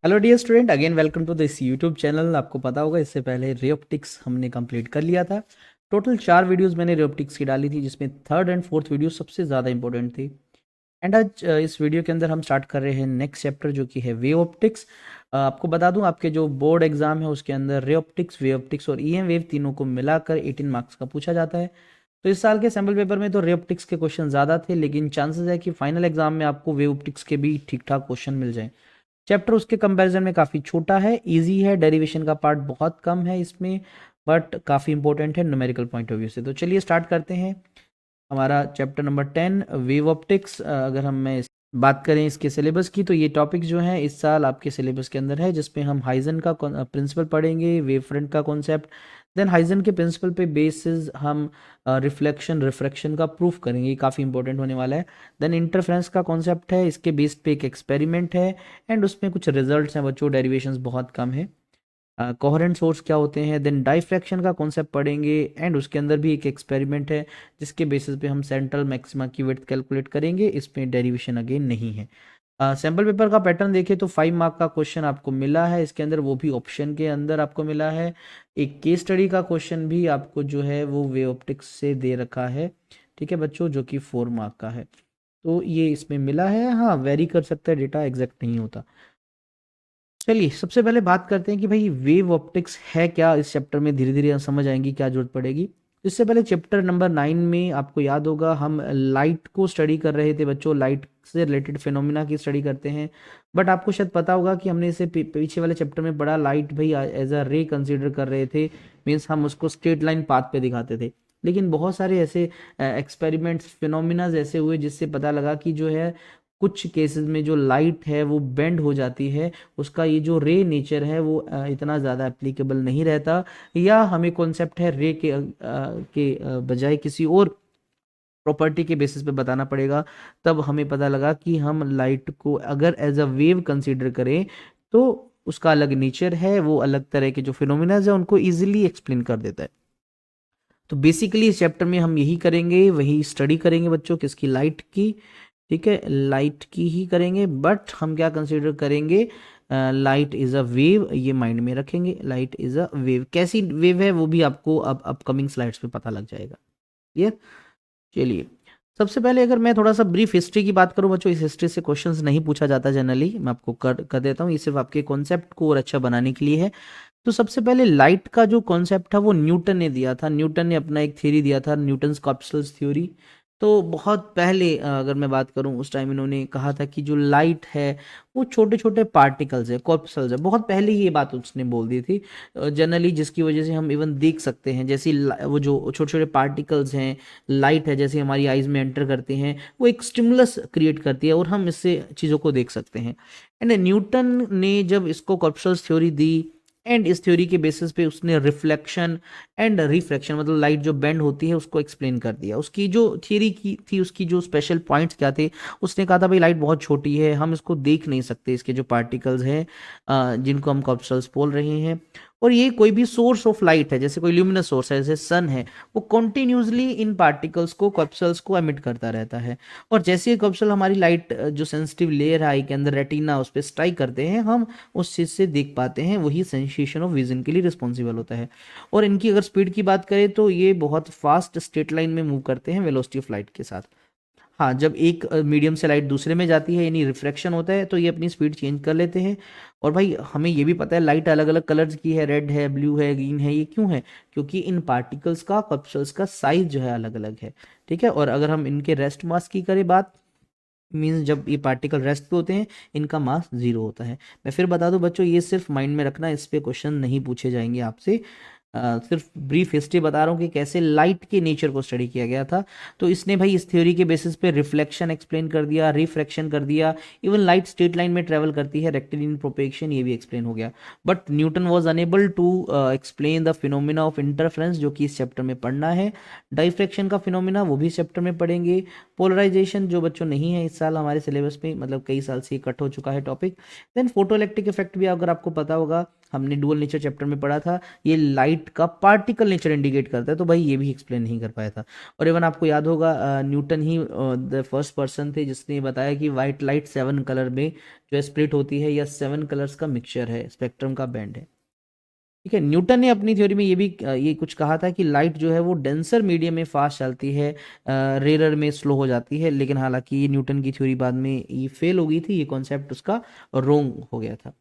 Hello dear student, again welcome to this YouTube channel. आपको पता होगा इससे पहले रे ऑप्टिक्स हमने कंप्लीट कर लिया था। टोटल 4 वीडियोस मैंने रे ऑप्टिक्स की डाली थी, जिसमें थर्ड एंड फोर्थ वीडियो सबसे ज़्यादा इंपॉर्टेंट थी। एंड आज इस वीडियो के अंदर हम स्टार्ट कर रहे हैं नेक्स्ट चैप्टर, जो कि है वेव ऑप्टिक्स। आपको बता दूं, आपके जो बोर्ड एग्जाम है उसके अंदर रे ऑप्टिक्स, वेव ऑप्टिक्स और ईएम वेव तीनों को मिलाकर 18 मार्क्स का पूछा जाता है। तो इस साल के सैम्पल पेपर में तो रे ऑप्टिक्स के क्वेश्चन ज़्यादा थे, लेकिन चांसेस है कि फाइनल एग्जाम में आपको वेव ऑप्टिक्स के भी ठीक ठाक क्वेश्चन मिल जाएं। चैप्टर उसके कंपैरिजन में काफ़ी छोटा है, इजी है, डेरिवेशन का पार्ट बहुत कम है इसमें, बट काफ़ी इंपॉर्टेंट है न्यूमेरिकल पॉइंट ऑफ व्यू से। तो चलिए स्टार्ट करते हैं हमारा चैप्टर नंबर 10 वेव ऑप्टिक्स। अगर बात करें इसके सिलेबस की, तो ये टॉपिक जो है इस साल आपके सिलेबस के अंदर है, जिसमें हम हाइजन का प्रिंसिपल पढ़ेंगे, वेव फ्रंट का कॉन्सेप्ट। देन हाइजन के प्रिंसिपल पे बेसिस हम रिफ्लेक्शन रिफ्रैक्शन का प्रूफ करेंगे, ये काफ़ी इंपॉर्टेंट होने वाला है। देन इंटरफेरेंस का कॉन्सेप्ट है, इसके बेस पे एक एक्सपेरिमेंट है एंड उसमें कुछ रिजल्ट्स हैं बच्चों, डेरिवेशंस बहुत कम है। कोहेरेंट सोर्स क्या होते हैं, देन डाइफ्रैक्शन का कॉन्सेप्ट पढ़ेंगे एंड उसके अंदर भी एक एक्सपेरिमेंट है, जिसके बेसिस पे हम सेंट्रल मैक्सिमा की विड्थ कैलकुलेट करेंगे। इसमें डेरिवेशन अगेन नहीं है। सैम्पल पेपर का पैटर्न देखें तो 5 मार्क का क्वेश्चन आपको मिला है इसके अंदर, वो भी ऑप्शन के अंदर आपको मिला है। एक केस स्टडी का क्वेश्चन भी आपको जो है वो वेव ऑप्टिक्स से दे रखा है, ठीक है बच्चों, जो कि 4 मार्क का है। तो ये इसमें मिला है, हाँ वेरी कर सकता है, डेटा एग्जैक्ट नहीं होता। चलिए सबसे पहले बात करते हैं कि भाई वेव ऑप्टिक्स है क्या। इस चैप्टर में धीरे धीरे समझ आएंगी क्या जरूरत पड़ेगी। इससे पहले चैप्टर नंबर 9 में आपको याद होगा हम लाइट को स्टडी कर रहे थे बच्चों, लाइट से रिलेटेड फिनोमिना की स्टडी करते हैं। बट आपको शायद पता होगा कि हमने इसे पीछे वाले चैप्टर में पढ़ा, लाइट भाई एज अ रे कंसीडर कर रहे थे, मीन्स हम उसको स्ट्रेट लाइन पाथ पे दिखाते थे। लेकिन बहुत सारे ऐसे एक्सपेरिमेंट्स फिनोमिनाज ऐसे हुए जिससे पता लगा कि जो है कुछ केसेस में जो लाइट है वो बेंड हो जाती है, उसका ये जो रे नेचर है वो इतना ज़्यादा एप्लीकेबल नहीं रहता, या हमें कॉन्सेप्ट है रे के बजाय किसी और प्रॉपर्टी के बेसिस पे बताना पड़ेगा। तब हमें पता लगा कि हम लाइट को अगर एज अ वेव कंसीडर करें तो उसका अलग नेचर है, वो अलग तरह के जो फिनोमिनाज है उनको इजीली एक्सप्लेन कर देता है। तो बेसिकली इस चैप्टर में हम यही करेंगे, वही स्टडी करेंगे बच्चों, किसकी, लाइट की, ठीक है, लाइट की ही करेंगे। बट हम क्या कंसिडर करेंगे, लाइट इज अ वेव, ये माइंड में रखेंगे। लाइट इज अ वेव, कैसी वेव है वो भी आपको अब अपकमिंग स्लाइड्स पे पता लग जाएगा। क्लियर। चलिए सबसे पहले अगर मैं थोड़ा सा ब्रीफ हिस्ट्री की बात करूं बच्चों, इस हिस्ट्री से क्वेश्चंस नहीं पूछा जाता जनरली, मैं आपको कर देता हूं, ये सिर्फ आपके कॉन्सेप्ट को और अच्छा बनाने के लिए है। तो सबसे पहले लाइट का जो कॉन्सेप्ट था वो न्यूटन ने दिया था। न्यूटन ने अपना एक थ्योरी दिया था, न्यूटन्स कॉर्पस्कल्स थ्योरी। तो बहुत पहले अगर मैं बात करूं, उस टाइम इन्होंने कहा था कि जो लाइट है वो छोटे छोटे पार्टिकल्स है, कॉर्पस्कल्स है। बहुत पहले ये बात उसने बोल दी थी जनरली, जिसकी वजह से हम इवन देख सकते हैं, जैसे वो जो छोटे छोटे पार्टिकल्स हैं, लाइट है, जैसे हमारी आइज में एंटर करते हैं, वो एक स्टिमुलस क्रिएट करती है और हम इससे चीज़ों को देख सकते हैं। एंड न्यूटन ने जब इसको कॉर्पस्कल्स थ्योरी दी, एंड इस थ्योरी के बेसिस पे उसने रिफ्लेक्शन एंड रिफ्रैक्शन, मतलब लाइट जो बेंड होती है उसको एक्सप्लेन कर दिया। उसकी जो थ्योरी की थी, उसकी जो स्पेशल पॉइंट्स क्या थे, उसने कहा था भाई लाइट बहुत छोटी है, हम इसको देख नहीं सकते, इसके जो पार्टिकल्स हैं जिनको हम कॉर्पस्कल्स बोल रहे हैं, और ये कोई भी सोर्स ऑफ लाइट है, जैसे कोई ल्यूमिनस सोर्स है, जैसे सन है, वो कॉन्टिन्यूसली इन पार्टिकल्स को, कॉर्पस्कल्स को एमिट करता रहता है। और जैसे ही कॉर्पस्कल हमारी लाइट जो सेंसिटिव लेयर है आई के अंदर, रेटिना, उस पर स्ट्राइक करते हैं, हम उस चीज़ से देख पाते हैं, वही सेंसेशन ऑफ विजन के लिए रिस्पॉन्सिबल होता है। और इनकी अगर स्पीड की बात करें तो ये बहुत फास्ट स्ट्रेट लाइन में मूव करते हैं वेलोसिटी ऑफ लाइट के साथ। हाँ, जब एक मीडियम से लाइट दूसरे में जाती है, यानी रिफ्रैक्शन होता है, तो ये अपनी स्पीड चेंज कर लेते हैं। और भाई हमें ये भी पता है लाइट अलग अलग कलर्स की है, रेड है, ब्लू है, ग्रीन है, ये क्यों है? क्योंकि इन पार्टिकल्स का, कॉर्पस्कल्स का साइज जो है अलग अलग है, ठीक है। और अगर हम इनके रेस्ट मास की करें बात, मीन्स जब ये पार्टिकल रेस्ट पे होते हैं, इनका मास 0 होता है। मैं फिर बता दूं बच्चों, ये सिर्फ माइंड में रखना, इस पे क्वेश्चन नहीं पूछे जाएंगे आपसे। सिर्फ ब्रीफ हिस्ट्री बता रहा हूँ कि कैसे लाइट के नेचर को स्टडी किया गया था। तो इसने भाई इस थ्योरी के बेसिस पे रिफ्लेक्शन एक्सप्लेन कर दिया, रिफ्रैक्शन कर दिया, इवन लाइट स्ट्रेट लाइन में ट्रेवल करती है, रेक्टिलिनियर प्रोपेगेशन, ये भी एक्सप्लेन हो गया। But Newton was unable to explain the phenomena of interference, जो कि इस चैप्टर में पढ़ना है। डाइफ्रैक्शन का फिनोमिना वो भी इस चैप्टर में पढ़ेंगे। पोलराइजेशन जो बच्चों नहीं है इस साल हमारे सिलेबस में, मतलब कई साल से ये कट हो चुका है topic. Then photoelectric effect भी अगर आपको पता होगा, हमने डुअल नेचर चैप्टर में पढ़ा था, ये लाइट का पार्टिकल नेचर इंडिकेट करता है, तो भाई ये भी एक्सप्लेन नहीं कर पाया था। और इवन आपको याद होगा Newton he the first person थे जिसने बताया कि वाइट लाइट 7 कलर में जो है स्प्लिट होती है, या 7 कलर्स का मिक्सचर है, स्पेक्ट्रम का बैंड है। ठीक है, न्यूटन ने अपनी थ्योरी में ये भी ये कुछ कहा था कि लाइट जो है वो डेंसर मीडियम में फास्ट चलती है, रेयर में स्लो हो जाती है, लेकिन हालांकि ये न्यूटन की थ्योरी बाद में ये फेल हो गई थी, ये कॉन्सेप्ट उसका रोंग हो गया था।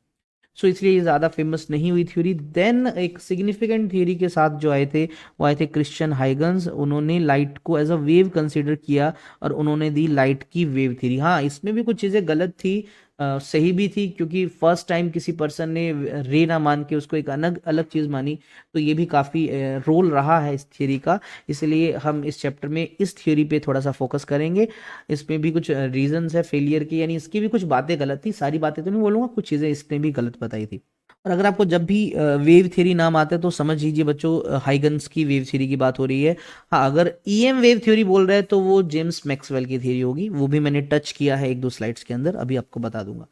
सो इसलिए ये ज़्यादा फेमस नहीं हुई थ्योरी। देन एक सिग्निफिकेंट थ्योरी के साथ जो आए थे वो आए थे क्रिश्चियन हाइगन्स। उन्होंने लाइट को एज अ वेव कंसीडर किया और उन्होंने दी लाइट की वेव थ्योरी। हाँ, इसमें भी कुछ चीज़ें गलत थी, सही भी थी, क्योंकि फर्स्ट टाइम किसी पर्सन ने रे ना मान के उसको एक अलग अलग चीज़ मानी, तो ये भी काफ़ी रोल रहा है इस थ्योरी का। इसलिए हम इस चैप्टर में इस थ्योरी पे थोड़ा सा फोकस करेंगे। इसमें भी कुछ रीजंस है फेलियर के, यानी इसकी भी कुछ बातें गलत थी, सारी बातें तो नहीं बोलूँगा, कुछ चीज़ें इसने भी गलत बताई थी। और अगर आपको जब भी वेव थ्योरी नाम आता है तो समझ लीजिए बच्चों हाइगन्स की वेव थ्योरी की बात हो रही है। हाँ, अगर ईएम वेव थ्योरी बोल रहे हैं तो वो जेम्स मैक्सवेल की थ्योरी होगी, वो भी मैंने टच किया है एक दो स्लाइड्स के अंदर, अभी आपको बता दूंगा।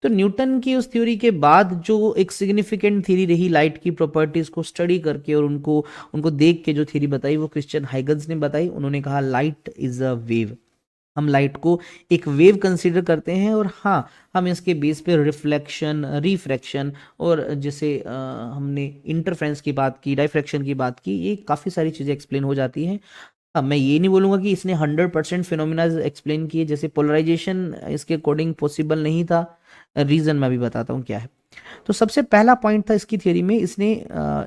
तो न्यूटन की उस थ्योरी के बाद जो एक सिग्निफिकेंट थ्योरी रही लाइट की प्रॉपर्टीज को स्टडी करके और उनको उनको देख के जो थ्योरी बताई वो क्रिश्चियन हाइगन्स ने बताई। उन्होंने कहा लाइट इज अ वेव, हम लाइट को एक वेव कंसीडर करते हैं, और हाँ, हम इसके बेस पे रिफ्लेक्शन, रिफ्रैक्शन और जैसे हमने इंटरफेरेंस की बात की, डाइफ्रैक्शन की बात की, ये काफ़ी सारी चीज़ें एक्सप्लेन हो जाती हैं। अब मैं ये नहीं बोलूँगा कि इसने 100% फिनोमिना एक्सप्लेन किए, जैसे पोलराइजेशन इसके अकॉर्डिंग पॉसिबल नहीं था। रीज़न मैं भी बताता हूँ क्या है। तो सबसे पहला पॉइंट था इसकी थ्योरी में, इसने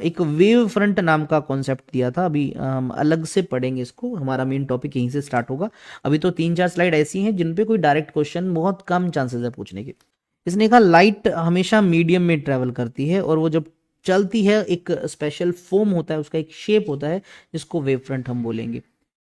एक वेव फ्रंट नाम का कॉन्सेप्ट दिया था। अभी हम अलग से पढ़ेंगे इसको, हमारा मेन टॉपिक यहीं से स्टार्ट होगा। अभी तो 3-4 स्लाइड ऐसी हैं जिन पे कोई डायरेक्ट क्वेश्चन बहुत कम चांसेस है पूछने के। इसने कहा लाइट हमेशा मीडियम में ट्रेवल करती है, और वो जब चलती है एक स्पेशल फॉर्म होता है, उसका एक शेप होता है जिसको वेव फ्रंट हम बोलेंगे।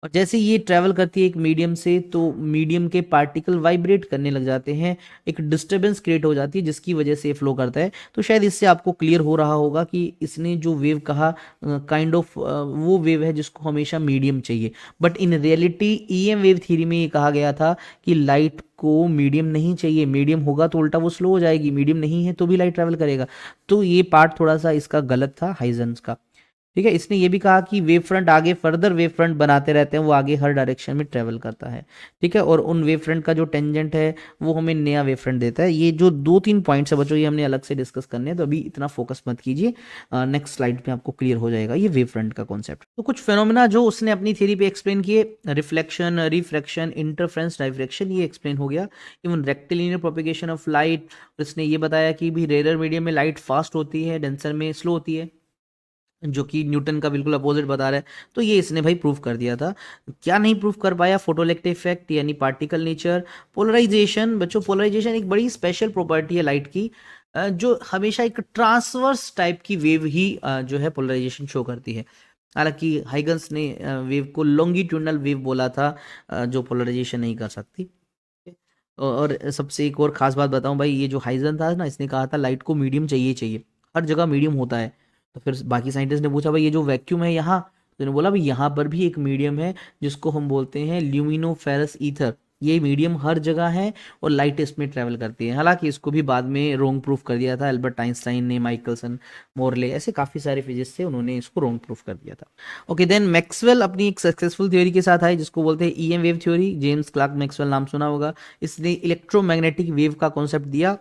और जैसे ये ट्रैवल करती है एक मीडियम से, तो मीडियम के पार्टिकल वाइब्रेट करने लग जाते हैं, एक डिस्टरबेंस क्रिएट हो जाती है जिसकी वजह से फ्लो करता है। तो शायद इससे आपको क्लियर हो रहा होगा कि इसने जो वेव कहा काइंड ऑफ वो वेव है जिसको हमेशा मीडियम चाहिए। But in reality EM wave theory में ये कहा गया था कि लाइट को मीडियम नहीं चाहिए, मीडियम होगा तो उल्टा वो स्लो हो जाएगी, मीडियम नहीं है तो भी लाइट ट्रैवल करेगा। तो ये पार्ट थोड़ा सा इसका गलत था हाइजेंस का। ठीक है, इसने ये भी कहा कि वेव फ्रंट आगे फर्दर वेव फ्रंट बनाते रहते हैं, वो आगे हर डायरेक्शन में ट्रेवल करता है। ठीक है, और उन वेव फ्रंट का जो टेंजेंट है वो हमें नया वेव फ्रंट देता है। ये जो 2-3 पॉइंट्स है बच्चों, ये हमने अलग से डिस्कस करने हैं, तो अभी इतना फोकस मत कीजिए, नेक्स्ट स्लाइड पे आपको क्लियर हो जाएगा ये वेव फ्रंट का कॉन्सेप्ट। तो कुछ फेनोमेना जो उसने अपनी थ्योरी पे एक्सप्लेन किए, रिफ्लेक्शन, रिफ्रैक्शन, इंटरफ्रेंस, डाइफ्रैक्शन, ये एक्सप्लेन हो गया। Even rectilinear propagation of light, उसने ये बताया कि भी रेयर मीडियम में लाइट फास्ट होती है, डेंसर में स्लो होती है, जो कि न्यूटन का बिल्कुल अपोजिट बता रहा है। तो ये इसने भाई प्रूफ कर दिया था। क्या नहीं प्रूफ कर पाया? फोटोइलेक्ट्रिक इफेक्ट यानी पार्टिकल नेचर, पोलराइजेशन। बच्चों, पोलराइजेशन एक बड़ी स्पेशल प्रॉपर्टी है लाइट की, जो हमेशा एक ट्रांसवर्स टाइप की वेव ही जो है पोलराइजेशन शो करती है। हालांकि हाइगन्स ने वेव को लॉन्गिट्यूडनल वेव बोला था, जो पोलराइजेशन नहीं कर सकती। और सबसे एक और खास बात बताऊं भाई, ये जो हाइजन था ना, इसने कहा था लाइट को मीडियम चाहिए चाहिए, हर जगह मीडियम होता है। तो फिर बाकी साइंटिस्ट ने पूछा भाई ये जो वैक्यूम है यहाँ, तो इन्होंने बोला भाई यहाँ पर भी एक मीडियम है जिसको हम बोलते हैं ल्यूमिनोफेरस ईथर। ये मीडियम हर जगह है और लाइट इसमें ट्रेवल करती है। हालांकि इसको भी बाद में रोंग प्रूफ कर दिया था एल्बर्ट आइंस्टाइन ने, माइकलसन, मोरले, ऐसे काफ़ी सारे फिजिक्स थे, उन्होंने इसको रोंग प्रूफ कर दिया था। ओके, देन मैक्सवेल अपनी एक सक्सेसफुल थ्योरी के साथ आए जिसको बोलते हैं EM wave theory. James Clerk Maxwell नाम सुना होगा। इसने इलेक्ट्रोमैग्नेटिक वेव का कॉन्सेप्ट दिया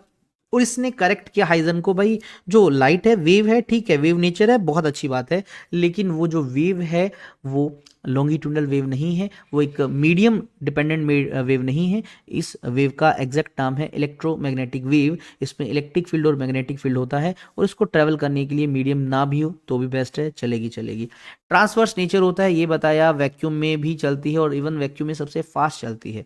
और इसने करेक्ट किया हाइजन को, भाई जो लाइट है वेव है, ठीक है, वेव नेचर है, बहुत अच्छी बात है, लेकिन वो जो वेव है वो लॉन्गिट्यूडनल वेव नहीं है, वो एक मीडियम डिपेंडेंट वेव नहीं है। इस वेव का एग्जैक्ट नाम है इलेक्ट्रोमैग्नेटिक वेव। इसमें इलेक्ट्रिक फील्ड और मैग्नेटिक फील्ड होता है, और इसको ट्रेवल करने के लिए मीडियम ना भी हो तो भी बेस्ट है, चलेगी चलेगी। ट्रांसवर्स नेचर होता है, ये बताया, वैक्यूम में भी चलती है और इवन वैक्यूम में सबसे फास्ट चलती है।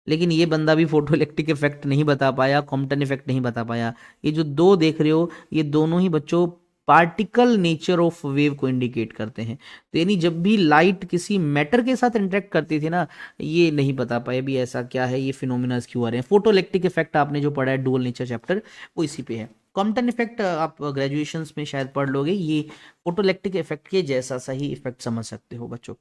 लेकिन ये बंदा भी फोटो इलेक्ट्रिक इफेक्ट नहीं बता पाया, कॉम्पटन इफेक्ट नहीं बता पाया। ये जो दो देख रहे हो, ये दोनों ही बच्चों पार्टिकल नेचर ऑफ वेव को इंडिकेट करते हैं। तो यानी जब भी लाइट किसी मैटर के साथ इंटरेक्ट करती थी ना, ये नहीं बता पाए भी ऐसा क्या है, ये फिनोमिना क्यों आ रहे हैं। फोटो इलेक्ट्रिक इफेक्ट आपने जो पढ़ा है डुअल नेचर चैप्टर, वो इसी पे है। कॉम्पटन इफेक्ट आप ग्रेजुएशन में शायद पढ़ लोगे, ये फोटो इलेक्ट्रिक इफेक्ट के जैसा सा ही इफेक्ट समझ सकते हो बच्चों।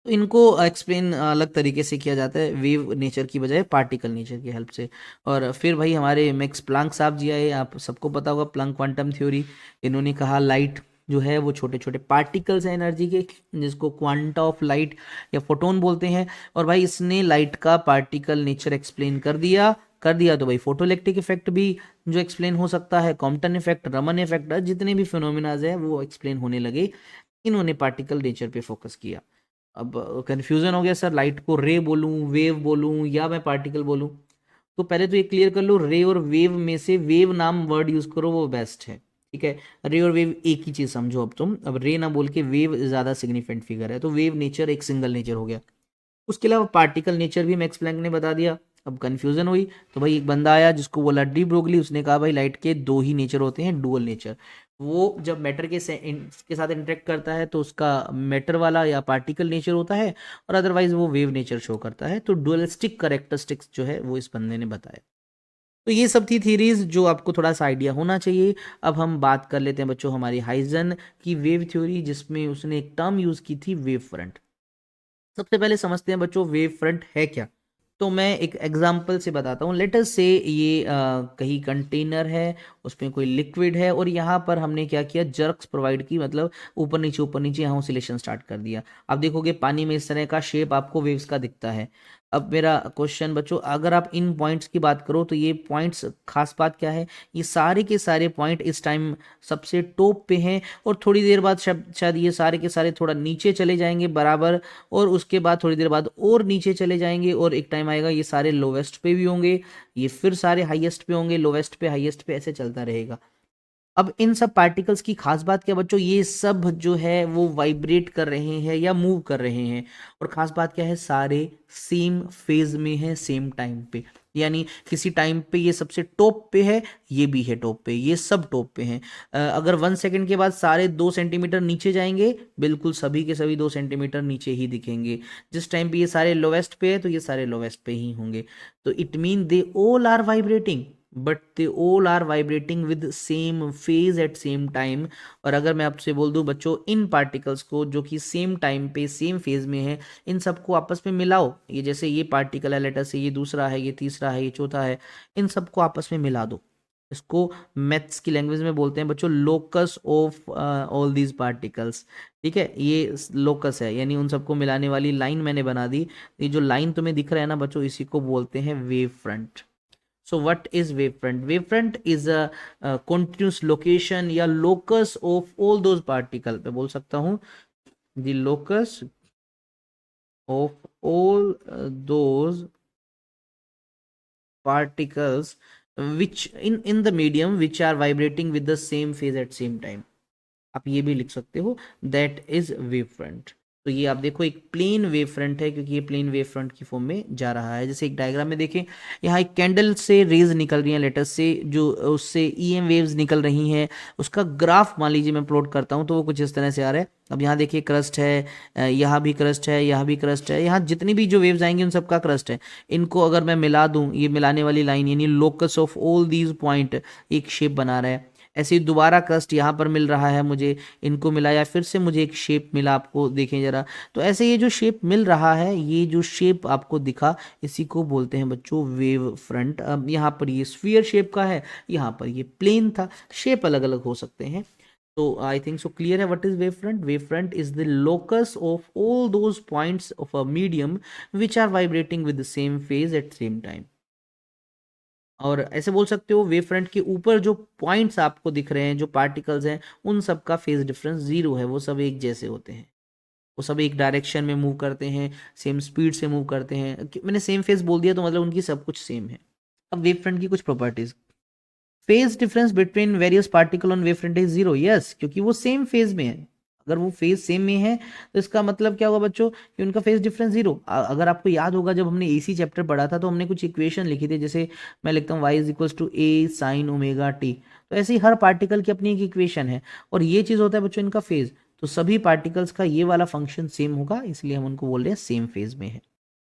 तो इनको एक्सप्लेन अलग तरीके से किया जाता है, वेव नेचर की बजाय पार्टिकल नेचर की हेल्प से। और फिर भाई हमारे मैक्स प्लांक साहब जी आए, आप सबको पता होगा प्लांक क्वांटम थ्योरी। इन्होंने कहा लाइट जो है वो छोटे छोटे पार्टिकल्स हैं एनर्जी के, जिसको क्वांटा ऑफ लाइट या फोटोन बोलते हैं। और भाई इसने लाइट का पार्टिकल नेचर एक्सप्लेन कर दिया तो भाई फोटोइलेक्ट्रिक इफेक्ट भी जो एक्सप्लेन हो सकता है, कॉम्पटन इफेक्ट, रमन इफेक्ट, जितने भी फिनोमिनाज है वो एक्सप्लेन होने लगे। इन्होंने पार्टिकल नेचर पे फोकस किया। अब कंफ्यूजन हो गया सर, लाइट को रे बोलूं, वेव बोलूं, या मैं पार्टिकल बोलूं? तो पहले तो ये क्लियर कर लो, रे और वेव में से वेव नाम वर्ड यूज करो, वो बेस्ट है। ठीक है, रे और वेव एक ही चीज समझो अब तुम। अब रे ना बोल के वेव ज्यादा सिग्निफिकेंट फिगर है, तो वेव नेचर एक सिंगल नेचर हो गया। उसके अलावा पार्टिकल नेचर भी मैक्स प्लैंक ने बता दिया। अब कंफ्यूजन हुई तो भाई एक बंदा आया जिसको बोला डी ब्रोगली, उसने कहा भाई लाइट के दो ही नेचर होते हैं, डुअल नेचर। वो जब मैटर के साथ इंटरेक्ट करता है तो उसका मैटर वाला या पार्टिकल नेचर होता है, और अदरवाइज वो वेव नेचर शो करता है। तो डुअलिस्टिक करेक्टरिस्टिक्स जो है वो इस बंदे ने बताया। तो ये सब थी थीरीज जो आपको थोड़ा सा आइडिया होना चाहिए। अब हम बात कर लेते हैं बच्चों हमारी हाइजन की वेव थ्योरी, जिसमें उसने एक टर्म यूज की थी, वेव फ्रंट। सबसे पहले समझते हैं बच्चों वेव फ्रंट है क्या। तो मैं एक एग्जांपल से बताता हूँ। लेट अस से ये कहीं कंटेनर है, उसमें कोई लिक्विड है, और यहाँ पर हमने क्या किया, जर्क्स प्रोवाइड की, मतलब ऊपर नीचे यहाँ ऑसिलेशन स्टार्ट कर दिया। आप देखोगे पानी में इस तरह का शेप आपको वेव्स का दिखता है। अब मेरा क्वेश्चन बच्चों, अगर आप इन पॉइंट्स की बात करो तो ये पॉइंट्स, खास बात क्या है, ये सारे के सारे पॉइंट इस टाइम सबसे टॉप पे हैं, और थोड़ी देर बाद शायद ये सारे के सारे थोड़ा नीचे चले जाएंगे बराबर, और उसके बाद थोड़ी देर बाद और नीचे चले जाएंगे, और एक टाइम आएगा ये सारे लोवेस्ट पे भी होंगे, ये फिर सारे हाईएस्ट पे होंगे, लोवेस्ट पे हाईएस्ट पे, ऐसे चलता रहेगा। अब इन सब पार्टिकल्स की खास बात क्या बच्चों, ये सब जो है वो वाइब्रेट कर रहे हैं या मूव कर रहे हैं। और खास बात क्या है, सारे सेम फेज में है, सेम टाइम पे। यानी किसी टाइम पे ये सबसे टॉप पे है, ये भी है टॉप पे, ये सब टॉप पे हैं। अगर 1 सेकंड के बाद सारे 2 सेंटीमीटर नीचे जाएंगे, बिल्कुल सभी के सभी 2 सेंटीमीटर नीचे ही दिखेंगे। जिस टाइम पे ये सारे लोवेस्ट पे है तो ये सारे लोवेस्ट पे ही होंगे। तो it mean they all are vibrating, but they all are vibrating with same phase at same time. और अगर मैं आपसे बोल दूं बच्चों, इन पार्टिकल्स को जो कि सेम टाइम पे सेम फेज में है, इन सबको आपस में मिलाओ। ये जैसे ये पार्टिकल है, लेटर से ये दूसरा है, ये तीसरा है, ये चौथा है, इन सबको आपस में मिला दो। इसको मैथ्स की लैंग्वेज में बोलते हैं बच्चों locus of all these particles. ठीक है, ये लोकस है, यानी उन सबको मिलाने वाली लाइन मैंने बना दी। ये जो लाइन तुम्हें दिख रहा है ना बच्चों, इसी को बोलते हैं wave front. So what is wavefront? Wavefront is a continuous location या locus of all those particle पे बोल सकता हूँ, the locus of all those particles which in the medium which are vibrating with the same phase at same time। आप ये भी लिख सकते हो, दैट इज वेव फ्रंट। तो ये आप देखो एक प्लेन वेव फ्रंट है, क्योंकि ये प्लेन वेव फ्रंट की फॉर्म में जा रहा है। जैसे एक डायग्राम में देखें, यहाँ एक कैंडल से रेज निकल रही हैं, लेटस से जो उससे ईएम वेव्स निकल रही हैं, उसका ग्राफ मान लीजिए मैं प्लॉट करता हूँ तो वो कुछ इस तरह से आ रहा है। अब यहाँ देखिए क्रस्ट है, यहाँ भी क्रस्ट है, यहाँ भी क्रस्ट है, यहाँ जितनी भी जो वेव्स आएंगी उन सबका क्रस्ट है। इनको अगर मैं मिला दूँ, ये मिलाने वाली लाइन यानी locus of all these point एक शेप बना रहा है। ऐसे ही दोबारा क्रस्ट यहाँ पर मिल रहा है मुझे, इनको मिलाया, फिर से मुझे एक शेप मिला, आपको देखें जरा। तो ऐसे ये जो शेप मिल रहा है, ये जो शेप आपको दिखा, इसी को बोलते हैं बच्चों वेव फ्रंट। अब यहाँ पर ये स्फीयर शेप का है, यहाँ पर ये प्लेन था, शेप अलग अलग हो सकते हैं। तो आई थिंक सो क्लियर है what is wave front. Wave front is the locus of all those points of a medium which are vibrating with the same phase at same time. और ऐसे बोल सकते हो वेव फ्रंट के ऊपर जो points आपको दिख रहे हैं, जो पार्टिकल्स हैं, उन सब का फेज डिफरेंस जीरो है, वो सब एक जैसे होते हैं, वो सब एक डायरेक्शन में मूव करते हैं, सेम स्पीड से मूव करते हैं। मैंने सेम फेज बोल दिया तो मतलब उनकी सब कुछ सेम है। अब वेव फ्रंट की कुछ properties, phase difference between various particle on wave front is zero, yes, क्योंकि वो सेम फेज में है। अगर वो फेज सेम में है तो इसका मतलब क्या होगा बच्चों, कि उनका फेज डिफरेंस जीरो। अगर आपको याद होगा जब हमने एसी चैप्टर पढ़ा था तो हमने कुछ इक्वेशन लिखी थी, जैसे मैं लिखता हूँ y is equals to a sine omega t. तो ऐसे ही हर पार्टिकल की अपनी एक इक्वेशन है, और ये चीज होता है बच्चों इनका फेज। तो सभी पार्टिकल्स का ये वाला फंक्शन सेम होगा, इसलिए हम उनको बोल रहे हैं सेम फेज में है।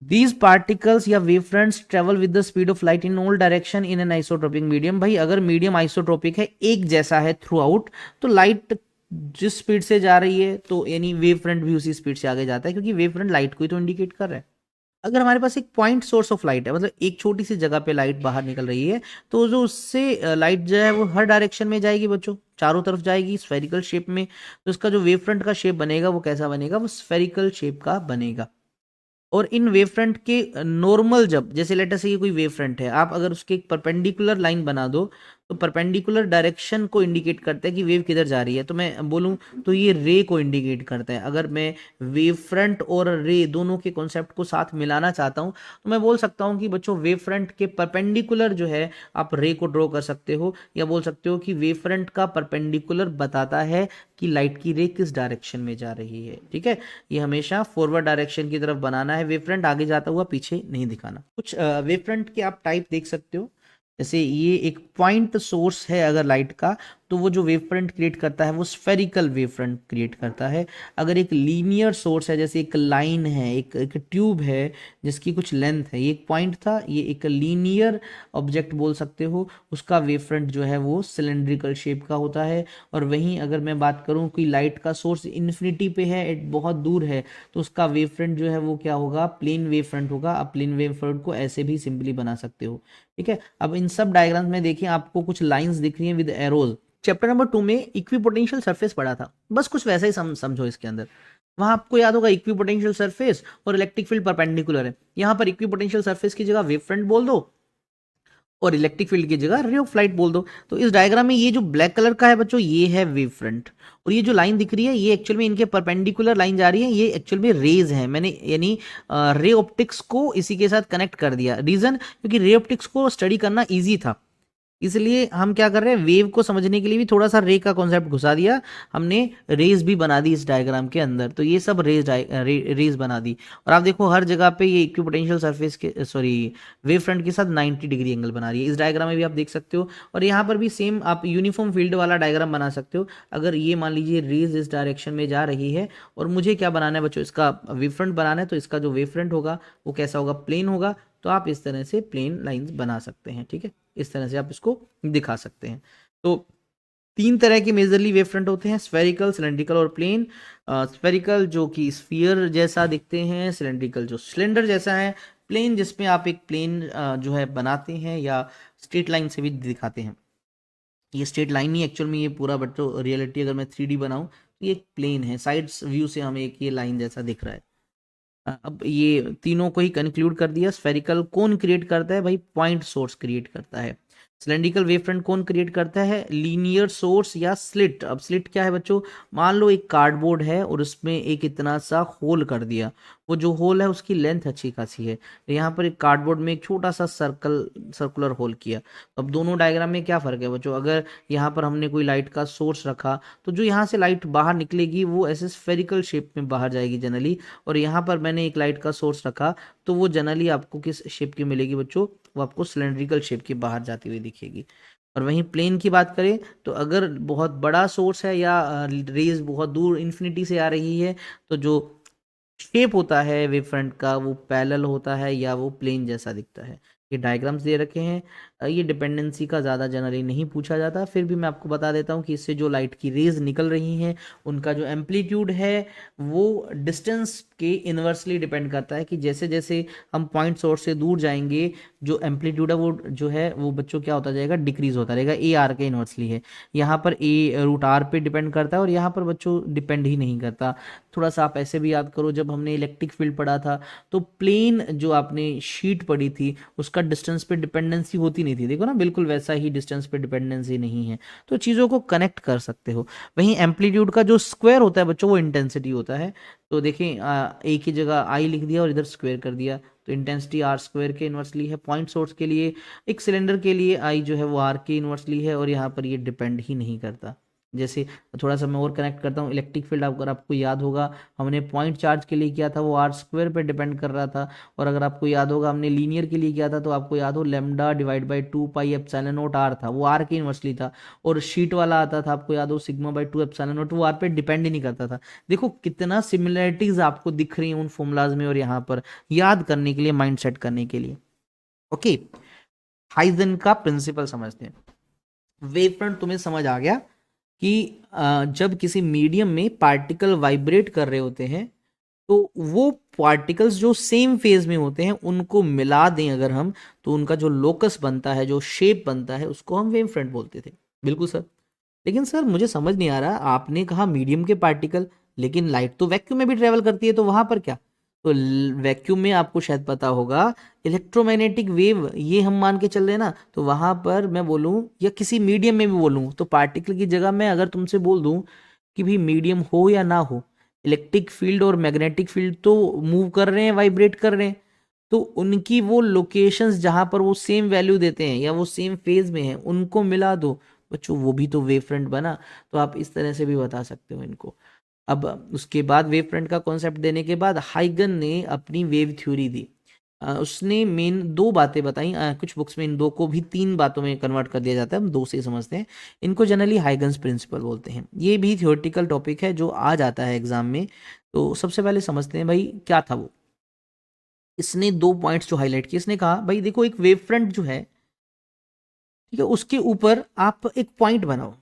These particles या wave fronts travel with the speed of light in all direction in an isotropic medium। भाई अगर मीडियम आइसोट्रोपिक है, एक जैसा है थ्रू आउट, तो लाइट जिस स्पीड से जा रही है तो यानी वेव फ्रंट भी उसी स्पीड से आगे जाता है, क्योंकि वेव फ्रंट लाइट को ही तो इंडिकेट कर रहा है। अगर हमारे पास एक पॉइंट सोर्स ऑफ लाइट है, मतलब एक छोटी सी जगह पे लाइट बाहर निकल रही है, तो जो उससे लाइट जो है वो हर डायरेक्शन में जाएगी बच्चों, चारों तरफ जाएगी स्फेरिकल शेप में। तो उसका जो वेव फ्रंट का शेप बनेगा वो कैसा बनेगा, वो स्फेरिकल शेप का बनेगा। और इन वेव फ्रंट के नॉर्मल, जब जैसे लेट अस से ये कोई वेव फ्रंट है, आप अगर उसके एक परपेंडिकुलर लाइन बना दो तो परपेंडिकुलर डायरेक्शन को इंडिकेट करता है कि वेव किधर जा रही है। तो मैं बोलूं तो ये रे को इंडिकेट करता है। अगर मैं वेव फ्रंट और रे दोनों के कॉन्सेप्ट को साथ मिलाना चाहता हूं तो मैं बोल सकता हूं कि बच्चों वेव फ्रंट के परपेंडिकुलर जो है आप रे को ड्रॉ कर सकते हो, या बोल सकते हो कि वेव फ्रंट का परपेंडिकुलर बताता है कि लाइट की रे किस डायरेक्शन में जा रही है। ठीक है, ये हमेशा फॉरवर्ड डायरेक्शन की तरफ बनाना है, वेव फ्रंट आगे जाता हुआ पीछे नहीं दिखाना। कुछ वेव फ्रंट के आप टाइप देख सकते हो, जैसे ये एक पॉइंट सोर्स है अगर लाइट का, तो वो जो वेव फ्रंट क्रिएट करता है वो स्फेरिकल वेव फ्रंट क्रिएट करता है। अगर एक लीनियर सोर्स है, जैसे एक लाइन है, एक ट्यूब है जिसकी कुछ लेंथ है, ये एक पॉइंट था, ये एक लीनियर ऑब्जेक्ट बोल सकते हो, उसका वेव फ्रंट जो है वो सिलेंड्रिकल शेप का होता है। और वहीं अगर मैं बात करूं कि लाइट का सोर्स इन्फिनिटी पे है, बहुत दूर है, तो उसका वेव फ्रंट जो है वो क्या होगा, प्लेन वेव फ्रंट होगा। आप प्लेन वेव फ्रंट को ऐसे भी सिंपली बना सकते हो। ठीक है, अब इन सब डायग्राम्स में देखिए आपको कुछ लाइंस दिख रही हैं विद एरोज। चैप्टर नंबर 2 में इक्विपोटेंशियल सरफेस पढ़ा था, बस कुछ वैसा ही समझो इसके अंदर। वहां आपको याद होगा इक्विपोटेंशियल सरफेस और इलेक्ट्रिक फील्ड परपेंडिकुलर है। यहां पर इक्विपोटेंशियल सरफेस की जगह वेव फ्रंट बोल दो और इलेक्ट्रिक फील्ड की जगह रे ऑफ लाइट बोल दो। तो इस डायग्राम में ये जो ब्लैक कलर का है बच्चों, ये है वेव फ्रंट, और ये जो लाइन दिख रही है ये एक्चुअल में इनके परपेंडिकुलर लाइन जा रही है, ये एक्चुअल में रेज है। मैंने यानी रे ऑप्टिक्स को इसी के साथ कनेक्ट कर दिया। रीजन, क्योंकि रे ऑप्टिक्स को स्टडी करना ईजी था, इसलिए हम क्या कर रहे हैं, वेव को समझने के लिए भी थोड़ा सा रे का कॉन्सेप्ट घुसा दिया हमने, रेज भी बना दी इस डायग्राम के अंदर। तो ये सब रेज बना दी। और आप देखो हर जगह पे ये इक्विपोटेंशियल सरफेस के सॉरी वेव फ्रंट के साथ 90 डिग्री एंगल बना रही है। इस डायग्राम में भी आप देख सकते हो, और यहाँ पर भी सेम आप यूनिफॉर्म फील्ड वाला डायग्राम बना सकते हो। अगर ये मान लीजिए रेज इस डायरेक्शन में जा रही है और मुझे क्या बनाना है बच्चों, इसका वेव फ्रंट बनाना है, तो इसका जो वेव फ्रंट होगा वो कैसा होगा, प्लेन होगा। तो आप इस तरह से प्लेन लाइंस बना सकते हैं। ठीक है, इस तरह से आप इसको दिखा सकते हैं। तो तीन तरह के मेजरली वेव फ्रंट होते हैं, स्फेरिकल, सिलेंड्रिकल और प्लेन। स्फेरिकल जो कि स्फीयर जैसा दिखते हैं, सिलेंड्रिकल जो सिलेंडर जैसा है, प्लेन जिसमें आप एक प्लेन जो है बनाते हैं या स्ट्रेट लाइन से भी दिखाते हैं। ये स्ट्रेट लाइन ही एक्चुअल में ये पूरा, बट तो रियलिटी अगर मैं 3D बनाऊं तो ये एक प्लेन है, साइड्स व्यू से हमें एक ये लाइन जैसा दिख रहा है। अब ये तीनों को ही कंक्लूड कर दिया। स्फेरिकल कौन क्रिएट करता है भाई, पॉइंट सोर्स क्रिएट करता है। सिलेंड्रिकल वेव फ्रंट कौन क्रिएट करता है, लीनियर सोर्स या स्लिट। अब स्लिट क्या है बच्चों, मान लो एक कार्डबोर्ड है और उसमें एक इतना सा होल कर दिया, वो जो होल है उसकी लेंथ अच्छी खासी है, तो यहाँ पर एक कार्डबोर्ड में एक छोटा सा सर्कुलर होल किया। तो अब दोनों डायग्राम में क्या फर्क है बच्चों, अगर यहाँ पर हमने कोई लाइट का सोर्स रखा तो जो यहाँ से लाइट बाहर निकलेगी वो ऐसे स्फेरिकल शेप में बाहर जाएगी जनरली, और यहाँ पर मैंने एक लाइट का सोर्स रखा तो वो जनरली आपको किस शेप की मिलेगी बच्चों, वो आपको सिलेंड्रिकल शेप की बाहर जाती हुई दिखेगी। और वहीं प्लेन की बात करें तो अगर बहुत बड़ा सोर्स है या रेज बहुत दूर इन्फिनिटी से आ रही है, तो जो शेप होता है वेव फ्रंट का वो पैरेलल होता है या वो प्लेन जैसा दिखता है। ये डायग्राम्स दे रखे हैं। ये डिपेंडेंसी का ज़्यादा जनरली नहीं पूछा जाता, फिर भी मैं आपको बता देता हूँ कि इससे जो लाइट की रेज निकल रही हैं उनका जो एम्पलीट्यूड है वो डिस्टेंस के इन्वर्सली डिपेंड करता है, कि जैसे जैसे हम पॉइंट सोर्स से दूर जाएंगे जो एम्पलीट्यूड है वो जो है वो बच्चों क्या होता जाएगा, डिक्रीज होता रहेगा। ए आर के इन्वर्सली है, यहाँ पर ए रूट आर पे डिपेंड करता है और यहाँ पर बच्चों डिपेंड ही नहीं करता। थोड़ा सा आप ऐसे भी याद करो, जब हमने इलेक्ट्रिक फील्ड पढ़ा था तो प्लेन जो आपने शीट पढ़ी थी उसका डिस्टेंस पे डिपेंडेंसी होती नहीं थी, देखो ना बिल्कुल वैसा ही डिस्टेंस पे डिपेंडेंसी नहीं है। तो चीज़ों को कनेक्ट कर सकते हो। वहीं एम्पलीट्यूड का जो स्क्वायर होता है बच्चों वो इंटेंसिटी होता है। तो देखें एक ही जगह आई लिख दिया और इधर स्क्वायर कर दिया, तो इंटेंसिटी आर स्क्वायर के इन्वर्सली है। पॉइंट सोर्स के लिए, एक सिलेंडर के लिए आई जो है वो आर के इन्वर्सली है, और यहाँ पर ये डिपेंड ही नहीं करता। जैसे थोड़ा सा मैं और कनेक्ट करता हूँ, इलेक्ट्रिक फील्ड अगर आपको याद होगा हमने पॉइंट चार्ज के लिए किया था वो आर स्क्वायर पे डिपेंड कर रहा था, और अगर आपको याद होगा हमने लीनियर के लिए किया था तो आपको याद हो lambda divide by 2 pi epsilon naught r था, वो आर के इन्वर्सली था। और शीट वाला आता था आपको याद हो सिग्मा बाई 2 एप्सिलॉन नॉट, वो आर पे डिपेंड ही नहीं करता था। देखो कितना सिमिलरिटीज आपको दिख रही है उन फॉर्मूलाज में, और यहाँ पर याद करने के लिए, माइंड सेट करने के लिए। ओके, हाइजन का प्रिंसिपल समझते हैं। वेव फ्रंट तुम्हें समझ आ गया, कि जब किसी मीडियम में पार्टिकल वाइब्रेट कर रहे होते हैं तो वो पार्टिकल्स जो सेम फेज में होते हैं उनको मिला दें अगर हम, तो उनका जो लोकस बनता है, जो शेप बनता है, उसको हम वेव फ्रंट बोलते थे। बिल्कुल सर। लेकिन सर मुझे समझ नहीं आ रहा, आपने कहा मीडियम के पार्टिकल, लेकिन लाइट तो वैक्यूम में भी ट्रेवल करती है, तो वहां पर क्या? तो वैक्यूम में आपको शायद पता होगा इलेक्ट्रोमैग्नेटिक वेव, ये हम मान के चल रहे हैं ना, तो वहां पर मैं बोलूं या किसी मीडियम में भी बोलूं, तो पार्टिकल की जगह मैं अगर तुमसे बोल दूं कि भी मीडियम हो या ना हो, इलेक्ट्रिक फील्ड और मैग्नेटिक फील्ड तो मूव कर रहे हैं, वाइब्रेट कर रहे हैं, तो उनकी वो लोकेशंस जहां पर वो सेम वैल्यू देते हैं या वो सेम फेज में हैं, उनको मिला दो बच्चों, वो भी तो वेव फ्रंट बना। तो आप इस तरह से भी बता सकते हो इनको। अब उसके बाद वेव फ्रंट का कॉन्सेप्ट देने के बाद हाइगन ने अपनी वेव थ्योरी दी। उसने मेन दो बातें बताई, कुछ बुक्स में इन दो को भी तीन बातों में कन्वर्ट कर दिया जाता है, हम दो से ही समझते हैं। इनको जनरली हाइगन्स प्रिंसिपल बोलते हैं। ये भी थियोरेटिकल टॉपिक है जो आ जाता है एग्जाम में। तो सबसे पहले समझते हैं भाई क्या था वो। इसने दो पॉइंट्स जो हाईलाइट किए, इसने कहा भाई देखो एक वेव फ्रंट जो है, ठीक है, उसके ऊपर आप एक पॉइंट बनाओ।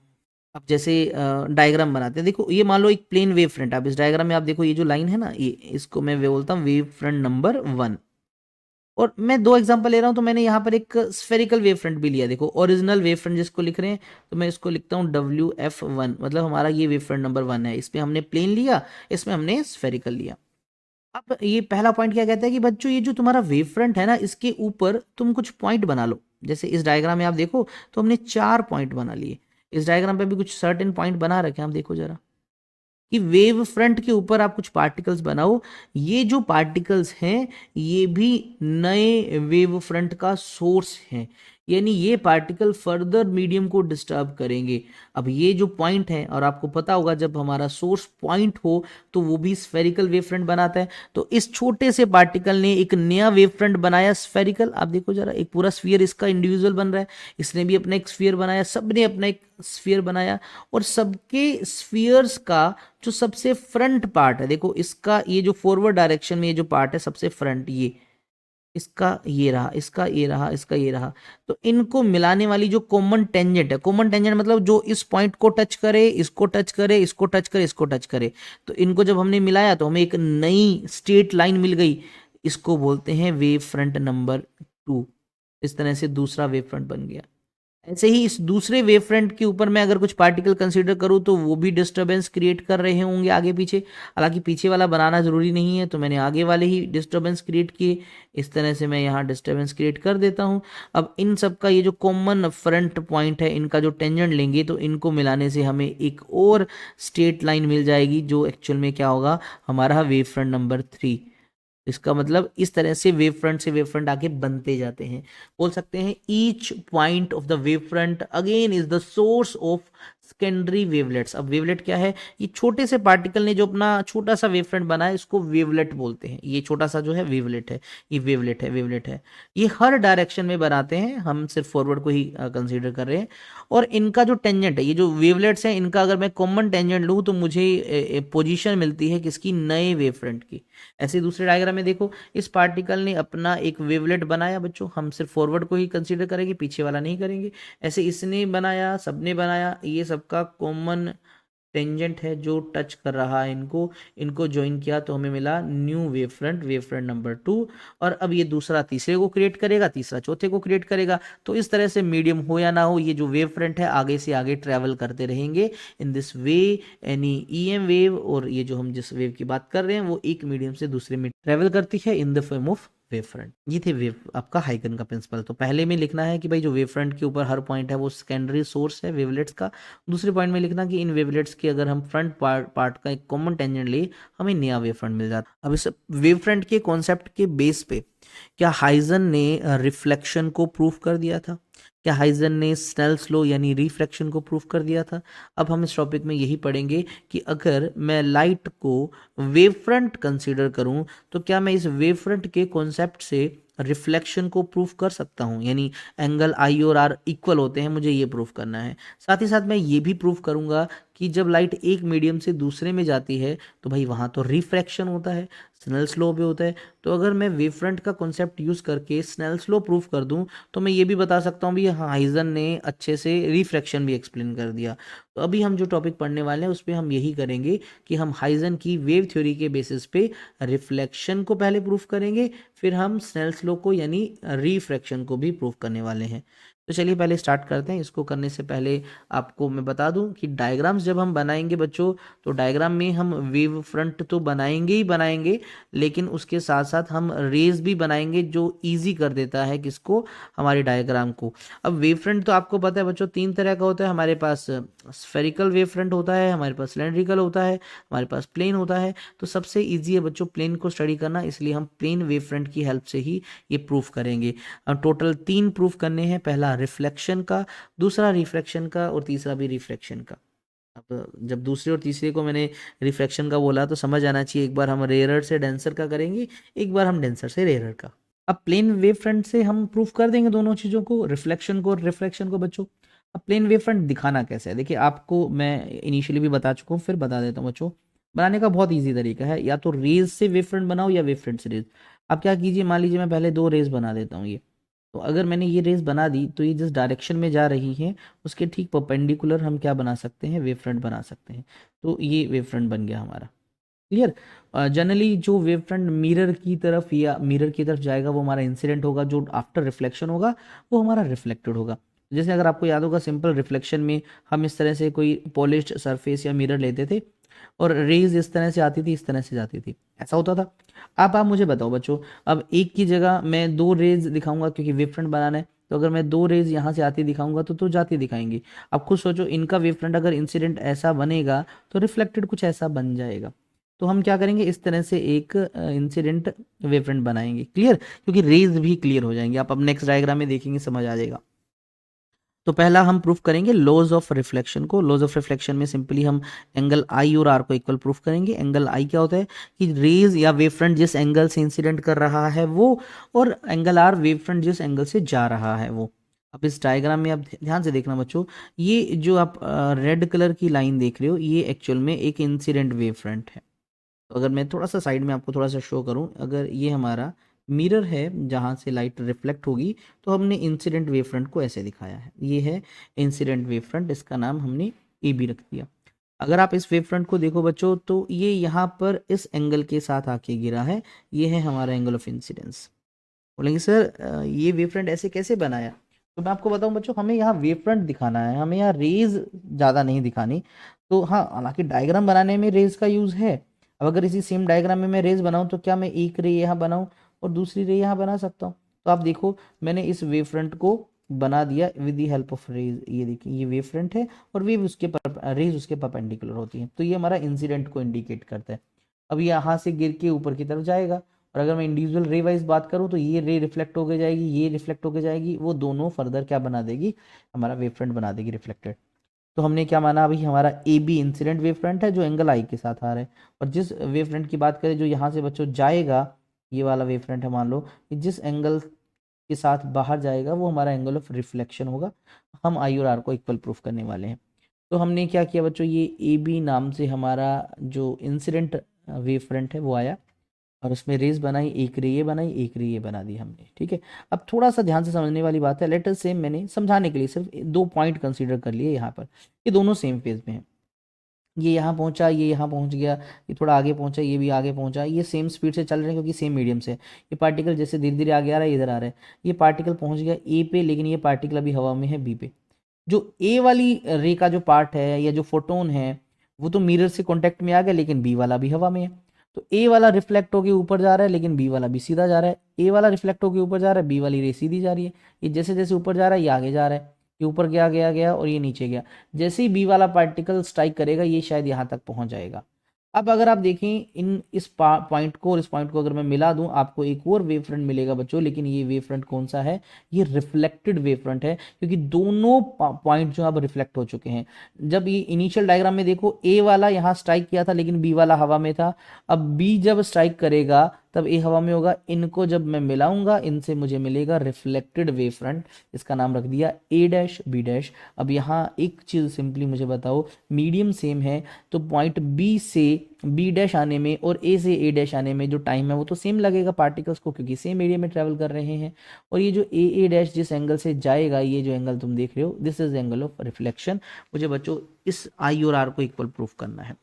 आप जैसे डायग्राम बनाते हैं, देखो ये मान लो एक प्लेन वेव फ्रंट, आप इस डायग्राम में आप देखो ये जो लाइन है ना, ये इसको मैं बोलता हूँ वेव फ्रंट नंबर 1। और मैं दो एग्जांपल ले रहा हूँ, तो मैंने यहाँ पर एक स्फेरिकल वेव फ्रंट भी लिया। देखो ओरिजिनल वेव फ्रंट जिसको लिख रहे हैं, तो मैं इसको लिखता हूँ WF1, मतलब हमारा ये वेव फ्रंट नंबर 1 है। इसमें हमने प्लेन लिया, इसमें हमने स्फेरिकल लिया। अब ये पहला पॉइंट क्या कहता है कि बच्चों ये जो तुम्हारा वेव फ्रंट है ना, इसके ऊपर तुम कुछ पॉइंट बना लो। जैसे इस डायग्राम में आप देखो तो हमने 4 पॉइंट बना लिए। इस डायग्राम पे भी कुछ सर्टेन पॉइंट बना रखे हैं, आप देखो जरा, कि वेव फ्रंट के ऊपर आप कुछ पार्टिकल्स बनाओ। ये जो पार्टिकल्स हैं ये भी नए वेव फ्रंट का सोर्स है, यानी ये पार्टिकल फर्दर मीडियम को डिस्टर्ब करेंगे। अब ये जो पॉइंट है, और आपको पता होगा जब हमारा सोर्स पॉइंट हो तो वो भी स्फेरिकल वेव फ्रंट बनाता है। तो इस छोटे से पार्टिकल ने एक नया वेव फ्रंट बनाया स्फेरिकल। आप देखो जरा, एक पूरा स्फीयर इसका इंडिविजुअल बन रहा है, इसने भी अपना एक स्फीयर बनाया, सबने अपना एक स्फीयर बनाया। और सबके स्फीयर्स का जो सबसे फ्रंट पार्ट है, देखो इसका ये जो फॉरवर्ड डायरेक्शन में ये जो पार्ट है सबसे फ्रंट, ये इसका ये रहा, इसका ये रहा, इसका ये रहा। तो इनको मिलाने वाली जो कॉमन टेंजेंट है, कॉमन टेंजेंट मतलब जो इस पॉइंट को टच करे, इसको टच करे, इसको टच करे, इसको टच करे, तो इनको जब हमने मिलाया तो हमें एक नई स्ट्रेट लाइन मिल गई। इसको बोलते हैं वेव फ्रंट नंबर 2। इस तरह से दूसरा वेव फ्रंट बन गया। ऐसे ही इस दूसरे वेव फ्रंट के ऊपर मैं अगर कुछ पार्टिकल कंसीडर करूँ तो वो भी डिस्टरबेंस क्रिएट कर रहे होंगे आगे पीछे। हालांकि पीछे वाला बनाना जरूरी नहीं है, तो मैंने आगे वाले ही डिस्टरबेंस क्रिएट किए। इस तरह से मैं यहाँ डिस्टरबेंस क्रिएट कर देता हूँ। अब इन सब का ये जो कॉमन फ्रंट पॉइंट है, इनका जो टेंजेंट लेंगे तो इनको मिलाने से हमें एक और स्ट्रेट लाइन मिल जाएगी, जो एक्चुअल में क्या होगा, हमारा वेव फ्रंट नंबर 3। इसका मतलब इस तरह से वेव फ्रंट से वेव फ्रंट आगे बनते जाते हैं। बोल सकते हैं each point of the wave front again is the source of secondary wavelets. अब वेवलेट क्या है? ये छोटे से पार्टिकल ने जो अपना छोटा सा वेव फ्रंट बनाया, इसको वेवलेट बोलते हैं। ये छोटा सा जो है वेवलेट है, ये वेवलेट है, वेवलेट है। ये हर डायरेक्शन में बनाते हैं, हम सिर्फ फॉरवर्ड को ही कंसीडर कर रहे हैं। और इनका जो टेंजेंट है, ये जो वेवलेट्स हैं, इनका अगर मैं कॉमन टेंजेंट लूँ तो मुझे पोजीशन मिलती है किसकी? नए वेव फ्रंट की। ऐसे दूसरे डायग्राम में देखो, इस पार्टिकल ने अपना एक वेवलेट बनाया बच्चों, हम सिर्फ फॉरवर्ड को ही कंसीडर करेंगे, पीछे वाला नहीं करेंगे। ऐसे इसने बनाया, सबने बनाया, ये सबका कॉमन टेंजेंट है जो टच कर रहा है इनको। इनको ज्वाइन किया तो हमें मिला न्यू वेव फ्रंट नंबर 2। और अब ये दूसरा तीसरे को क्रिएट करेगा, तीसरा चौथे को क्रिएट करेगा। तो इस तरह से मीडियम हो या ना हो, ये जो वेव फ्रंट है आगे से आगे ट्रेवल करते रहेंगे in this way. Any EM wave, और ये जो हम जिस वेव की बात कर रहे हैं वो एक मीडियम से दूसरे में ट्रेवल करती है in the form of wave front. ये थे वेव आपका हाइगन का प्रिंसिपल। तो पहले में लिखना है कि भाई जो वेव फ्रंट के ऊपर हर पॉइंट है वो सेकेंडरी सोर्स है वेवलेट्स का। दूसरे पॉइंट में लिखना कि इन वेवलेट्स के अगर हम फ्रंट पार्ट का एक कॉमन टेंजेंट ले, हमें नया वेव फ्रंट मिल जाता। अब इस वेव फ्रंट के कॉन्सेप्ट के बेस पे क्या हाइजन ने रिफ्लेक्शन को प्रूव कर दिया था? क्या हाइजन ने स्नेल्स लॉ यानी रिफ्रैक्शन को प्रूव कर दिया था? अब हम इस टॉपिक में यही पढ़ेंगे कि अगर मैं लाइट को वेव फ्रंट कंसीडर करूं तो क्या मैं इस वेव फ्रंट के कॉन्सेप्ट से रिफ्लेक्शन को प्रूफ कर सकता हूं, यानी एंगल I और R इक्वल होते हैं, मुझे ये प्रूफ करना है। साथ ही साथ मैं ये भी प्रूफ करूंगा कि जब लाइट एक मीडियम से दूसरे में जाती है तो भाई वहां तो रिफ्रैक्शन होता है। स्नेल्स लॉ भी होता है। तो अगर मैं वेव फ्रंट का कॉन्सेप्ट यूज़ करके स्नेल्स लॉ प्रूफ कर दूं तो मैं ये भी बता सकता हूँ भी हाँ हाइजन ने अच्छे से रिफ्रैक्शन भी एक्सप्लेन कर दिया। तो अभी हम जो टॉपिक पढ़ने वाले हैं उस पर हम यही करेंगे कि हम हाइजन की वेव थ्योरी के बेसिस पे रिफ्लेक्शन को पहले प्रूफ करेंगे, फिर हम स्नेल्स लॉ को यानी रिफ्रैक्शन को भी प्रूफ करने वाले हैं। तो चलिए पहले स्टार्ट करते हैं। इसको करने से पहले आपको मैं बता दूं कि डायग्राम्स जब हम बनाएंगे बच्चों, तो डायग्राम में हम वेव फ्रंट तो बनाएंगे ही बनाएंगे, लेकिन उसके साथ साथ हम रेज भी बनाएंगे जो इजी कर देता है किसको, हमारे डायग्राम को। अब वेव फ्रंट तो आपको पता है बच्चों तीन तरह का होता है। हमारे पास स्फेरिकल वेव फ्रंट होता है, हमारे पास सिलेंड्रिकल होता है, हमारे पास प्लेन होता है। तो सबसे ईजी है बच्चों प्लेन को स्टडी करना, इसलिए हम प्लेन वेव फ्रंट की हेल्प से ही ये प्रूफ करेंगे। टोटल 3 प्रूफ करने हैं, पहला रिफ्लेक्शन का, दूसरा रिफ्रैक्शन का और तीसरा भी रिफ्लेक्शन का। अब जब दूसरे और तीसरे को मैंने रिफ्रैक्शन का बोला तो समझ आना चाहिए, एक बार हम रेयरर से डेंसर का करेंगे, एक बार हम डेंसर से रेयरर का। अब प्लेन वेव फ्रंट से हम प्रूफ कर देंगे दोनों चीज़ों को, रिफ्लेक्शन को और रिफ्रैक्शन को बच्चों। अब प्लेन वेव फ्रंट दिखाना कैसे है, देखिए आपको मैं इनिशियली भी बता चुका हूँ, फिर बता देता हूँ बच्चों। बनाने का बहुत ईजी तरीका है, या तो रेज से वेव फ्रंट बनाओ या वेव फ्रंट से रेज। आप क्या कीजिए, मान लीजिए मैं पहले 2 रेज बना देता हूँ ये। तो अगर मैंने ये रेज बना दी तो ये जिस डायरेक्शन में जा रही है उसके ठीक परपेंडिकुलर हम क्या बना सकते हैं, वेव फ्रंट बना सकते हैं। तो ये वेव फ्रंट बन गया हमारा। क्लियर। जनरली जो वेव फ्रंट मिरर की तरफ या मिरर की तरफ जाएगा वो हमारा इंसिडेंट होगा, जो आफ्टर रिफ्लेक्शन होगा वो हमारा रिफ्लेक्टेड होगा। जैसे अगर आपको याद होगा सिंपल रिफ्लेक्शन में हम इस तरह से कोई पॉलिश्ड सरफेस या मिरर लेते थे और रेज इस तरह से आती थी, इस तरह से जाती थी, ऐसा होता था। अब आप मुझे बताओ बच्चों, अब एक की जगह मैं 2 रेज दिखाऊंगा क्योंकि वेव फ्रंट बनाना है, तो अगर मैं 2 रेज यहाँ से आती दिखाऊंगा तो जाती दिखाएंगी। अब खुद सोचो इनका वेव फ्रंट अगर इंसिडेंट ऐसा बनेगा तो रिफ्लेक्टेड कुछ ऐसा बन जाएगा। तो हम क्या करेंगे, इस तरह से एक इंसिडेंट वेव फ्रंट बनाएंगे। क्लियर, क्योंकि रेज भी क्लियर हो जाएंगे, आप अब नेक्स्ट डायग्राम में देखेंगे समझ आ जाएगा। तो पहला हम प्रूफ करेंगे लॉज ऑफ रिफ्लेक्शन को। लॉज ऑफ रिफ्लेक्शन में सिंपली हम एंगल आई और आर को इक्वल प्रूफ करेंगे। एंगल आई क्या होता है कि रेज या वेव फ्रंट जिस एंगल से इंसिडेंट कर रहा है वो, और एंगल आर वेव फ्रंट जिस एंगल से जा रहा है वो। अब इस डायग्राम में आप ध्यान से देखना बच्चों, ये जो आप रेड कलर की लाइन देख रहे हो ये एक्चुअल में एक इंसिडेंट वेव फ्रंट है। तो अगर मैं थोड़ा सा साइड में आपको थोड़ा सा शो करूं, अगर ये हमारा मिरर है जहां से लाइट रिफ्लेक्ट होगी, तो हमने इंसिडेंट वेव फ्रंट को ऐसे दिखाया है। ये है इंसिडेंट वेव फ्रंट, इसका नाम हमने ए बी रख दिया। अगर आप इस वेव फ्रंट को देखो बच्चों तो ये यहाँ पर इस एंगल के साथ आके गिरा है, ये है हमारा एंगल ऑफ इंसिडेंस। बोलेंगे सर ये वेव फ्रंट ऐसे कैसे बनाया, तो मैं आपको बताऊं बच्चों, हमें यहाँ वेव फ्रंट दिखाना है, हमें यहाँ रेज ज़्यादा नहीं दिखानी। तो हाँ, हालांकि डायग्राम बनाने में रेज का यूज़ है। अब अगर इसी सेम डायग्राम में मैं रेज बनाऊं तो क्या मैं एक रे यहाँ बनाऊं और दूसरी रे यहाँ बना सकता हूँ। तो आप देखो मैंने इस वेव फ्रंट को बना दिया with the help of rays. ये देखिए ये वेव फ्रंट है और वेव उसके रेज उसके परपेंडिकुलर होती है, तो ये हमारा इंसिडेंट को इंडिकेट करता है। अब यहाँ से गिर के ऊपर की तरफ जाएगा, और अगर मैं इंडिविजुअल रे वाइज बात करूँ तो ये रे रिफ्लेक्ट होकर जाएगी, ये रिफ्लेक्ट होकर जाएगी, वो दोनों फर्दर क्या बना देगी, हमारा वेव फ्रंट बना देगी रिफ्लेक्टेड। तो हमने क्या माना, अभी हमारा A B incident wave front है जो एंगल आई के साथ आ रहा है, और जिस वेव फ्रंट की बात करें जो यहाँ से बच्चों जाएगा, ये वाला वेव फ्रंट है, मान लो कि जिस एंगल के साथ बाहर जाएगा वो हमारा एंगल ऑफ रिफ्लेक्शन होगा। हम आई और आर को इक्वल प्रूफ करने वाले हैं। तो हमने क्या किया बच्चों, ये ए बी नाम से हमारा जो इंसिडेंट वेव फ्रंट है वो आया, और उसमें रेज बनाई, एक रे ये बनाई, एक रे ये बना दी हमने। ठीक है, अब थोड़ा सा ध्यान से समझने वाली बात है। लेट अस से मैंने समझाने के लिए सिर्फ 2 पॉइंट कंसीडर कर लिए यहाँ पर, ये दोनों सेम फेज में है। ये यहाँ पहुँचा, ये यहाँ पहुँच गया, ये थोड़ा आगे पहुँचा, ये भी आगे पहुँचा, ये सेम स्पीड से चल रहे हैं क्योंकि सेम मीडियम से। ये पार्टिकल जैसे धीरे धीरे आगे आ रहा है, इधर आ रहा है, ये पार्टिकल पहुँच गया ए पे, लेकिन ये पार्टिकल अभी हवा में है बी पे। जो ए वाली रे का जो पार्ट है या जो फोटोन है वो तो मिरर से कांटेक्ट में आ गया, लेकिन बी वाला भी हवा में है। तो ए वाला रिफ्लेक्ट होके ऊपर जा रहा है, लेकिन बी वाला भी सीधा जा रहा है। ए वाला रिफ्लेक्ट होके ऊपर जा रहा है, बी वाली रे सीधी जा रही है। ये जैसे जैसे ऊपर जा रहा है ये आगे जा रहा है, ये ऊपर गया गया गया और ये नीचे गया। जैसे ही बी वाला पार्टिकल स्ट्राइक करेगा ये शायद यहाँ तक पहुँच जाएगा। अब अगर आप देखें इस पॉइंट को और इस पॉइंट को अगर मैं मिला दूं, आपको एक और वेव फ्रंट मिलेगा बच्चों, लेकिन ये वेव फ्रंट कौन सा है, ये रिफ्लेक्टेड वेव फ्रंट है, क्योंकि दोनों पॉइंट जो अब रिफ्लेक्ट हो चुके हैं। जब ये इनिशियल डायग्राम में देखो ए वाला यहाँ स्ट्राइक किया था लेकिन बी वाला हवा में था, अब बी जब स्ट्राइक करेगा तब ए हवा में होगा। इनको जब मैं मिलाऊंगा इनसे मुझे मिलेगा रिफ्लेक्टेड वेव फ्रंट, इसका नाम रख दिया ए डैश बी डैश। अब यहाँ एक चीज़ सिंपली मुझे बताओ, मीडियम सेम है तो पॉइंट बी से बी डैश आने में और ए से ए डैश आने में जो टाइम है वो तो सेम लगेगा पार्टिकल्स को, क्योंकि सेम एरिया में ट्रैवल कर रहे हैं। और ये जो ए डैश जिस एंगल से जाएगा, ये जो एंगल तुम देख रहे हो, this is angle of reflection. मुझे बच्चों इस आई और आर को इक्वल प्रूफ करना है।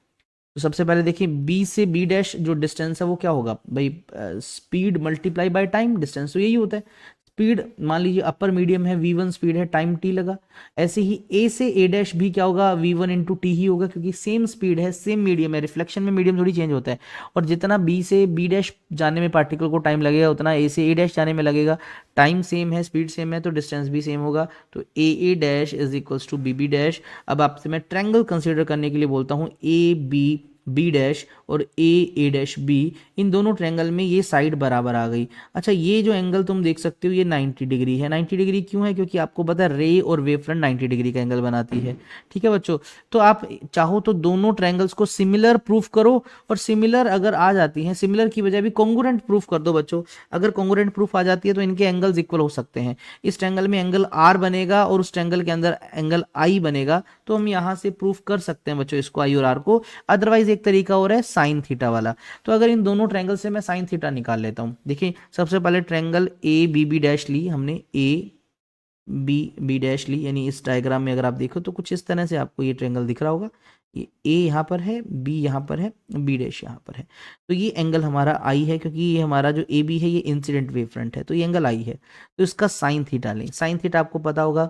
तो सबसे पहले देखिए बी से बी डैश जो डिस्टेंस है वो क्या होगा भाई, speed multiply by time, distance तो यही होता है। स्पीड मान लीजिए अपर मीडियम है, v1 स्पीड है, टाइम t लगा। ऐसे ही a से a डैश भी क्या होगा, v1 इंटू टी ही होगा, क्योंकि सेम स्पीड है, सेम मीडियम है। रिफ्लेक्शन में मीडियम थोड़ी चेंज होता है। और जितना b से b डैश जाने में पार्टिकल को टाइम लगेगा उतना a से a डैश जाने में लगेगा। टाइम सेम है, स्पीड सेम है, तो डिस्टेंस भी सेम होगा। तो a dash is equals to b dash. अब आपसे मैं ट्रायंगल कंसिडर करने के लिए बोलता हूँ, a b बी डैश और ए डैश बी, इन दोनों ट्रायंगल में ये साइड बराबर आ गई। अच्छा, ये जो एंगल तुम देख सकते हो ये 90 डिग्री है। 90 डिग्री क्यों है, क्योंकि आपको पता है रे और वेव फ्रंट 90 डिग्री का एंगल बनाती है। ठीक है बच्चों, तो आप चाहो तो दोनों ट्रायंगल्स को सिमिलर प्रूफ करो, और सिमिलर अगर आ जाती हैं, सिमिलर की बजाय भी कॉन्ग्रुएंट प्रूफ कर दो बच्चों। अगर कॉन्ग्रुएंट प्रूफ आ जाती है तो इनके एंगल्स इक्वल हो सकते हैं। इस ट्रायंगल में एंगल आर बनेगा और उस ट्रायंगल के अंदर एंगल आई बनेगा, तो हम यहाँ से प्रूफ कर सकते हैं बच्चों इसको, आई और आर को। अदरवाइज एक तरीका और है साइन थीटा वाला। तो अगर इन दोनों ट्रायंगल से मैं साइन थीटा निकाल लेता हूं, देखिए सबसे पहले triangle A B B dash ली हमने, ए बी बी डैश ली, यानी इस डायग्राम में अगर आप देखो तो कुछ इस तरह से आपको ये ट्रायंगल दिख रहा होगा। ये ए यहाँ पर है, बी यहाँ पर है, बी डैश यहाँ पर है। तो ये एंगल हमारा आई है, क्योंकि ये हमारा जो ए बी है ये इंसिडेंट वेव फ्रंट है, तो ये एंगल आई है। तो इसका साइन थीटा लें। साइन थीटा आपको पता होगा,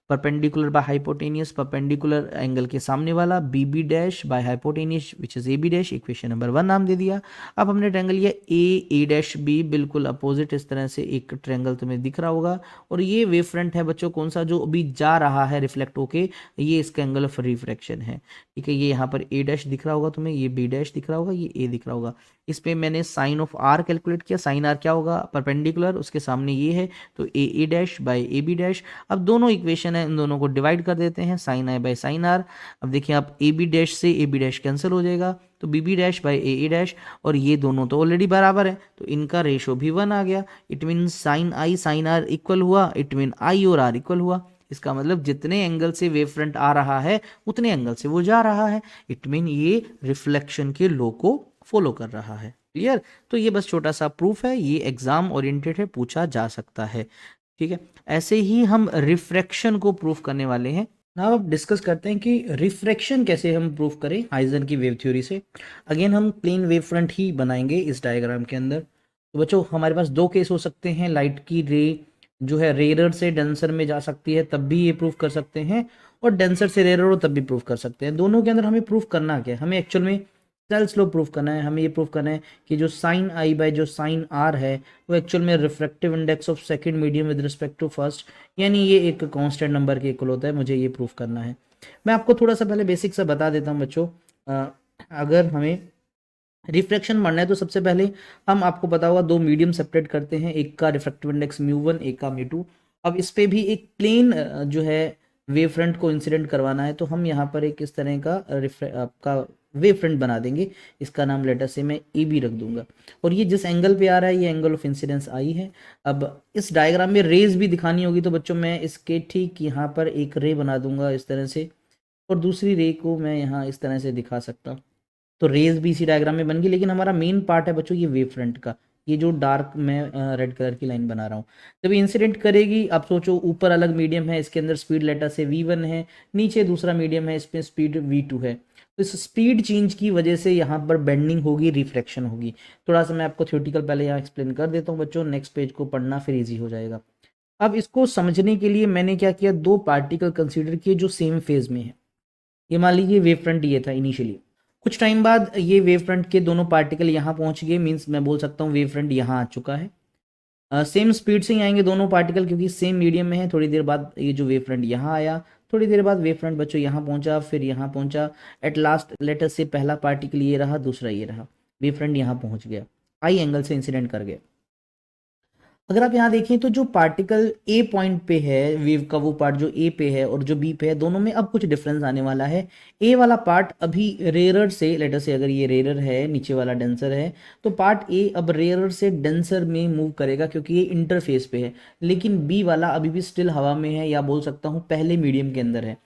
perpendicular by hypotenuse, perpendicular angle के सामने वाला, B B dash by hypotenuse which is A B dash, equation number 1 नाम दे दिया। अब हमने ट्रायंगल लिया ए डैश बी, बिल्कुल अपोजिट इस तरह से एक ट्रायंगल तुम्हें दिख रहा होगा। और ये वेव फ्रंट है बच्चों कौन सा, जो अभी जा रहा है रिफ्लेक्ट होके, ये इसका एंगल ऑफ रिफ्रैक्शन है। ठीक है, ये यहाँ पर ए डैश दिख रहा होगा तुम्हें, ये बी डैश दिख रहा होगा, ये ए दिख रहा होगा। इस पे मैंने साइन ऑफ आर कैलकुलेट किया। साइन आर क्या होगा, परपेंडिकुलर, उसके सामने ये है, तो A dash by A B dash. अब दोनों इक्वेशन है, इन दोनों को डिवाइड कर देते हैं, sine i by sine r. अब देखिए आप ए बी डैश से ए बी डैश कैंसिल हो जाएगा, तो B B dash by A dash, और ये दोनों तो ऑलरेडी बराबर है तो इनका रेशो भी 1 आ गया। It mean sine i sine r equal हुआ, इट मीन आई और आर इक्वल हुआ। इसका मतलब जितने एंगल से वेव फ्रंट आ रहा है उतने एंगल से वो जा रहा है। इट मीन ये रिफ्लेक्शन के लॉ को फॉलो कर रहा है। क्लियर? तो ये बस छोटा सा प्रूफ है, ये एग्जाम ओरिएंटेड है, पूछा जा सकता है। ठीक है, ऐसे ही हम रिफ्रैक्शन को प्रूफ करने वाले हैं। नाउ अब डिस्कस करते हैं कि रिफ्रैक्शन कैसे हम प्रूफ करें हाइजन की वेव थ्योरी से। अगेन हम प्लेन वेव फ्रंट ही बनाएंगे इस डायग्राम के अंदर। तो बच्चों हमारे पास दो केस हो सकते हैं, लाइट की रे जो है रेयर से डेंसर में जा सकती है तब भी ये प्रूफ कर सकते हैं, और डेंसर से रेयर हो तब भी प्रूफ कर सकते हैं। दोनों के अंदर हमें प्रूफ करना क्या है, हमें एक्चुअल में सेल्स लो प्रूफ करना है। हमें ये प्रूफ करना है कि जो साइन आई बाय जो साइन आर है वो एक्चुअल में refractive index of second medium with respect to first, यानी ये एक कांस्टेंट नंबर के इक्वल होता है। मुझे ये प्रूफ करना है। मैं आपको थोड़ा सा पहले बेसिक सा बता देता हूँ बच्चों। अगर हमें रिफ्रैक्शन पढ़ना है तो सबसे पहले हम, आपको पता होगा, दो मीडियम सेपरेट करते हैं, एक का रिफ्रैक्टिव इंडेक्स म्यू1, एक का म्यू2। अब इस पे भी एक प्लेन जो है वेव फ्रंट को इंसिडेंट करवाना है, तो हम यहाँ पर एक इस तरह का आपका वेव फ्रंट बना देंगे। इसका नाम लेटर से मैं ए बी रख दूंगा, और ये जिस एंगल पे आ रहा है ये एंगल ऑफ इंसिडेंस आई है। अब इस डायग्राम में रेज भी दिखानी होगी, तो बच्चों मैं इसके ठीक यहाँ पर एक रे बना दूंगा इस तरह से, और दूसरी रे को मैं यहाँ इस तरह से दिखा सकता हूँ। तो रेज भी इसी डायग्राम में बन गई, लेकिन हमारा मेन पार्ट है बच्चों ये वेव फ्रंट का। ये जो डार्क मैं रेड कलर की लाइन बना रहा हूँ, जब इंसिडेंट करेगी, आप सोचो ऊपर अलग मीडियम है, इसके अंदर स्पीड लेटर से v1 है, नीचे दूसरा मीडियम है, इसमें स्पीड v2 है। तो इस स्पीड चेंज की वजह से यहाँ पर बेंडिंग होगी, रिफ्लेक्शन होगी। थोड़ा सा मैं आपको थ्योरेटिकल पहले यहाँ एक्सप्लेन कर देता हूँ बच्चों, नेक्स्ट पेज को पढ़ना फिर ईजी हो जाएगा। अब इसको समझने के लिए मैंने क्या किया, दो पार्टिकल कंसिडर किए जो सेम फेज में है। ये मान लीजिए वेव फ्रंट ये था इनिशियली, कुछ टाइम बाद ये वेव फ्रंट के दोनों पार्टिकल यहाँ पहुंच गए, मींस मैं बोल सकता हूँ वेव फ्रंट यहाँ आ चुका है। सेम स्पीड से ही आएंगे दोनों पार्टिकल, क्योंकि सेम मीडियम में है। थोड़ी देर बाद ये जो वेव फ्रंट यहाँ आया, थोड़ी देर बाद वेव फ्रंट बच्चों यहाँ पहुंचा, फिर यहाँ पहुंचा। एट लास्ट लेटर से पहला पार्टिकल ये रहा, दूसरा ये रहा, वेव फ्रंट यहाँ पहुंच गया, आई एंगल से इंसिडेंट कर गया। अगर आप यहाँ देखें तो जो पार्टिकल ए पॉइंट पे है वेव का, वो पार्ट जो ए पे है और जो बी पे है, दोनों में अब कुछ डिफरेंस आने वाला है। ए वाला पार्ट अभी रेयरर से, लेटर से अगर ये रेयरर है, नीचे वाला डेंसर है, तो पार्ट ए अब रेयरर से डेंसर में मूव करेगा क्योंकि ये इंटरफेस पे है। लेकिन बी वाला अभी भी स्टिल हवा में है, या बोल सकता हूँ पहले मीडियम के अंदर है।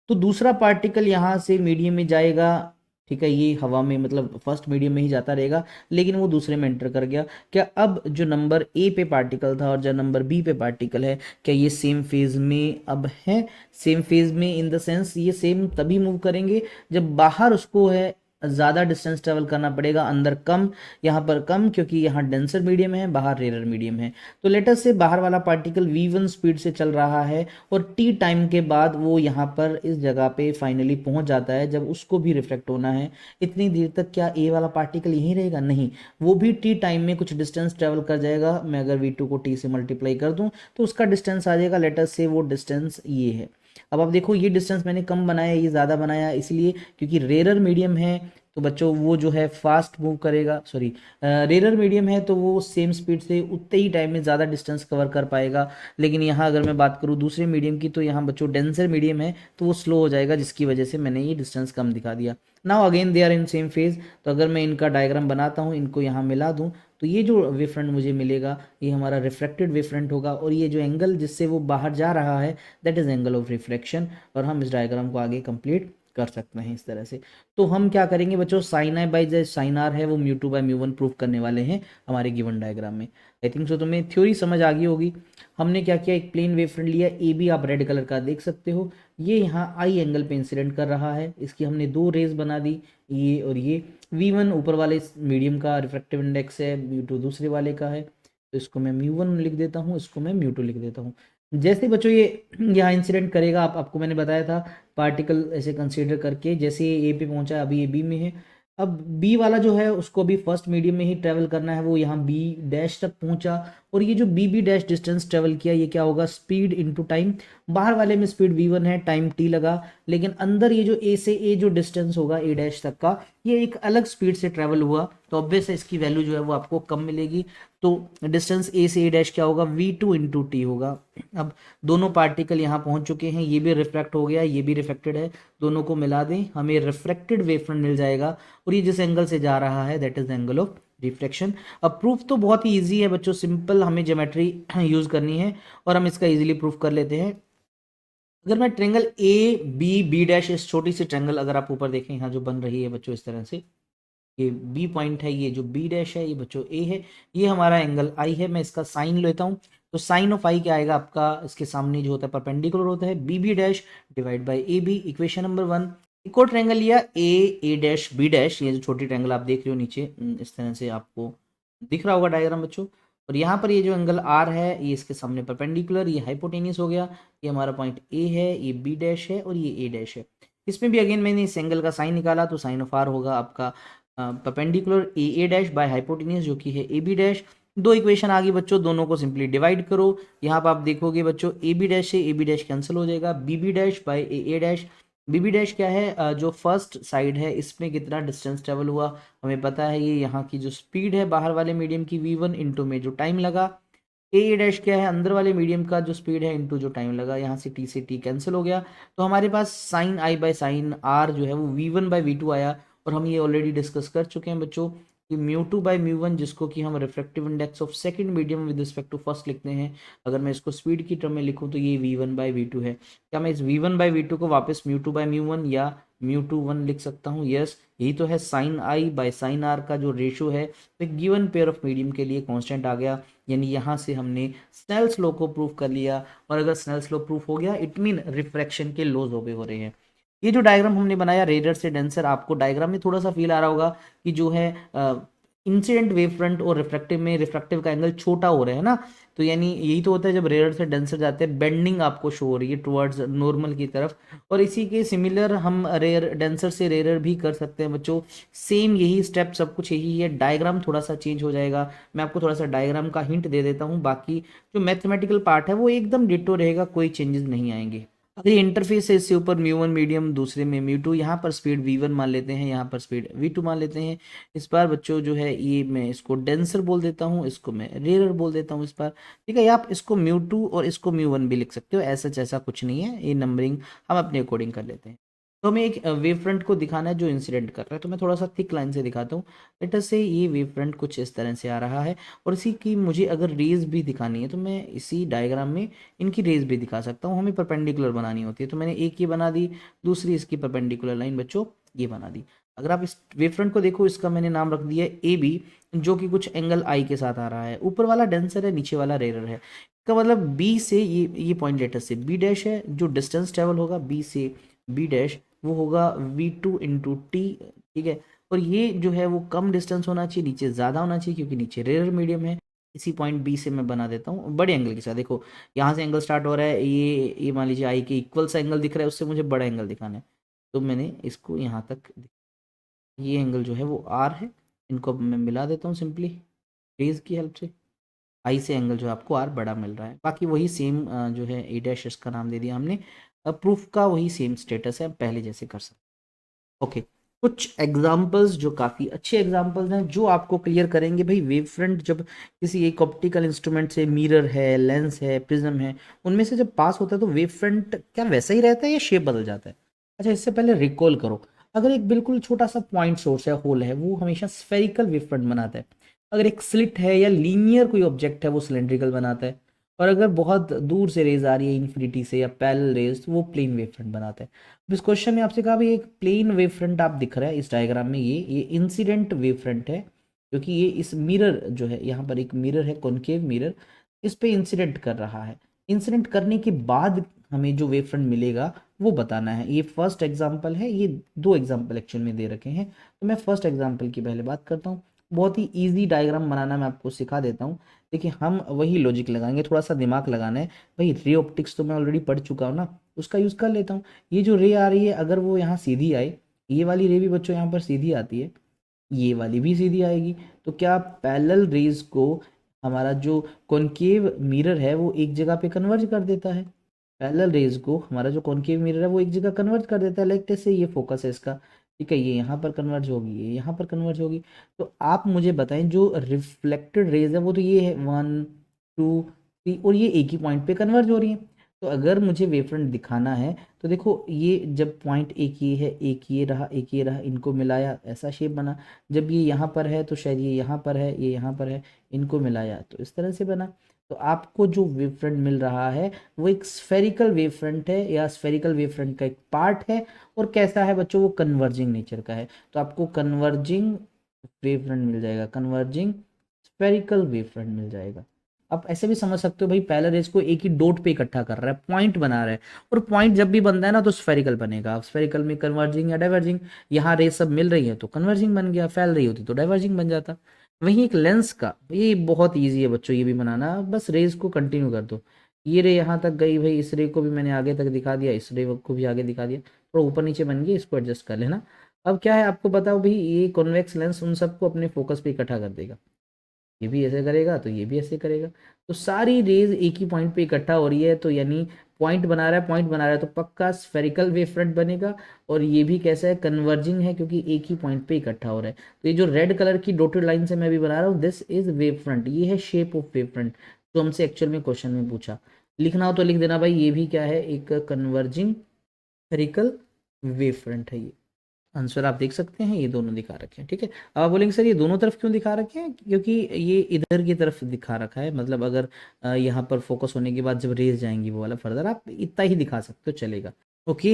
तो दूसरा पार्टिकल यहाँ से मीडियम में जाएगा, ठीक है, ये हवा में मतलब फर्स्ट मीडियम में ही जाता रहेगा, लेकिन वो दूसरे में एंटर कर गया। क्या अब जो नंबर ए पे पार्टिकल था और जो नंबर बी पे पार्टिकल है, क्या ये सेम फेज में अब है? सेम फेज में इन द सेंस ये सेम तभी मूव करेंगे जब बाहर उसको है ज़्यादा डिस्टेंस ट्रेवल करना पड़ेगा, अंदर कम, यहाँ पर कम, क्योंकि यहाँ डेंसर मीडियम है, बाहर रेयर मीडियम है। तो लेटर से बाहर वाला पार्टिकल v1 स्पीड से चल रहा है और टी टाइम के बाद वो यहाँ पर इस जगह पे फाइनली पहुंच जाता है जब उसको भी रिफ्लेक्ट होना है। इतनी देर तक क्या ए वाला पार्टिकल यहीं रहेगा? नहीं, वो भी टी टाइम में कुछ डिस्टेंस ट्रेवल कर जाएगा। मैं अगर v2 को टी से मल्टीप्लाई कर दूं तो उसका डिस्टेंस आ जाएगा, लेटर से वो डिस्टेंस ये है। अब आप देखो ये डिस्टेंस मैंने कम बनाया, ये ज़्यादा बनाया, इसलिए क्योंकि रेरर मीडियम है तो बच्चों वो जो है फास्ट मूव करेगा, सॉरी रेरर मीडियम है तो वो सेम स्पीड से उतने ही टाइम में ज़्यादा डिस्टेंस कवर कर पाएगा। लेकिन यहाँ अगर मैं बात करूँ दूसरे मीडियम की, तो यहाँ बच्चों डेंसर मीडियम है तो वो स्लो हो जाएगा, जिसकी वजह से मैंने ये डिस्टेंस कम दिखा दिया। Now again they are in same phase. तो अगर मैं इनका डायग्राम बनाता हूँ, इनको यहाँ मिला दूँ, तो ये जो वेव फ्रंट मुझे मिलेगा ये हमारा रिफ्लेक्टेड वेव फ्रंट होगा, और ये जो एंगल जिससे वो बाहर जा रहा है that is angle of reflection. और हम इस डायग्राम को आगे कंप्लीट कर सकते हैं इस तरह से। तो हम क्या करेंगे बच्चों, साइन आई बाई जो साइन आर है वो mu two by mu one prove करने वाले हैं हमारे गिवन डायग्राम में। आई थिंक सो तुम्हें थ्योरी समझ आ गई होगी। हमने क्या किया, एक प्लेन वेव फ्रंट लिया, ए बी आप रेड कलर का देख सकते हो, ये यहाँ आई एंगल पे इंसिडेंट कर रहा है, इसकी हमने दो रेज बना दी, ये और ये। v1 ऊपर वाले मीडियम का रिफ्रैक्टिव इंडेक्स है, म्यू2 दूसरे वाले का है, तो इसको मैं म्यू1 लिख देता हूँ, इसको मैं म्यू2 लिख देता हूँ। जैसे बच्चों ये यहाँ इंसिडेंट करेगा, आपको मैंने बताया था पार्टिकल ऐसे कंसीडर करके, जैसे ये ए पे पहुंचा, अभी ये बी में है, अब बी वाला जो है उसको अभी फर्स्ट मीडियम में ही ट्रेवल करना है, वो यहाँ बी डैश तक पहुंचा, और ये जो B B dash distance travel किया, ये क्या होगा, स्पीड इनटू टाइम। बाहर वाले में स्पीड v1 है, टाइम t लगा, लेकिन अंदर ये जो ए से ए जो डिस्टेंस होगा ए डैश तक का, ये एक अलग स्पीड से ट्रेवल हुआ, तो ऑब्वियस है इसकी वैल्यू जो है वो आपको कम मिलेगी। तो डिस्टेंस ए से ए डैश क्या होगा, v2 इंटू टी होगा। अब दोनों पार्टिकल यहाँ पहुंच चुके हैं, ये भी रिफ्रैक्ट हो गया, ये भी रिफ्लेक्टेड है, दोनों को मिला दें हमें रिफ्लेक्टेड वेव फ्रंट मिल जाएगा, और ये जिस एंगल से जा रहा है that is angle of reflection. अब प्रूफ तो बहुत ही इजी है बच्चों, सिंपल हमें ज्योमेट्री यूज करनी है और हम इसका इजीली प्रूफ कर लेते हैं। अगर मैं triangle A B B dash, इस छोटी सी ट्रेंगल अगर आप ऊपर देखें यहाँ जो बन रही है बच्चों इस तरह से, ये बी पॉइंट है, ये जो बी डैश है ये बच्चों ए है, ये हमारा एंगल आई है, मैं इसका साइन लेता हूँ, तो साइन ऑफ आई क्या आएगा आपका, इसके सामने जो होता है परपेंडिकुलर होता है, B B dash divide by A B, equation number 1। एक और ट्रायंगल लिया ए डैश बी डैश, ये जो छोटी ट्रायंगल आप देख रहे हो नीचे इस तरह से आपको दिख रहा होगा डायग्राम बच्चों, और यहाँ पर ये जो एंगल आर है ये इसके सामने परपेंडिकुलर, ये हाइपोटेनियस हो गया, ये हमारा पॉइंट ए है, ये बी डैश है और ये ए डैश है। इसमें भी अगेन मैंने इस एंगल का साइन निकाला, तो साइन ऑफ आर होगा आपका perpendicular A dash by hypotenuse जो कि है ए बी डैश। दो इक्वेशन आ गई बच्चों, दोनों को सिंपली डिवाइड करो, यहाँ पर आप देखोगे बच्चों ए बी डैश से ए बी डैश कैंसिल हो जाएगा, B B dash by A dash. B B dash क्या है, जो फर्स्ट साइड है इसमें कितना डिस्टेंस ट्रेवल हुआ हमें पता है, ये यहाँ की जो स्पीड है बाहर वाले मीडियम की v1 इंटू में जो टाइम लगा। ए डैश क्या है, अंदर वाले मीडियम का जो स्पीड है इंटू जो टाइम लगा, यहाँ से टी कैंसिल हो गया, तो हमारे पास sine i by sine r जो है वो v1 बाई v2 आया। और हम ये ऑलरेडी डिस्कस कर चुके हैं बच्चों कि म्यू2 बाई म्यू1 जिसको कि हम reflective index of second medium with respect to first लिखते हैं, अगर मैं इसको स्पीड की टर्म में लिखूं तो ये v1 बाई v2 है। क्या मैं इस v1 बाई v2 को वापस म्यू2 बाई म्यू1 या म्यू2 1 लिख सकता हूँ? यस, यही तो है sine i by sine r का जो रेशो है, तो एक गिवन पेयर ऑफ मीडियम के लिए कांस्टेंट आ गया, यानी यहाँ से हमने स्नेल्स लॉ को प्रूव कर लिया। और अगर स्नेल्स लॉ प्रूफ हो गया इट मीन रिफ्रैक्शन के लॉज ओबे हो रहे हैं। ये जो डायग्राम हमने बनाया रेडर से डेंसर, आपको डायग्राम में थोड़ा सा फील आ रहा होगा कि जो है इंसिडेंट वेव फ्रंट और रिफ्रैक्टिव में रिफ्रैक्टिव का एंगल छोटा हो रहा है ना, तो यानी यही तो होता है जब रेयर से डेंसर जाते हैं, बेंडिंग आपको शो हो रही है टुवर्ड्स नॉर्मल की तरफ। और इसी के सिमिलर हम रेयर डेंसर से रेयर भी कर सकते हैं बच्चों, सेम यही स्टेप सब कुछ यही है, डायग्राम थोड़ा सा चेंज हो जाएगा। मैं आपको थोड़ा सा डायग्राम का हिंट दे देता हूँ, बाकी जो मैथमेटिकल पार्ट है वो एकदम डिटो रहेगा, कोई चेंजेस नहीं आएंगे। अगर ये इंटरफेस है, इससे ऊपर म्यू1 मीडियम, दूसरे में म्यू2, यहाँ पर स्पीड v1 मान लेते हैं, यहाँ पर स्पीड v2 मान लेते हैं। इस बार बच्चों जो है ये मैं इसको डेंसर बोल देता हूँ, इसको मैं रेयर बोल देता हूँ इस बार। ठीक है, या आप इसको म्यू2 और इसको म्यू1 भी लिख सकते हो, ऐसा जैसा कुछ नहीं है, ये नंबरिंग हम अपने अकॉर्डिंग कर लेते हैं। तो हमें एक वेव फ्रंट को दिखाना है जो इंसिडेंट कर रहा है, तो मैं थोड़ा सा थिक लाइन से दिखाता हूँ। लेट अस से ये वेव फ्रंट कुछ इस तरह से आ रहा है, और इसी की मुझे अगर रेज भी दिखानी है तो मैं इसी डायग्राम में इनकी रेज भी दिखा सकता हूँ। हमें परपेंडिकुलर बनानी होती है, तो मैंने एक ये बना दी, दूसरी इसकी परपेंडिकुलर लाइन बच्चों ये बना दी। अगर आप इस वेव फ्रंट को देखो, इसका मैंने नाम रख दिया है ए बी, जो कि कुछ एंगल आई के साथ आ रहा है। ऊपर वाला डेंसर है, नीचे वाला रेयर है। इसका मतलब बी से ये पॉइंट लेटर से बी डैश है, जो डिस्टेंस ट्रेवल होगा बी से बी डैश वो होगा v2 × t। ठीक है, और ये जो है वो कम डिस्टेंस होना चाहिए, नीचे ज़्यादा होना चाहिए, क्योंकि नीचे रेयर मीडियम है। इसी पॉइंट बी से मैं बना देता हूँ बड़े एंगल के साथ। देखो यहाँ से एंगल स्टार्ट हो रहा है, ये मान लीजिए आई के इक्वल सा एंगल दिख रहा है, उससे मुझे बड़ा एंगल दिखाना है, तो मैंने इसको यहाँ तक, ये एंगल जो है वो आर है, इनको अब मैं मिला देता हूँ सिंपली रेज की हेल्प से। आई से एंगल जो है आपको आर बड़ा मिल रहा है। बाकी वही सेम जो है ए डैश इसका नाम दे दिया हमने। अब प्रूफ का वही सेम स्टेटस है, पहले जैसे कर सकते। ओके, कुछ एग्जांपल्स जो काफ़ी अच्छे एग्जांपल्स हैं, जो आपको क्लियर करेंगे भाई वेव फ्रंट जब किसी एक ऑप्टिकल इंस्ट्रूमेंट से, मिरर है, लेंस है, प्रिज्म है, उनमें से जब पास होता है तो वेव फ्रंट क्या वैसा ही रहता है या शेप बदल जाता है। अच्छा, इससे पहले रिकॉल करो, अगर एक बिल्कुल छोटा सा पॉइंट सोर्स है, होल है, वो हमेशा स्फेरिकल वेव फ्रंट बनाता है। अगर एक स्लिट है या लीनियर कोई ऑब्जेक्ट है, वो सिलेंड्रिकल बनाता है। और अगर बहुत दूर से रेज आ रही है इन्फिनिटी से या पैरेलल रेज, तो वो प्लेन वेव फ्रंट बनाता है। अब इस क्वेश्चन में आपसे कहा भाई एक प्लेन वेव फ्रंट आप दिख रहा है इस डायग्राम में, ये इंसिडेंट वेव फ्रंट है, क्योंकि ये इस मिरर जो है, यहाँ पर एक मिरर है, कॉनकेव मिरर, इस पे इंसिडेंट कर रहा है। इंसिडेंट करने के बाद हमें जो वेव फ्रंट मिलेगा वो बताना है। ये फर्स्ट एग्जाम्पल है, ये दो एग्जाम्पल एक्चुअल में दे रखे हैं, तो मैं फर्स्ट एग्जाम्पल की पहले बात करता हूँ। बहुत ही ईजी डायग्राम बनाना मैं आपको सिखा देता हूँ। देखिए हम वही लॉजिक लगाएंगे, थोड़ा सा दिमाग लगाना है। भाई रे ऑप्टिक्स तो मैं ऑलरेडी पढ़ चुका हूँ ना, उसका यूज़ कर लेता हूँ। ये जो रे आ रही है, अगर वो यहाँ सीधी आए, ये वाली रे भी बच्चों यहाँ पर सीधी आती है, ये वाली भी सीधी आएगी, तो क्या पैरेलल रेज को हमारा जो कॉनकेव मिरर है वो एक जगह पे कन्वर्ज कर देता है। पैरेलल रेज को हमारा जो कॉनकेव मिरर है वो एक जगह कन्वर्ज कर देता है। लाइक से ये फोकस है इसका, ठीक है, ये यहाँ पर कन्वर्ज होगी, ये यहाँ पर कन्वर्ज होगी। तो आप मुझे बताएं जो रिफ्लेक्टेड रेज है वो तो ये है 1 2 3, और ये एक ही पॉइंट पे कन्वर्ज हो रही है। तो अगर मुझे वेवफ्रंट दिखाना है, तो देखो ये जब पॉइंट एक ये है, एक ये रहा, एक ये रहा, इनको मिलाया ऐसा शेप बना। जब ये यहाँ पर है तो शायद ये यहाँ पर है, ये यहाँ पर है, इनको मिलाया तो इस तरह से बना। तो आपको जो वेव फ्रंट मिल रहा है वो एक स्फेरिकल वेव फ्रंट है, या स्फेरिकल वेव फ्रंट का एक पार्ट है। और कैसा है बच्चों, वो कन्वर्जिंग नेचर का है। तो आपको कन्वर्जिंग वेव फ्रंट मिल जाएगा, कन्वर्जिंग स्फेरिकल वेव फ्रंट मिल जाएगा। आप ऐसे भी समझ सकते हो भाई पैरेलल रेज को एक ही डॉट पे इकट्ठा कर रहा है, पॉइंट बना रहा है, और पॉइंट जब भी बनता है ना तो स्फेरिकल बनेगा। अब स्फेरिकल में कन्वर्जिंग या डाइवर्जिंग, यहाँ रेज सब मिल रही है तो कन्वर्जिंग बन गया, फैल रही होती तो डाइवर्जिंग बन जाता। वहीं एक लेंस का, ये बहुत ईजी है बच्चों ये भी बनाना, बस रेज को कंटिन्यू कर दो। ये रे यहाँ तक गई भाई, इस रे को भी मैंने आगे तक दिखा दिया, इस रे को भी आगे दिखा दिया, थोड़ा ऊपर नीचे बन गया, इसको एडजस्ट कर लेना। अब क्या है आपको बताओ भाई, ये कॉन्वेक्स लेंस उन सबको अपने फोकस पे इकट्ठा कर देगा। ये भी ऐसे करेगा तो ये भी ऐसे करेगा, तो सारी रेज एक ही पॉइंट पे इकट्ठा हो रही है, तो यानी पॉइंट बना रहा है, पॉइंट बना रहा है तो पक्का स्फेरिकल वेव फ्रंट बनेगा। और ये भी कैसा है, कन्वर्जिंग है, क्योंकि एक ही पॉइंट पे इकट्ठा हो रहा है। तो ये जो रेड कलर की डॉटेड लाइन से मैं भी बना रहा हूँ, दिस इज वेव फ्रंट, ये है शेप ऑफ वेव फ्रंट जो हमसे एक्चुअल में क्वेश्चन में पूछा। लिखना हो तो लिख देना भाई, ये भी क्या है, एक कन्वर्जिंग स्फेरिकल वेव फ्रंट है। ये आंसर आप देख सकते हैं, ये दोनों दिखा रखे हैं। ठीक है, अब आप बोलेंगे सर ये दोनों तरफ क्यों दिखा रखे हैं, क्योंकि ये इधर की तरफ दिखा रखा है, मतलब अगर यहाँ पर फोकस होने के बाद जब रेज जाएंगी वो वाला, फर्दर आप इतना ही दिखा सकते हो चलेगा। ओके,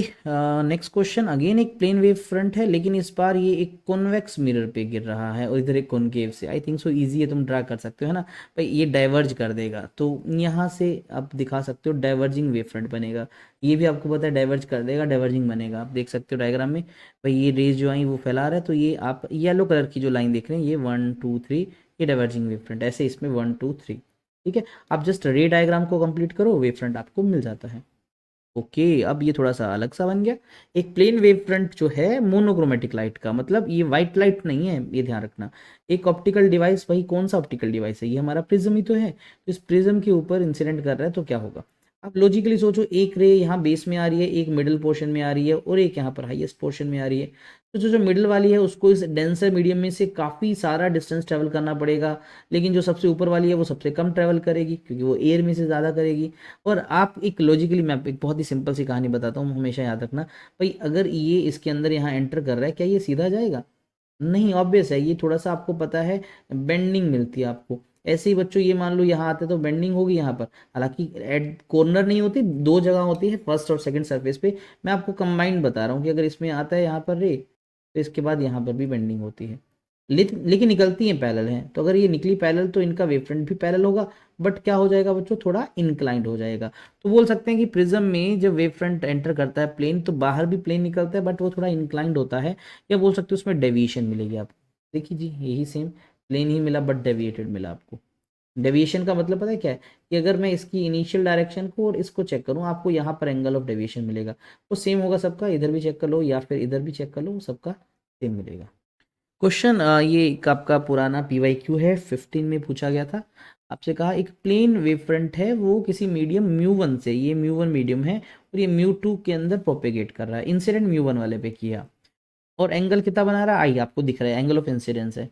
नेक्स्ट क्वेश्चन, अगेन एक प्लेन वेव फ्रंट है, लेकिन इस बार ये एक कॉन्वेक्स मिरर पे गिर रहा है और इधर एक कॉनकेव से। आई थिंक सो इजी है, तुम ड्रा कर सकते हो, है ना भाई। ये डाइवर्ज कर देगा, तो यहाँ से आप दिखा सकते हो डाइवर्जिंग वेव फ्रंट बनेगा। ये भी आपको पता है डाइवर्ज कर देगा, डाइवर्जिंग बनेगा। आप देख सकते हो डायग्राम में भाई, ये रेज जो आई वो फैला रहा है, तो ये आप येलो कलर की जो लाइन देख रहे हैं, ये 1 2 3, ये डाइवर्जिंग वेव फ्रंट, ऐसे इसमें 1 2 3। ठीक है, आप जस्ट रे डायग्राम को कंप्लीट करो, वेव फ्रंट आपको मिल जाता है। ओके, अब ये थोड़ा सा अलग सा बन गया। एक प्लेन वेव फ्रंट जो है मोनोक्रोमेटिक लाइट का, मतलब ये वाइट लाइट नहीं है, ये ध्यान रखना। एक ऑप्टिकल डिवाइस, भाई कौन सा ऑप्टिकल डिवाइस है, ये हमारा प्रिज्म ही तो है। तो इस प्रिज्म के ऊपर इंसिडेंट कर रहा है तो क्या होगा, आप लॉजिकली सोचो, एक रे यहाँ बेस में आ रही है, एक मिडिल पोर्शन में आ रही है और एक यहाँ पर हाईएस्ट पोर्शन में आ रही है। तो जो जो मिडिल वाली है उसको इस डेंसर मीडियम में से काफ़ी सारा डिस्टेंस ट्रैवल करना पड़ेगा, लेकिन जो सबसे ऊपर वाली है वो सबसे कम ट्रैवल करेगी क्योंकि वो एयर में से ज़्यादा करेगी। और आप एक लॉजिकली, मैं एक बहुत ही सिंपल सी कहानी बताता हूँ, हमेशा याद रखना भाई, अगर ये इसके अंदर यहाँ एंटर कर रहा है, क्या ये सीधा जाएगा? नहीं, ऑब्वियस है, ये थोड़ा सा आपको पता है बेंडिंग मिलती है आपको। ऐसे ही बच्चों ये मान लो यहाँ आते तो बेंडिंग होगी यहाँ पर, हालांकि एट कॉर्नर नहीं होती, दो जगह होती है, फर्स्ट और सेकंड सरफेस पे। मैं आपको कंबाइंड बता रहा हूँ कि अगर इसमें आता है यहाँ पर रे, तो इसके बाद यहाँ पर भी बेंडिंग होती है, लेकिन निकलती हैं पैरेलल हैं। तो अगर ये निकली पैरेलल तो इनका वेवफ्रंट भी पैरेलल होगा, बट क्या हो जाएगा बच्चों, थोड़ा इंक्लाइंड हो जाएगा। तो बोल सकते हैं कि प्रिज्म में जब वेव फ्रंट एंटर करता है प्लेन, तो बाहर भी प्लेन निकलता है बट वो थोड़ा इंक्लाइंड होता है, या बोल सकते हो उसमें डेविएशन मिलेगी आपको। देखिए जी, यही सेम प्लेन ही मिला बट डेविएटेड मिला आपको। डेविएशन का मतलब पता है क्या है, कि अगर मैं इसकी इनिशियल डायरेक्शन को और इसको चेक करूँ, आपको यहाँ पर एंगल ऑफ डेविएशन मिलेगा, वो सेम होगा सबका, इधर भी चेक कर लो या फिर इधर भी चेक कर लो, सबका सेम मिलेगा। क्वेश्चन ये एक आपका पुराना PYQ है, 15 में पूछा गया था। आपसे कहा एक प्लेन वेव फ्रंट है, वो किसी मीडियम म्यू 1 से, ये म्यू 1 मीडियम है और ये म्यू 2 के अंदर प्रोपेगेट कर रहा है, इंसिडेंट म्यू 1 वाले पे किया, और एंगल कितना बना रहा है, आई आपको दिख रहा है, एंगल ऑफ इंसिडेंस है।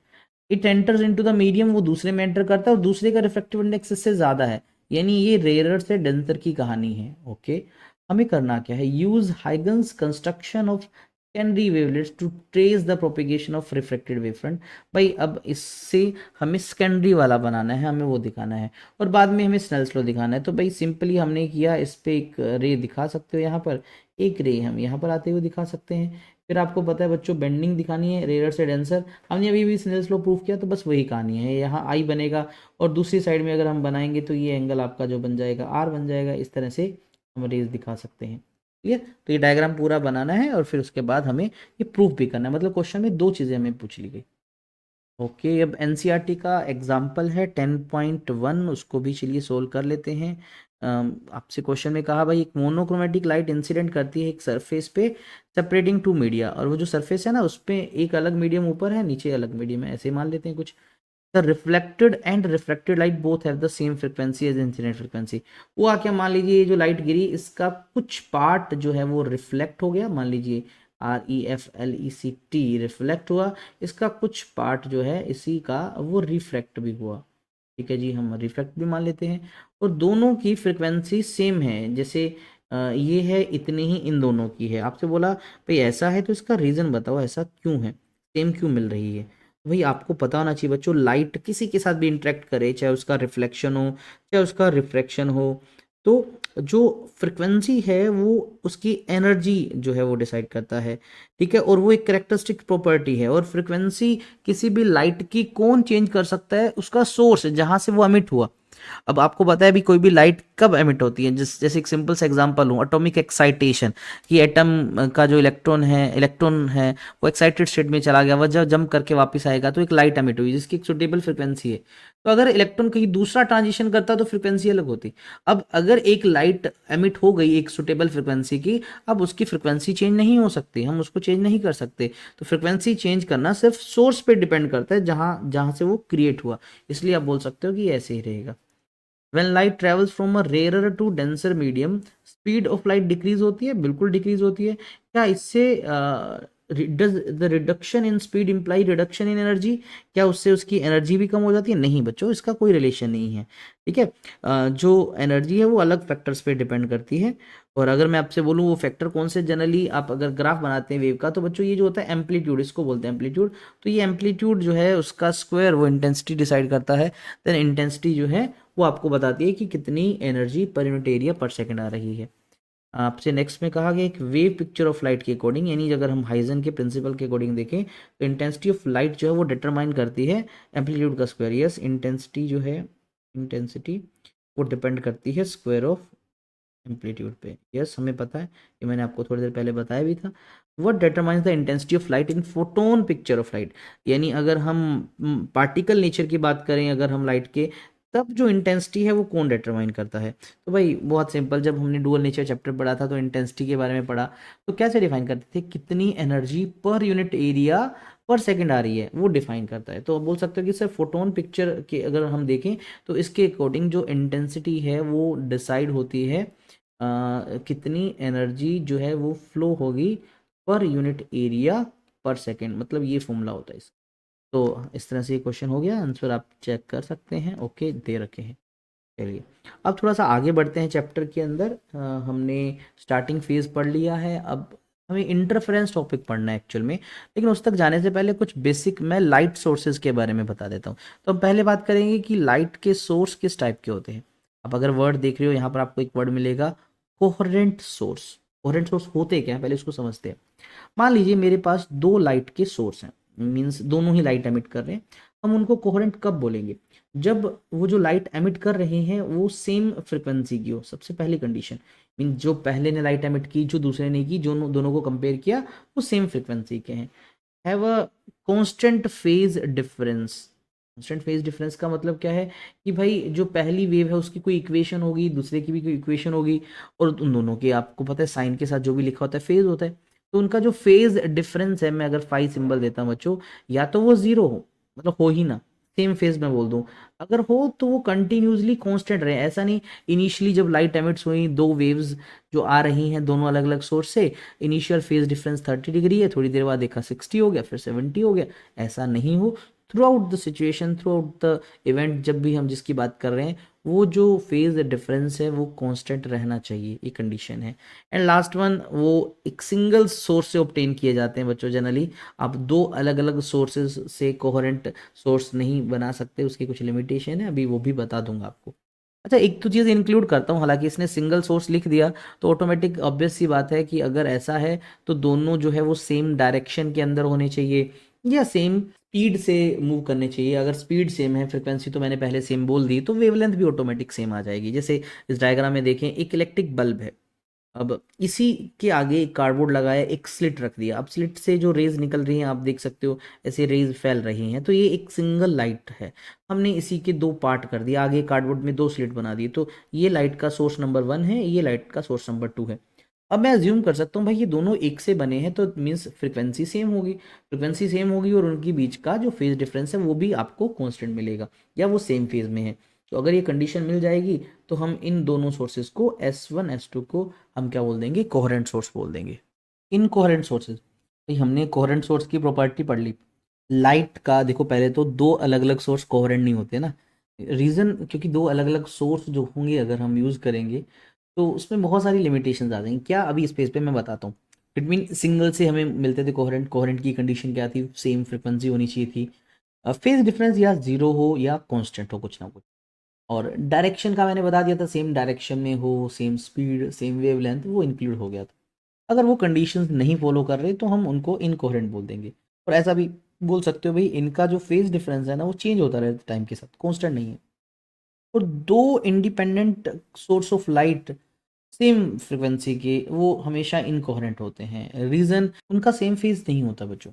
It enters into the medium, वो दूसरे में एंटर करता है और दूसरे का रिफ्रैक्टिव इंडेक्स इससे ज़्यादा है, यानी ये रेयरर से डेंसर की कहानी है। ओके, हमें करना क्या है, use Huygens construction of secondary wavelets to trace the propagation of refracted wavefront। भाई अब इससे हमें सेकेंडरी वाला बनाना है, हमें वो दिखाना है, और बाद में हमें स्नेल्स लॉ दिखाना है। तो भाई सिंपली हमने किया, इस पे एक रे दिखा सकते हो यहाँ पर, एक रे हम यहाँ पर आते हुए दिखा सकते हैं। फिर आपको पता है बच्चों, बेंडिंग दिखानी है रेयर से डेंसर, हमने अभी भी स्नेल्स लॉ प्रूफ किया, तो बस वही कहानी है, यहाँ आई बनेगा और दूसरी साइड में अगर हम बनाएंगे तो ये एंगल आपका जो बन जाएगा आर बन जाएगा। इस तरह से हम रेज दिखा सकते हैं। ठीक है, तो ये डायग्राम पूरा बनाना है और फिर उसके बाद हमें ये प्रूफ भी करना है, मतलब क्वेश्चन में दो चीज़ें हमें पूछ ली गई। ओके, अब एनसीईआरटी का एग्जाम्पल है 10.1, उसको भी चलिए सोल्व कर लेते हैं। आपसे क्वेश्चन में कहा भाई एक मोनोक्रोमेटिक लाइट इंसिडेंट करती है एक सरफेस पे सेपरेटिंग टू मीडिया, और वो जो सरफेस है ना उस पर एक अलग मीडियम ऊपर है, नीचे अलग मीडियम है, ऐसे मान लेते हैं कुछ। The reflected and refracted light both have the same frequency as incident frequency. वो आके मान लीजिए ये जो लाइट गिरी, इसका कुछ पार्ट जो है वो रिफ्लेक्ट हो गया, मान लीजिए REFLECT रिफ्लेक्ट हुआ, इसका कुछ पार्ट जो है इसी का वो रिफ्रैक्ट भी हुआ। ठीक है जी, हम रिफ्लेक्ट भी मान लेते हैं, और दोनों की फ्रिक्वेंसी सेम है, जैसे ये है इतनी ही इन दोनों की है। आपसे बोला भाई ऐसा है तो इसका रीज़न बताओ, ऐसा क्यों है, सेम क्यों मिल रही है। भाई आपको पता होना चाहिए बच्चों, लाइट किसी के साथ भी इंटरेक्ट करे, चाहे उसका रिफ्लेक्शन हो चाहे उसका रिफ्रैक्शन हो, तो जो फ्रिक्वेंसी है वो उसकी एनर्जी जो है वो डिसाइड करता है। ठीक है, और वो एक करेक्टरिस्टिक प्रॉपर्टी है, और फ्रिक्वेंसी किसी भी लाइट की कौन चेंज कर सकता है, उसका सोर्स जहां से वो एमिट हुआ। अब आपको पता है भी कोई भी लाइट कब एमिट होती है, जैसे एक सिंपल सा एग्जांपल लूँ, एटॉमिक एक्साइटेशन, कि एटम का जो इलेक्ट्रॉन है वो एक्साइटेड स्टेट में चला गया, वह जब जंप करके वापस आएगा तो एक लाइट एमिट हुई जिसकी एक सुटेबल फ्रिक्वेंसी है। तो अगर इलेक्ट्रॉन कहीं दूसरा ट्रांजिशन करता तो फ्रिक्वेंसी अलग होती। अब अगर एक लाइट एमिट हो गई एक सुटेबल फ्रिक्वेंसी की, अब उसकी फ्रिक्वेंसी चेंज नहीं हो सकती, हम उसको चेंज नहीं कर सकते। तो फ्रिक्वेंसी चेंज करना सिर्फ सोर्स पे डिपेंड करता है, जहां जहां से वो क्रिएट हुआ। इसलिए आप बोल सकते हो कि ऐसे ही रहेगा। When light travels from a rarer to denser medium, speed of light decrease होती है, बिल्कुल डिक्रीज होती है। क्या इससे does the reduction in speed imply reduction in energy, क्या उससे उसकी एनर्जी भी कम हो जाती है? नहीं बच्चों, इसका कोई रिलेशन नहीं है। ठीक है, जो एनर्जी है वो अलग फैक्टर्स पे डिपेंड करती है। और अगर मैं आपसे बोलूँ वो फैक्टर कौन से, जनरली आप अगर ग्राफ बनाते हैं वेव का, तो बच्चों ये जो होता है एम्पलीट्यूड, इसको बोलते हैं एम्पलीट्यूड। तो ये एम्पलीट्यूड जो है उसका स्क्वायर वो इंटेंसिटी डिसाइड करता है। देन इंटेंसिटी जो है वो आपको बताती है कि कितनी एनर्जी पर यूनिट एरिया पर सेकंड आ रही है। आपसे नेक्स्ट में कहा गया एक वेव पिक्चर ऑफ लाइट के अकॉर्डिंग, यानी अगर हम हाइजन के प्रिंसिपल के अकॉर्डिंग देखें तो इंटेंसिटी ऑफ लाइट जो है वो डिटरमाइन करती है एम्पलीट्यूड का स्क्वायर। यस, इंटेंसिटी जो है, इंटेंसिटी वो डिपेंड करती है स्क्वायर ऑफ एम्पलीट्यूड पे। यस, हमें पता है, ये मैंने आपको थोड़ी देर पहले बताया भी था। What determines the intensity of light in photon picture of light, यानी अगर हम पार्टिकल नेचर की बात करें अगर हम लाइट के, तब जो इंटेंसिटी है वो कौन डिटरमाइन करता है। तो भाई बहुत सिंपल, जब हमने डुअल नेचर चैप्टर पढ़ा था तो इंटेंसिटी के बारे में पढ़ा, तो कैसे डिफाइन करते थे, कितनी एनर्जी पर यूनिट एरिया पर सेकंड आ रही है वो डिफाइन करता है। तो आप बोल सकते हो कि सर फोटोन पिक्चर के अगर हम देखें तो इसके अकॉर्डिंग जो इंटेंसिटी है वो डिसाइड होती है कितनी एनर्जी जो है वो फ्लो होगी पर यूनिट एरिया पर सेकेंड, मतलब ये फॉर्मूला होता है इसका। तो इस तरह से ये क्वेश्चन हो गया, आंसर आप चेक कर सकते हैं। ओके, दे रखे हैं। चलिए अब थोड़ा सा आगे बढ़ते हैं चैप्टर के अंदर। हमने स्टार्टिंग फेज पढ़ लिया है, अब हमें इंटरफेरेंस टॉपिक पढ़ना है एक्चुअल में। लेकिन उस तक जाने से पहले कुछ बेसिक मैं लाइट सोर्सेज के बारे में बता देता हूँ। तो हम पहले बात करेंगे कि लाइट के सोर्स किस टाइप के होते हैं। आप अगर वर्ड देख रहे हो यहाँ पर आपको एक वर्ड मिलेगा कोहेरेंट सोर्स। कोहेरेंट सोर्स होते क्या है पहले उसको समझते हैं। मान लीजिए मेरे पास दो लाइट के सोर्स हैं, मीन्स दोनों ही लाइट एमिट कर रहे हैं। हम उनको कोहेरेंट कब बोलेंगे, जब वो जो लाइट एमिट कर रहे हैं वो सेम फ्रिक्वेंसी की हो। सबसे पहली कंडीशन, मीन जो पहले ने लाइट एमिट की जो दूसरे ने की, जो दोनों को कंपेयर किया वो सेम फ्रिक्वेंसी के हैं। Have a constant phase difference. Constant phase difference का मतलब क्या है कि भाई जो पहली वेव है उसकी कोई इक्वेशन होगी, दूसरे की भी कोई इक्वेशन होगी, और उन दोनों के आपको पता है साइन के साथ जो भी लिखा होता है फेज होता है। तो उनका जो फेज डिफरेंस है, मैं अगर फाई सिंबल देता हूँ बच्चों, या तो वो जीरो हो, मतलब हो ही ना, सेम फेज में बोल दूं, अगर हो तो वो कंटिन्यूसली कांस्टेंट रहे। ऐसा नहीं इनिशियली जब लाइट एमिट्स हुई दो वेव्स जो आ रही हैं दोनों अलग अलग सोर्स से, इनिशियल फेज डिफरेंस 30 डिग्री है, थोड़ी देर बाद देखा 60 हो गया, फिर 70 हो गया, ऐसा नहीं हो। Through out the situation, through out the event, जब भी हम जिसकी बात कर रहे हैं वो जो फेज डिफरेंस है वो कांस्टेंट रहना चाहिए, ये कंडीशन है। एंड लास्ट वन, वो एक सिंगल सोर्स से ऑब्टेन किए जाते हैं बच्चों जनरली। आप दो अलग अलग सोर्सेज से कोहेरेंट सोर्स नहीं बना सकते, उसकी कुछ लिमिटेशन है, अभी वो भी बता दूंगा आपको। अच्छा, एक तो चीज़ इंक्लूड करता हूँ, हालांकि इसने सिंगल सोर्स लिख दिया तो ऑटोमेटिक ऑब्वियस सी बात है कि अगर ऐसा है तो दोनों जो है वो सेम डायरेक्शन के अंदर होने चाहिए या सेम स्पीड से मूव करने चाहिए। अगर स्पीड सेम है, फ्रिक्वेंसी तो मैंने पहले सेम बोल दी, तो वेवलेंथ भी ऑटोमेटिक सेम आ जाएगी। जैसे इस डायग्राम में देखें, एक इलेक्ट्रिक बल्ब है, अब इसी के आगे एक कार्डबोर्ड लगाया, एक स्लिट रख दिया। अब स्लिट से जो रेज निकल रही हैं आप देख सकते हो, ऐसे रेज फैल रही हैं, तो ये एक सिंगल लाइट है। हमने इसी के दो पार्ट कर दिया, आगे कार्डबोर्ड में दो स्लिट बना दिए, तो ये लाइट का सोर्स नंबर 1 है, ये लाइट का सोर्स नंबर 2 है। अब मैं अज्यूम कर सकता हूँ भाई ये दोनों एक से बने हैं, तो मीन्स फ्रिक्वेंसी सेम होगी। फ्रिक्वेंसी सेम होगी और उनके बीच का जो फेज डिफरेंस है वो भी आपको कांस्टेंट मिलेगा, या वो सेम फेज में है। तो अगर ये कंडीशन मिल जाएगी तो हम इन दोनों सोर्सेज को S1 S2 को हम क्या बोल देंगे, कोहेरेंट सोर्स बोल देंगे। इनकोहेरेंट सोर्सेज, भाई हमने कोहेरेंट सोर्स की प्रॉपर्टी पढ़ ली। लाइट का देखो, पहले तो दो अलग अलग सोर्स कोहेरेंट नहीं होते ना। रीज़न, क्योंकि दो अलग अलग सोर्स जो होंगे अगर हम यूज़ करेंगे तो उसमें बहुत सारी लिमिटेशंस आ जाएंगी। क्या, अभी इस पेज पे मैं बताता हूँ। बिटवीन सिंगल से हमें मिलते थे कोहेरेंट, कोहेरेंट की कंडीशन क्या थी, सेम फ्रिक्वेंसी होनी चाहिए थी, फेज डिफरेंस या जीरो हो या कांस्टेंट हो कुछ ना कुछ, और डायरेक्शन का मैंने बता दिया था, सेम डायरेक्शन में हो, सेम स्पीड, सेम वेवलेंथ, वो इंक्लूड हो गया था। अगर वो कंडीशंस नहीं फॉलो कर रहे तो हम उनको इनकोहेरेंट बोल देंगे। और ऐसा भी बोल सकते हो भाई इनका जो फेज डिफरेंस है ना वो चेंज होता रहता है टाइम के साथ, कांस्टेंट नहीं है। और दो independent source of light same frequency के, वो हमेशा इनकोहेरेंट होते हैं। रीज़न, उनका सेम फेज नहीं होता बच्चों,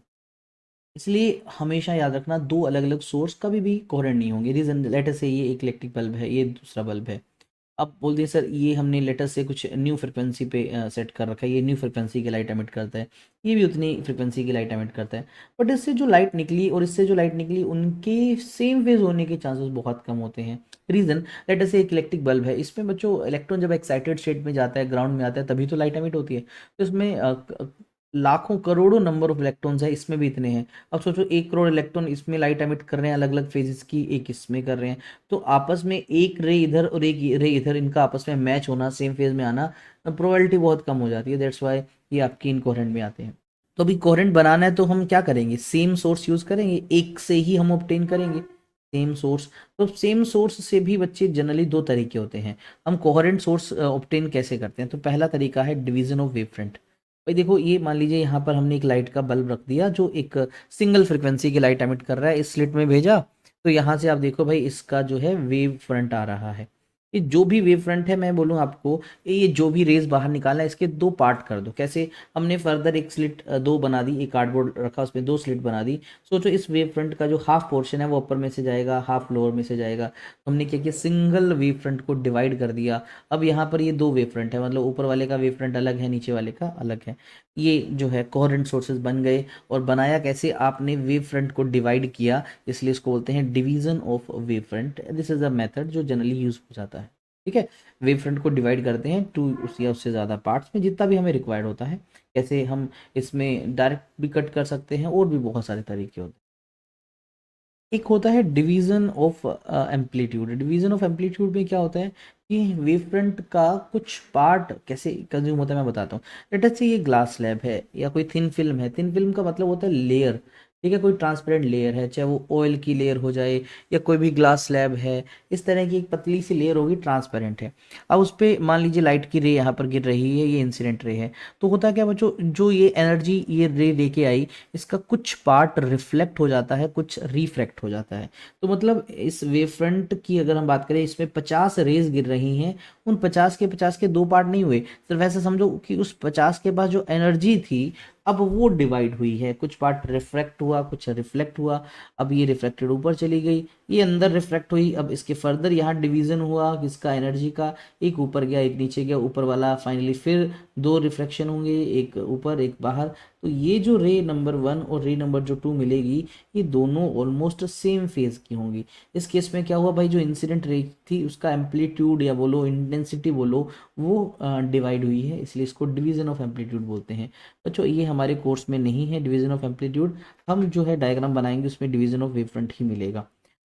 इसलिए हमेशा याद रखना दो अलग अलग सोर्स कभी भी कोहेरेंट नहीं होंगे। रीज़न, लेटर से ये एक इलेक्ट्रिक बल्ब है, ये दूसरा बल्ब है। अब बोल दिए सर ये हमने लेटर से कुछ न्यू फ्रिक्वेंसी पे सेट कर रखा है, ये न्यू फ्रिक्वेंसी की लाइट एमिट करता है, ये भी उतनी फ्रिक्वेंसी की लाइट एमिट करता है, बट इससे जो लाइट निकली और इससे जो लाइट निकली उनके सेम फेज होने के चांसेस बहुत कम होते हैं। रीज़न, लेटर से एक इलेक्ट्रिक बल्ब है, इसमें बच्चों इलेक्ट्रॉन जब एक्साइटेड स्टेट में जाता है, ग्राउंड में आता है, तभी तो लाइट एमिट होती है। तो इसमें लाखों करोड़ों नंबर ऑफ इलेक्ट्रॉन्स है, इसमें भी इतने हैं। अब सोचो 1 करोड़ इलेक्ट्रॉन इसमें लाइट एमिट कर रहे हैं अलग अलग फेजेस की, एक इसमें कर रहे हैं, तो आपस में एक रे इधर और एक रे इधर, इनका आपस में मैच होना, सेम फेज में आना, प्रोबेबिलिटी बहुत कम हो जाती है। दैट्स वाई ये आपकी इनकोहेरेंट में आते हैं। तो अभी कोहेरेंट बनाना है तो हम क्या करेंगे, सेम सोर्स यूज करेंगे, एक से ही हम ऑब्टेन करेंगे सेम सोर्स। तो सेम सोर्स से भी बच्चे जनरली दो तरीके होते हैं। हम कोहेरेंट सोर्स ऑब्टेन कैसे करते हैं, तो पहला तरीका है डिवीजन ऑफ वेवफ्रंट। भाई देखो, ये मान लीजिए यहाँ पर हमने एक लाइट का बल्ब रख दिया जो एक सिंगल फ्रिक्वेंसी की लाइट एमिट कर रहा है, इस स्लिट में भेजा, तो यहाँ से आप देखो भाई इसका जो है वेव फ्रंट आ रहा है। ये जो भी वेव फ्रंट है, मैं बोलूँ आपको, ये जो भी रेज बाहर निकालना है इसके दो पार्ट कर दो। कैसे, हमने फर्दर एक स्लिट दो बना दी, एक कार्डबोर्ड रखा उसमें दो स्लिट बना दी। सोचो इस वेव फ्रंट का जो हाफ पोर्शन है वो अपर में से जाएगा, हाफ लोअर में से जाएगा। तो हमने क्या किया, सिंगल वेव फ्रंट को डिवाइड कर दिया। अब यहाँ पर ये दो वेव फ्रंट है, मतलब ऊपर वाले का वेव फ्रंट अलग है, नीचे वाले का अलग है। ये जो है कोहेरेंट सोर्सेज बन गए। और बनाया कैसे, आपने वेव फ्रंट को डिवाइड किया, इसलिए इसको बोलते हैं division of wave front. This is a method जो जनरली यूज हो जाता है। ठीक है। वेव फ्रंट को डिवाइड करते हैं टू या उससे ज़्यादा पार्ट्स में, जितना भी हमें रिक्वायर्ड होता है। कैसे हम इसमें डायरेक्ट भी कट कर सकते हैं, और भी बहुत सारे तरीके होते हैं। एक होता है division of amplitude. Division of amplitude में क्या होता है कि वेव फ्रंट का कुछ पार्ट कैसे कंज्यूम होता है, मैं बताता हूँ। लेट अस से ये ग्लास स्लैब है या कोई थिन फिल्म है। थिन फिल्म का मतलब होता है लेयर, ठीक है। कोई ट्रांसपेरेंट लेयर है, चाहे वो ऑयल की लेयर हो जाए या कोई भी ग्लास स्लैब है, इस तरह की एक पतली सी लेयर होगी, ट्रांसपेरेंट है। अब उस पर मान लीजिए लाइट की रे यहाँ पर गिर रही है, ये इंसिडेंट रे है। तो होता क्या बच्चों, जो ये एनर्जी ये रे लेके आई, इसका कुछ पार्ट रिफ्लेक्ट हो जाता है, कुछ रिफ्रैक्ट हो जाता है। तो मतलब इस वेव फ्रंट की अगर हम बात करें, इसमें 50 रेज गिर रही हैं, उन 50 के दो पार्ट नहीं हुए, सिर्फ ऐसा समझो कि उस 50 के पास जो एनर्जी थी, अब वो डिवाइड हुई है। कुछ पार्ट रिफ्रैक्ट हुआ, कुछ रिफ्लेक्ट हुआ। अब ये रिफ्लेक्टेड ऊपर चली गई, ये अंदर रिफ्रैक्ट हुई। अब इसके फर्दर यहाँ डिवीजन हुआ किसका, एनर्जी का। एक ऊपर गया, एक नीचे गया, ऊपर वाला फाइनली फिर दो रिफ्लेक्शन होंगे, एक ऊपर एक बाहर। तो ये जो रे नंबर 1 और रे नंबर जो 2 मिलेगी, ये दोनों ऑलमोस्ट सेम फेज की होंगी। इस केस में क्या हुआ भाई, जो इंसिडेंट रे थी उसका एम्पलीट्यूड या बोलो इंटेंसिटी बोलो, वो डिवाइड हुई है, इसलिए इसको डिवीजन ऑफ एम्पलीट्यूड बोलते हैं। बच्चों ये हमारे कोर्स में नहीं है डिवीजन ऑफ एम्पलीट्यूड, हम जो है डायग्राम बनाएंगे उसमें डिवीजन ऑफ वेव फ्रंट ही मिलेगा।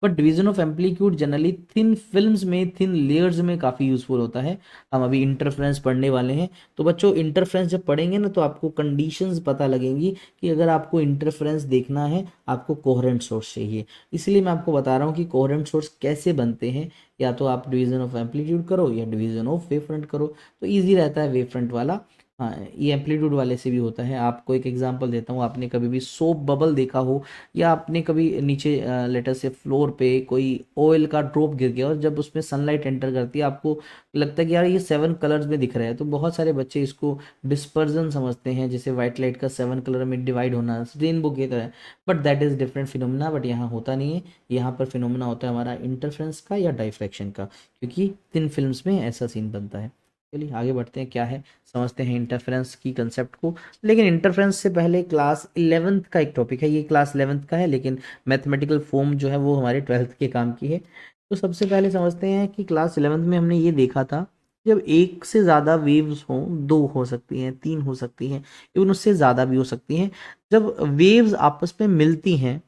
But division of amplitude generally thin films में, थिन लेयर्स में काफ़ी यूजफुल होता है। हम अभी इंटरफ्रेंस पढ़ने वाले हैं, तो बच्चों इंटरफ्रेंस जब पढ़ेंगे ना, तो आपको कंडीशंस पता लगेंगी कि अगर आपको इंटरफ्रेंस देखना है, आपको कोहेरेंट सोर्स चाहिए। इसलिए मैं आपको बता रहा हूँ कि कोहेरेंट सोर्स कैसे बनते हैं। या तो आप डिवीजन ऑफ एम्पलीट्यूड करो या डिवीजन ऑफ वेव फ्रंट करो, तो ईजी रहता है वेव फ्रंट वाला। हाँ, ये एम्पलीट्यूड वाले से भी होता है। आपको एक एग्जांपल देता हूँ, आपने कभी भी सोप बबल देखा हो, या आपने कभी नीचे लेटर से फ्लोर पे कोई ऑयल का ड्रॉप गिर गया और जब उसमें सनलाइट एंटर करती है, आपको लगता है कि यार ये 7 कलर्स में दिख रहा है। तो बहुत सारे बच्चे इसको डिस्पर्जन समझते हैं, जैसे व्हाइट लाइट का 7 कलर में डिवाइड होना, रेनबो की तरह। But that is different phenomena. But यहाँ होता नहीं है, यहाँ पर फिनोमिना होता है हमारा इंटरफ्रेंस का या डाइफ्रैक्शन का, क्योंकि थिन फिल्म्स में ऐसा सीन बनता है। चलिए आगे बढ़ते हैं, क्या है समझते हैं इंटरफेरेंस की कंसेप्ट को। लेकिन इंटरफेरेंस से पहले क्लास 11th का एक टॉपिक है, ये क्लास 11th का है, लेकिन मैथमेटिकल फॉर्म जो है वो हमारे 12th के काम की है। तो सबसे पहले समझते हैं कि क्लास 11th में हमने ये देखा था, जब एक से ज़्यादा वेव्स हों, दो हो सकती हैं, तीन हो सकती हैं, इवन उससे ज़्यादा भी हो सकती हैं। जब वेव्स आपस में मिलती हैं,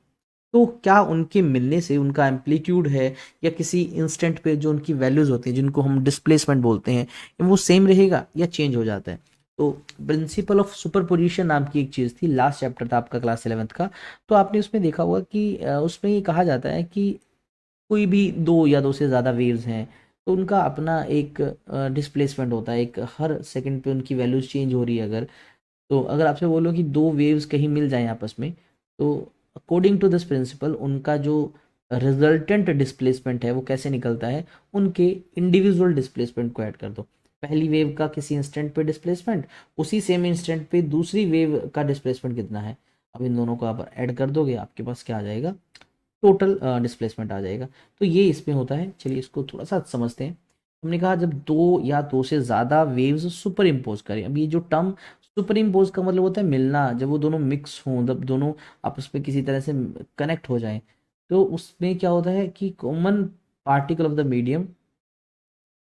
तो क्या उनके मिलने से उनका एम्पलीट्यूड है या किसी इंस्टेंट पे जो उनकी वैल्यूज़ होती हैं, जिनको हम डिस्प्लेसमेंट बोलते हैं, वो सेम रहेगा या चेंज हो जाता है। तो प्रिंसिपल ऑफ सुपरपोजिशन नाम की एक चीज़ थी, लास्ट चैप्टर था आपका क्लास 11th का। तो आपने उसमें देखा होगा कि उसमें ये कहा जाता है कि कोई भी दो या दो से ज़्यादा वेव्स हैं, तो उनका अपना एक डिस्प्लेसमेंट होता है, एक हर सेकंड पे उनकी वैल्यूज चेंज हो रही है। अगर तो अगर आपसे बोलो कि दो वेव्स कहीं मिल जाएं आपस में, तो अकॉर्डिंग टू दिस प्रिंसिपल उनका जो रिजल्टेंट डिस्प्लेसमेंट है वो कैसे निकलता है, उनके इंडिविजुअल डिस्प्लेसमेंट को ऐड कर दो। पहली वेव का किसी इंस्टेंट पे डिस्प्लेसमेंट, उसी सेम इंस्टेंट पे दूसरी वेव का डिस्प्लेसमेंट कितना है, अब इन दोनों को आप ऐड कर दोगे, आपके पास क्या आ जाएगा, टोटल डिस्प्लेसमेंट आ जाएगा। तो ये इसमें होता है। चलिए इसको थोड़ा सा समझते हैं। हमने कहा जब दो या दो से ज़्यादा वेव्स सुपर इम्पोज करें, अब ये जो टर्म सुपर इम्पोज का मतलब होता है मिलना, जब वो दोनों मिक्स हों, जब दोनों आपस में किसी तरह से कनेक्ट हो जाएं, तो उसमें क्या होता है कि common particle of the medium,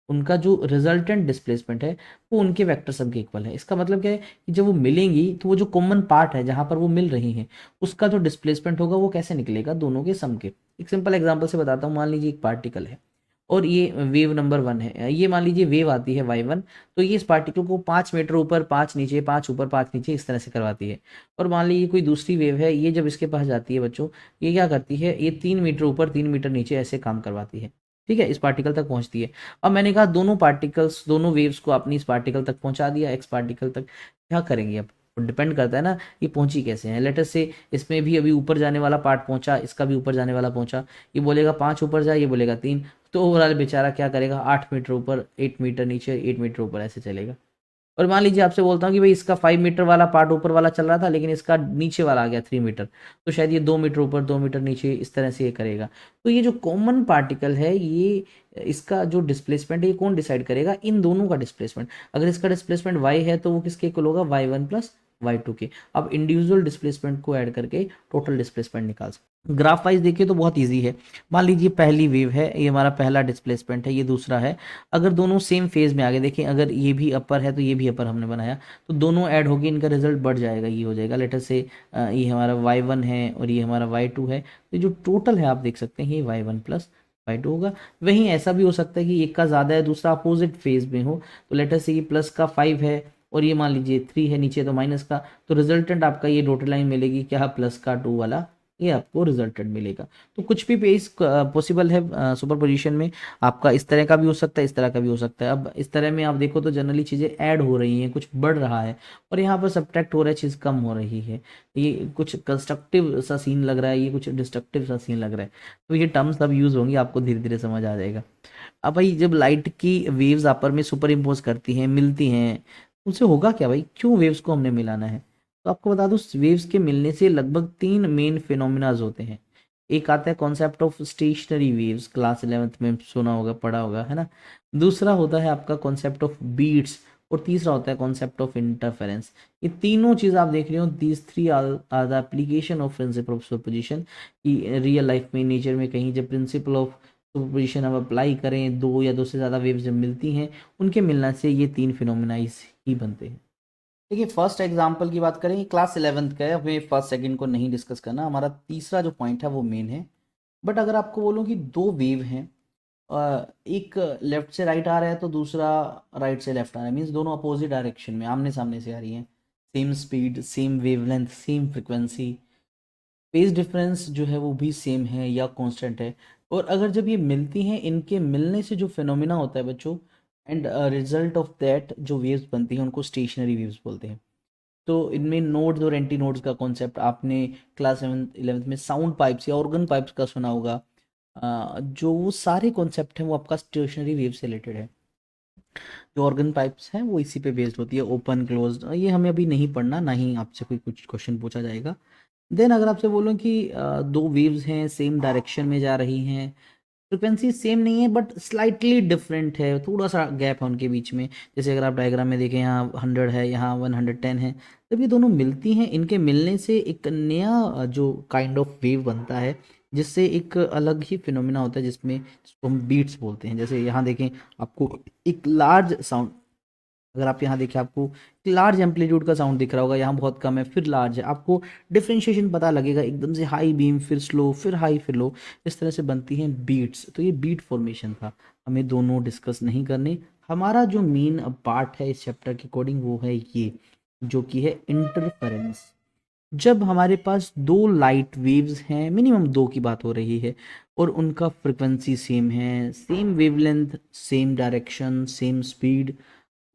उनका जो रिजल्टेंट डिस्प्लेसमेंट है वो उनके वेक्टर सम के इक्वल है। इसका मतलब क्या है कि जब वो मिलेंगी, तो वो जो कॉमन पार्ट है जहां पर वो मिल रही हैं, उसका जो डिस्प्लेसमेंट होगा वो कैसे निकलेगा, दोनों के सम के। एक सिंपल एग्जांपल से बताता हूँ। मान लीजिए एक पार्टिकल है और ये वेव नंबर 1 है। ये मान लीजिए वेव आती है y1, तो ये इस पार्टिकल को 5 मीटर ऊपर, 5 नीचे, 5 ऊपर, 5 नीचे, इस तरह से करवाती है। और मान लीजिए कोई दूसरी वेव है, ये जब इसके पास जाती है बच्चों, ये क्या करती है, ये 3 मीटर ऊपर, 3 मीटर नीचे ऐसे काम करवाती है। ठीक है, इस पार्टिकल तक पहुंचती है। अब मैंने कहा दोनों पार्टिकल्स, दोनों वेव्स को आपने इस पार्टिकल तक पहुंचा दिया, एक्स पार्टिकल तक। क्या करेंगे अब, डिपेंड करता है ना ये पहुंची कैसे है। लेटर से इसमें भी अभी ऊपर जाने वाला पार्ट पहुंचा, इसका भी ऊपर जाने वाला पहुंचा। ये बोलेगा 5 ऊपर जाए, ये बोलेगा 3, तो ओवरऑल बेचारा क्या करेगा, 8 मीटर ऊपर, 8 मीटर नीचे, 8 मीटर ऊपर, ऐसे चलेगा। और मान लीजिए आपसे बोलता हूँ कि भाई इसका 5 मीटर वाला पार्ट ऊपर वाला चल रहा था, लेकिन इसका नीचे वाला आ गया 3 मीटर, तो शायद ये 2 मीटर ऊपर, 2 मीटर नीचे, इस तरह से ये करेगा। तो ये जो कॉमन पार्टिकल है, ये इसका जो डिस्प्लेसमेंट है, ये कौन डिसाइड करेगा, इन दोनों का डिस्प्लेसमेंट। अगर इसका डिस्प्लेसमेंट y है, तो वो किसके इक्वल होगा, y1 प्लस y2 के। अब इंडिविजुअल डिस्प्लेसमेंट को ऐड करके टोटल डिस्प्लेसमेंट निकाल सकते। ग्राफ वाइज देखिए तो बहुत इजी है। मान लीजिए पहली वेव है, ये हमारा पहला डिस्प्लेसमेंट है, ये दूसरा है। अगर दोनों सेम फेज में आ गए, देखिए अगर ये भी अपर है तो ये भी अपर हमने बनाया, तो दोनों ऐड होगी, इनका रिजल्ट बढ़ जाएगा, ये हो जाएगा। लेटर से ये हमारा y1 है और ये हमारा y2 है, तो जो टोटल है आप देख सकते हैं ये y1 प्लस y2 होगा। वहीं ऐसा भी हो सकता है कि एक का ज़्यादा है दूसरा अपोजिट फेज में हो, तो लेटर से ये प्लस का 5 है और ये मान लीजिए 3 है नीचे तो माइनस का, तो रिजल्टेंट आपका ये डॉटेड लाइन मिलेगी क्या, प्लस का 2 वाला, ये आपको रिजल्टेंट मिलेगा। तो कुछ भी पेज पॉसिबल है सुपर पोजिशन में। आपका इस तरह का भी हो सकता है, इस तरह का भी हो सकता है। अब इस तरह में आप देखो तो जनरली चीज़ें ऐड हो रही हैं, कुछ बढ़ रहा है, और यहाँ पर सब्ट्रैक्ट हो रहा है, चीज़ कम हो रही है। ये कुछ कंस्ट्रक्टिव सा सीन लग रहा है, ये कुछ डिस्ट्रक्टिव सा सीन लग रहा है। तो ये टर्म्स अब यूज़ होंगी, आपको धीरे धीरे समझ आ जाएगा। अब भाई जब लाइट की वेव्स आपस में सुपर इम्पोज करती हैं, मिलती हैं, उससे होगा क्या भाई, क्यों वेव्स को हमने मिलाना है? तो आपको बता दूं, वेव्स के मिलने से लगभग 3 मेन फिनोमिनाज होते हैं। एक आता है concept of stationery waves, class 11th में सुना होगा, पढ़ा होगा, है ना। दूसरा होता है आपका कॉन्सेप्ट ऑफ बीट्स, और तीसरा होता है कॉन्सेप्ट ऑफ इंटरफेरेंस। ये तीनों चीज़ आप देख रहे हो, these three are the application of principle of superposition. कि रियल लाइफ में, नेचर में कहीं जब प्रिंसिपल ऑफ सुपरपोजिशन हम अप्लाई करें, दो या दो से ज़्यादा वेव्स जब मिलती हैं, उनके मिलने से ये तीन फिनोमिनाइज ही बनते हैं। देखिए फर्स्ट एग्जांपल की बात करें, क्लास 11th का है, हमें फर्स्ट सेकंड को नहीं डिस्कस करना, हमारा तीसरा जो पॉइंट है वो मेन है। बट अगर आपको बोलूँ कि दो वेव हैं, एक लेफ्ट से राइट आ रहा है तो दूसरा राइट से लेफ्ट आ रहा है, मीन्स दोनों अपोजिट डायरेक्शन में आमने सामने से आ रही हैं, same speed, same wavelength, same frequency, phase difference जो है वो भी सेम है या कांस्टेंट है। और अगर जब ये मिलती हैं, इनके मिलने से जो फिनोमिना होता है बच्चों, एंड रिजल्ट ऑफ दैट जो वेव्स बनती हैं उनको स्टेशनरी वेव्स बोलते हैं। तो इनमें नोड्स और एंटी नोड्स का कॉन्सेप्ट आपने क्लास 7th 11th में साउंड पाइप्स या ऑर्गन पाइप्स का सुना होगा। जो वो सारे कॉन्सेप्ट हैं वो आपका स्टेशनरी वेव से रिलेटेड है। जो ऑर्गन पाइप्स हैं वो इसी पे बेस्ड होती है, ओपन क्लोज्ड, ये हमें अभी नहीं पढ़ना, ना ही आपसे कोई कुछ क्वेश्चन पूछा जाएगा। देन अगर आपसे बोलूँ कि दो वेव्स हैं, सेम डायरेक्शन में जा रही हैं, फ्रिक्वेंसी सेम नहीं है बट स्लाइटली डिफरेंट है, थोड़ा सा गैप है उनके बीच में। जैसे अगर आप डायग्राम में देखें, यहाँ 100 है, यहाँ 110 है, जब ये दोनों मिलती हैं, इनके मिलने से एक नया जो काइंड ऑफ वेव बनता है, जिससे एक अलग ही फिनोमिना होता है, जिसको हम बीट्स बोलते हैं। जैसे यहाँ देखें, आपको एक लार्ज साउंड, अगर आप यहाँ देखें आपको लार्ज एम्पलीट्यूड का साउंड दिख रहा होगा, यहाँ बहुत कम है फिर लार्ज है, आपको डिफ्रेंशिएशन पता लगेगा, एकदम से हाई बीम फिर स्लो फिर हाई फिर लो, इस तरह से बनती हैं बीट्स। तो ये बीट फॉर्मेशन था, हमें दोनों डिस्कस नहीं करने। हमारा जो मेन पार्ट है इस चैप्टर के अकॉर्डिंग वो है ये, जो कि है इंटरफेरेंस। जब हमारे पास दो लाइट वेव्स हैं, मिनिमम दो की बात हो रही है, और उनका फ्रिक्वेंसी सेम है, same wavelength, same direction, same speed,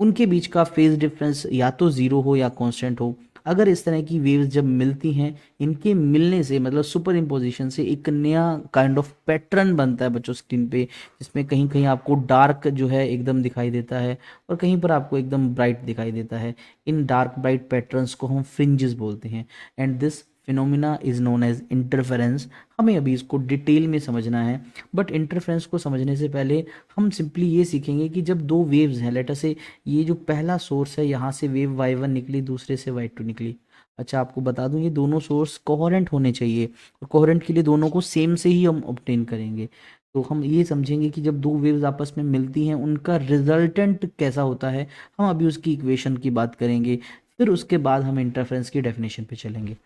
उनके बीच का फेज डिफरेंस या तो ज़ीरो हो या कांस्टेंट हो, अगर इस तरह की वेव्स जब मिलती हैं, इनके मिलने से मतलब सुपर इम्पोजिशन से एक नया काइंड ऑफ पैटर्न बनता है बच्चों स्क्रीन पे, जिसमें कहीं कहीं आपको डार्क जो है एकदम दिखाई देता है, और कहीं पर आपको एकदम ब्राइट दिखाई देता है। इन डार्क ब्राइट पैटर्न्स को हम फ्रिंजेस बोलते हैं, and this phenomena is known as interference. हमें अभी इसको डिटेल में समझना है, बट इंटरफेरेंस को समझने से पहले हम सिंपली ये सीखेंगे कि जब दो वेव्स हैं, लेटर से ये जो पहला सोर्स है, यहाँ से वेव y1 निकली, दूसरे से y2 निकली। अच्छा आपको बता दूं, ये दोनों सोर्स कोहेरेंट होने चाहिए, और कोहेरेंट के लिए दोनों को सेम से ही हम ऑब्टेन करेंगे। तो हम ये समझेंगे कि जब दो वेव्स आपस में मिलती हैं, उनका रिजल्टेंट कैसा होता है, हम अभी उसकी इक्वेशन की बात करेंगे, फिर उसके बाद हम इंटरफेरेंस की डेफिनेशन पे चलेंगे।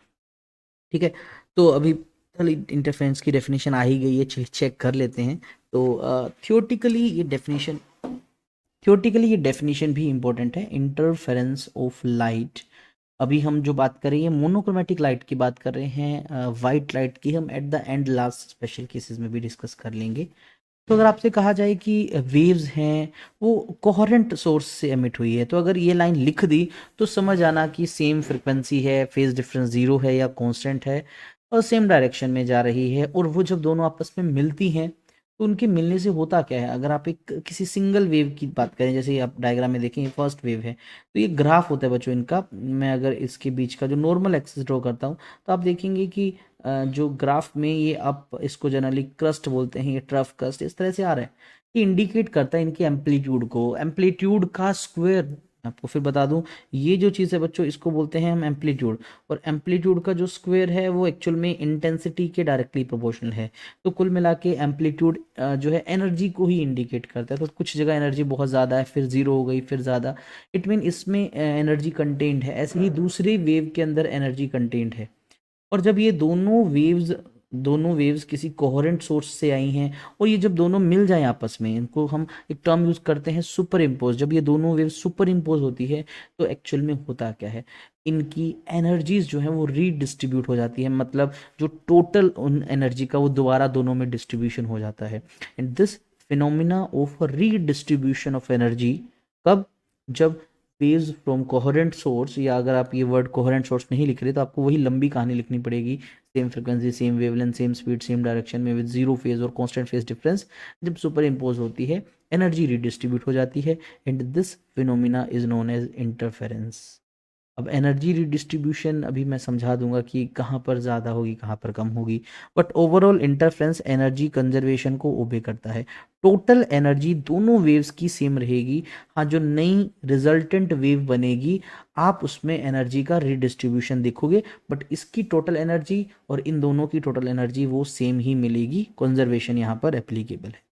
ठीक है, तो अभी इंटरफेरेंस की डेफिनेशन आ ही गई है, चेक कर लेते हैं। तो थियोरटिकली ये डेफिनेशन भी इंपॉर्टेंट है, इंटरफेरेंस ऑफ लाइट। अभी हम जो बात कर रहे हैं मोनोक्रोमेटिक लाइट की बात कर रहे हैं, वाइट लाइट की हम at the end last special cases में भी डिस्कस कर लेंगे। तो अगर आपसे कहा जाए कि वेव्स हैं वो कोहेरेंट सोर्स से एमिट हुई है, तो अगर ये लाइन लिख दी तो समझ आना कि सेम फ्रिक्वेंसी है, फेज डिफरेंस ज़ीरो है या कांस्टेंट है, और सेम डायरेक्शन में जा रही है, और वो जब दोनों आपस में मिलती हैं तो उनके मिलने से होता क्या है। अगर आप एक किसी सिंगल वेव की बात करें, जैसे आप डायग्राम में देखें, ये फर्स्ट वेव है, तो ये ग्राफ होता है बच्चों इनका। मैं अगर इसके बीच का जो नॉर्मल एक्सिस ड्रॉ करता हूँ, तो आप देखेंगे कि जो ग्राफ में ये आप इसको जनरली क्रस्ट बोलते हैं, ये ट्रफ क्रस्ट इस तरह से आ रहा है। ये इंडिकेट करता है इनके एम्पलीट्यूड को, एम्पलीट्यूड का स्क्वायर आपको फिर बता दूं, ये जो चीज़ है बच्चों, इसको बोलते हैं हम एम्पलीट्यूड। और एम्पलीट्यूड का जो स्क्वायर है वो एक्चुअल में इंटेंसिटी के डायरेक्टली प्रोपोर्शनल है। तो कुल मिला के एम्पलीट्यूड जो है एनर्जी को ही इंडिकेट करता है। तो कुछ जगह एनर्जी बहुत ज़्यादा है, फिर ज़ीरो हो गई, फिर ज़्यादा, इट मीन इसमें एनर्जी कंटेंट है। ऐसे ही दूसरे वेव के अंदर एनर्जी कंटेंट है। और जब ये दोनों वेव्स किसी कोहेरेंट सोर्स से आई हैं, और ये जब दोनों मिल जाएं आपस में, इनको हम एक टर्म यूज करते हैं सुपर इम्पोज। जब ये दोनों वेव्स सुपर इम्पोज होती है तो एक्चुअल में होता क्या है, इनकी एनर्जीज जो है वो रीडिस्ट्रीब्यूट हो जाती है। मतलब जो टोटल उन एनर्जी का वो दोबारा दोनों में डिस्ट्रीब्यूशन हो जाता है। And this phenomena of redistribution of energy, कब? जब वेव्स फ्रॉम कोहेरेंट सोर्स, या अगर आप ये वर्ड कोहेरेंट सोर्स नहीं लिख रहे तो आपको वही लंबी कहानी लिखनी पड़ेगी, same frequency, same wavelength, same speed, same direction में, विद जीरो फेज और कांस्टेंट फेज डिफरेंस, जब सुपर इम्पोज होती है एनर्जी रिडिस्ट्रीब्यूट हो जाती है। And this phenomena is known as interference. अब एनर्जी रिडिस्ट्रीब्यूशन अभी मैं समझा दूंगा कि कहाँ पर ज़्यादा होगी कहाँ पर कम होगी, but overall interference energy conservation को ओबे करता है। टोटल एनर्जी दोनों वेव्स की सेम रहेगी। हाँ, जो नई रिजल्टेंट वेव बनेगी आप उसमें एनर्जी का रिडिस्ट्रीब्यूशन देखोगे, बट इसकी टोटल एनर्जी और इन दोनों की टोटल एनर्जी वो सेम ही मिलेगी। कंजर्वेशन यहाँ पर एप्लीकेबल है।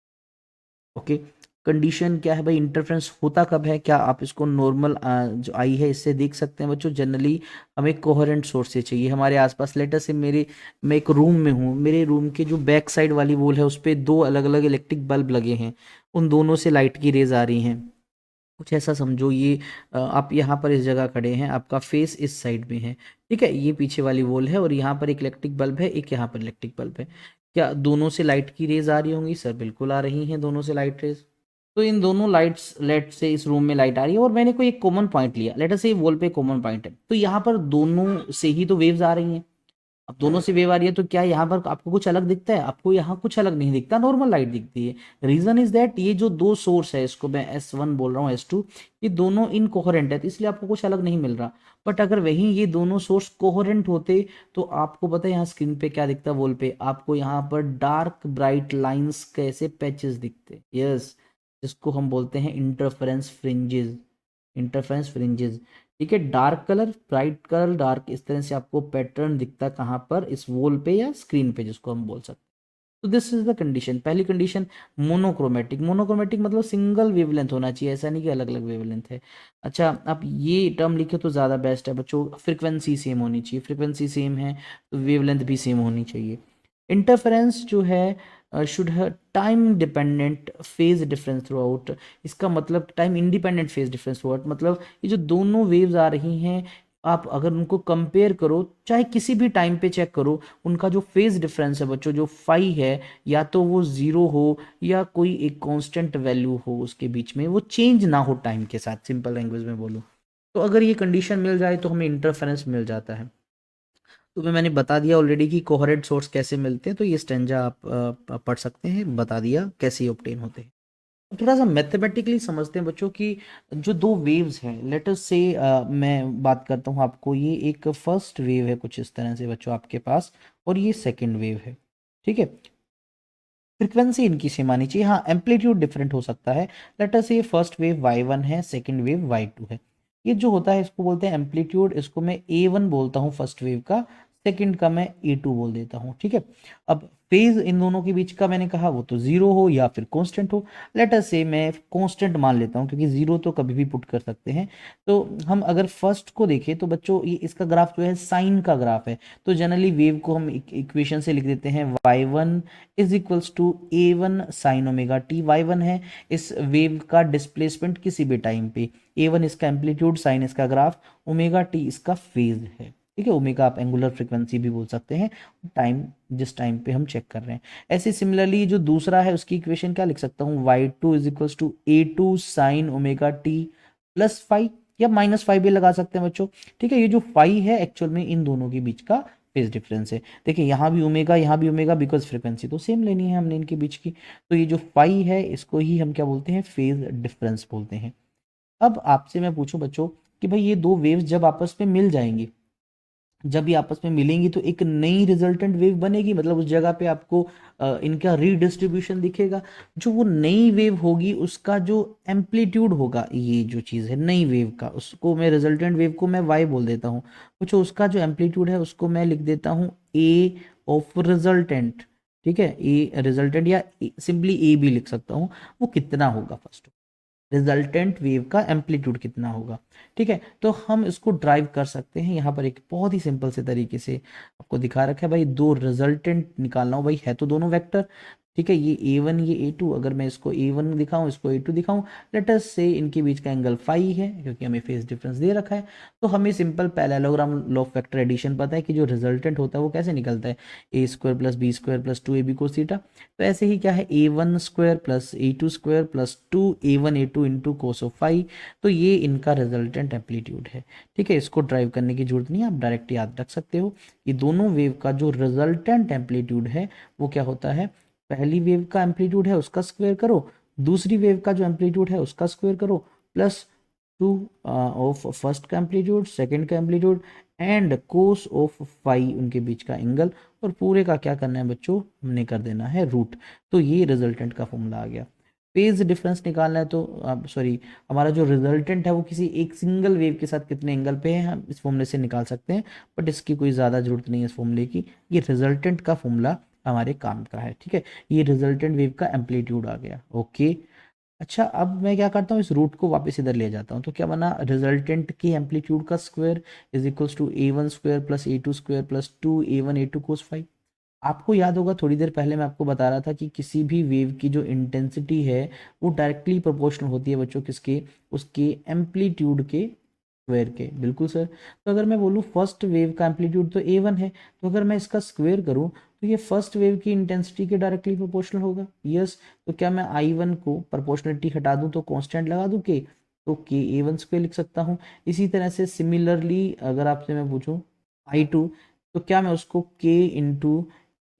ओके, कंडीशन क्या है भाई, इंटरफेरेंस होता कब है? क्या आप इसको नॉर्मल जो आई है इससे देख सकते हैं बच्चों? जनरली हमें कोहेरेंट सोर्स से चाहिए हमारे आसपास। लेटर से मैं एक रूम में हूँ, मेरे रूम के जो बैक साइड वाली वॉल है उस पर दो अलग अलग इलेक्ट्रिक बल्ब लगे हैं, उन दोनों से लाइट की रेज आ रही हैं। कुछ ऐसा समझो, ये आप यहाँ पर इस जगह खड़े हैं, आपका फेस इस साइड में है, ठीक है, ये पीछे वाली वॉल है और यहाँ पर एक इलेक्ट्रिक बल्ब है, एक यहाँ पर इलेक्ट्रिक बल्ब है। क्या दोनों से लाइट की रेज आ रही होंगी? सर बिल्कुल आ रही हैं दोनों से लाइट रेज। तो इन दोनों लाइट्स, लेट से इस रूम में लाइट आ रही है और मैंने कोई एक कॉमन पॉइंट लिया, लेट से वॉल पे कॉमन पॉइंट है, तो यहाँ पर दोनों से ही तो वेव्स आ रही हैं। अब दोनों से वेव आ रही है तो क्या यहाँ पर आपको कुछ अलग दिखता है? आपको यहाँ कुछ अलग नहीं दिखता, नॉर्मल लाइट दिखती है। रीजन इज दैट ये जो दो सोर्स है, इसको मैं S1 बोल रहा हूँ, S2, ये दोनों इनकोहेरेंट है, तो इसलिए आपको कुछ अलग नहीं मिल रहा। बट अगर वहीं ये दोनों सोर्स कोहेरेंट होते तो आपको पता है यहाँ स्क्रीन पे क्या दिखता, वॉल पे आपको यहाँ पर डार्क ब्राइट लाइंस कैसे पैचेस दिखते। यस, जिसको हम बोलते हैं इंटरफेरेंस फ्रिंजेस। इंटरफेरेंस फ्रिंजेस, ठीक है, dark colour bright colour dark, इस तरह से आपको पैटर्न दिखता है कहाँ पर, इस वॉल पे या स्क्रीन पे, जिसको हम बोल सकते हैं। तो दिस इज द कंडीशन। पहली कंडीशन मोनोक्रोमेटिक। मोनोक्रोमेटिक मतलब सिंगल वेवलेंथ होना चाहिए, ऐसा नहीं कि अलग अलग वेवलेंथ है। अच्छा, आप ये टर्म लिखे तो ज़्यादा बेस्ट है बच्चों। फ्रिक्वेंसी सेम होनी चाहिए, फ्रिक्वेंसी सेम है तो वेवलेंथ भी सेम होनी चाहिए। इंटरफेरेंस जो है शुड है time dependent phase difference through out. इसका मतलब time independent phase difference through out, मतलब ये जो दोनों वेव्स आ रही हैं, आप अगर उनको कंपेयर करो चाहे किसी भी टाइम पे चेक करो, उनका जो फेज डिफरेंस है बच्चों, जो फाई है, या तो वो जीरो हो या कोई एक कांस्टेंट वैल्यू हो उसके बीच में, वो चेंज ना हो टाइम के साथ, सिंपल लैंग्वेज में बोलूँ तो। अगर ये कंडीशन मिल जाए तो हमें इंटरफेरेंस मिल जाता है। तो मैंने बता दिया ऑलरेडी कि कोहेरेंट सोर्स कैसे मिलते हैं, तो ये स्टेंजा आप पढ़ सकते हैं, बता दिया कैसे ऑब्टेन होते हैं। थोड़ा सा मैथमेटिकली समझते हैं बच्चों कि जो दो वेव्स हैं, लेट अस से मैं बात करता हूँ आपको, ये एक फर्स्ट वेव है कुछ इस तरह से बच्चों आपके पास, और ये सेकंड वेव है, ठीक है। फ्रीक्वेंसी इनकी सेम आनी चाहिए, हाँ एम्पलीट्यूड डिफरेंट हो सकता है। लेट अस से फर्स्ट वेव y1 है, सेकंड वेव y2 है। ये जो होता है इसको बोलते हैं एम्पलीट्यूड, इसको मैं A1 बोलता हूँ फर्स्ट वेव का, सेकंड का मैं A2 बोल देता हूँ, ठीक है। अब फेज इन दोनों के बीच का मैंने कहा वो तो जीरो हो या फिर कांस्टेंट हो। लेट अस से मैं कांस्टेंट मान लेता हूँ क्योंकि जीरो तो कभी भी पुट कर सकते हैं। तो हम अगर फर्स्ट को देखें तो बच्चों ये इसका ग्राफ जो है साइन का ग्राफ है, तो जनरली वेव को हम इक्वेशन से लिख देते हैं y1 is equals to A1 sine omega t. y1 है इस वेव का डिस्प्लेसमेंट किसी भी टाइम पे, A1 इसका एम्पलीट्यूड, साइन इसका ग्राफ, ओमेगा टी इसका फेज है, ठीक है। ओमेगा आप एंगुलर फ्रीक्वेंसी भी बोल सकते हैं, टाइम जिस टाइम पे हम चेक कर रहे हैं। ऐसे सिमिलरली जो दूसरा है उसकी इक्वेशन क्या लिख सकता हूँ, y2 is equals to A2 sine omega t plus five, या माइनस फाइव भी लगा सकते हैं बच्चों, ठीक है। ये जो फाइव है एक्चुअल में इन दोनों के बीच का फेज डिफरेंस है। देखिए यहाँ भी ओमेगा यहाँ भी ओमेगा, बिकॉज फ्रीक्वेंसी तो सेम लेनी है हमने इनके बीच की। तो ये जो फाई है इसको ही हम क्या बोलते हैं, फेज डिफरेंस बोलते हैं। अब आपसे मैं पूछूं बच्चों कि भाई ये दो वेव्स जब आपस में मिल जाएंगी जब ये आपस में मिलेंगी तो एक नई रिजल्टेंट वेव बनेगी, मतलब उस जगह पे आपको इनका रीडिस्ट्रीब्यूशन दिखेगा। जो वो नई वेव होगी उसका जो एम्पलीट्यूड होगा, ये जो चीज़ है नई वेव का, उसको मैं रिजल्टेंट वेव को मैं वाई बोल देता हूँ। जो उसका जो एम्पलीट्यूड है उसको मैं लिख देता हूँ ए ऑफ रिजल्टेंट। ठीक है, ए रिजल्टेंट या सिंपली ए भी लिख सकता हूँ। वो कितना होगा, फर्स्ट रिजल्टेंट वेव का एम्पलीट्यूड कितना होगा। ठीक है, तो हम इसको ड्राइव कर सकते हैं। यहाँ पर एक बहुत ही सिंपल से तरीके से आपको दिखा रखा है भाई, दो रिजल्टेंट निकालना हो भाई, है तो दोनों वेक्टर। ठीक है, ये a1 ये a2, अगर मैं इसको a1 दिखाऊं इसको a2 दिखाऊं, लेट अस से इनके बीच का एंगल फाई है क्योंकि हमें फेस डिफरेंस दे रखा है। तो हमें simple parallelogram law of vector addition पता है कि जो रिजल्टेंट होता है वो कैसे निकलता है, A square plus B square plus two A B cos theta. तो ऐसे ही क्या है, a1 square plus a2 square plus two a1 a2 into cos of phi. तो ये इनका रिजल्टेंट एम्पलीट्यूड है। ठीक है, इसको ड्राइव करने की जरूरत नहीं है, आप डायरेक्ट याद रख सकते हो। ये दोनों वेव का जो रिजल्टेंट एम्पलीट्यूड है वो क्या होता है, पहली वेव का एम्पलीट्यूड है उसका स्क्वायर करो, दूसरी वेव का जो एम्पलीट्यूड है उसका स्क्वायर करो, प्लस टू ऑफ फर्स्ट का एम्पलीट्यूड, सेकंड का amplitude, and cos of phi उनके बीच का एंगल, और पूरे का क्या करना है बच्चों, हमने कर देना है रूट। तो ये रिजल्टेंट का फॉर्मूला आ गया। फेज डिफरेंस निकालना है तो सॉरी, हमारा जो रिजल्टेंट है वो किसी एक सिंगल वेव के साथ कितने एंगल पे है हम इस फॉर्मूले से निकाल सकते हैं, बट इसकी कोई ज़्यादा जरूरत नहीं है इस फॉर्मूले की। ये रिजल्टेंट का फॉर्मूला हमारे काम का है। ठीक है, ये रिजल्टेंट वेव का एम्पलीट्यूड आ गया। ओके, अच्छा अब मैं क्या करता हूँ, इस रूट को वापस इधर ले जाता हूँ। तो क्या बना, रिजल्टेंट की एम्पलीट्यूड का square is equals to a1 square plus a2 square plus two a1 a2 cos phi. आपको याद होगा थोड़ी देर पहले मैं आपको बता रहा था कि किसी भी वेव की जो इंटेंसिटी है वो डायरेक्टली प्रोपोर्शनल होती है बच्चों, किसके, उसके एम्पलीट्यूड के स्क्वायर के। बिल्कुल सर। तो अगर मैं बोलूँ फर्स्ट वेव का एम्पलीट्यूड तो a1 है, तो अगर मैं इसका स्क्वायर करूँ तो ये फर्स्ट वेव की इंटेंसिटी के डायरेक्टली प्रोपोर्शनल होगा। यस, तो क्या मैं i1 को प्रोपोर्शनलिटी हटा दूँ तो कांस्टेंट लगा दूँ के, तो के a1 स्क्वायर लिख सकता हूँ। इसी तरह से सिमिलरली अगर आपसे मैं पूछूँ i2, तो क्या मैं उसको k इंटू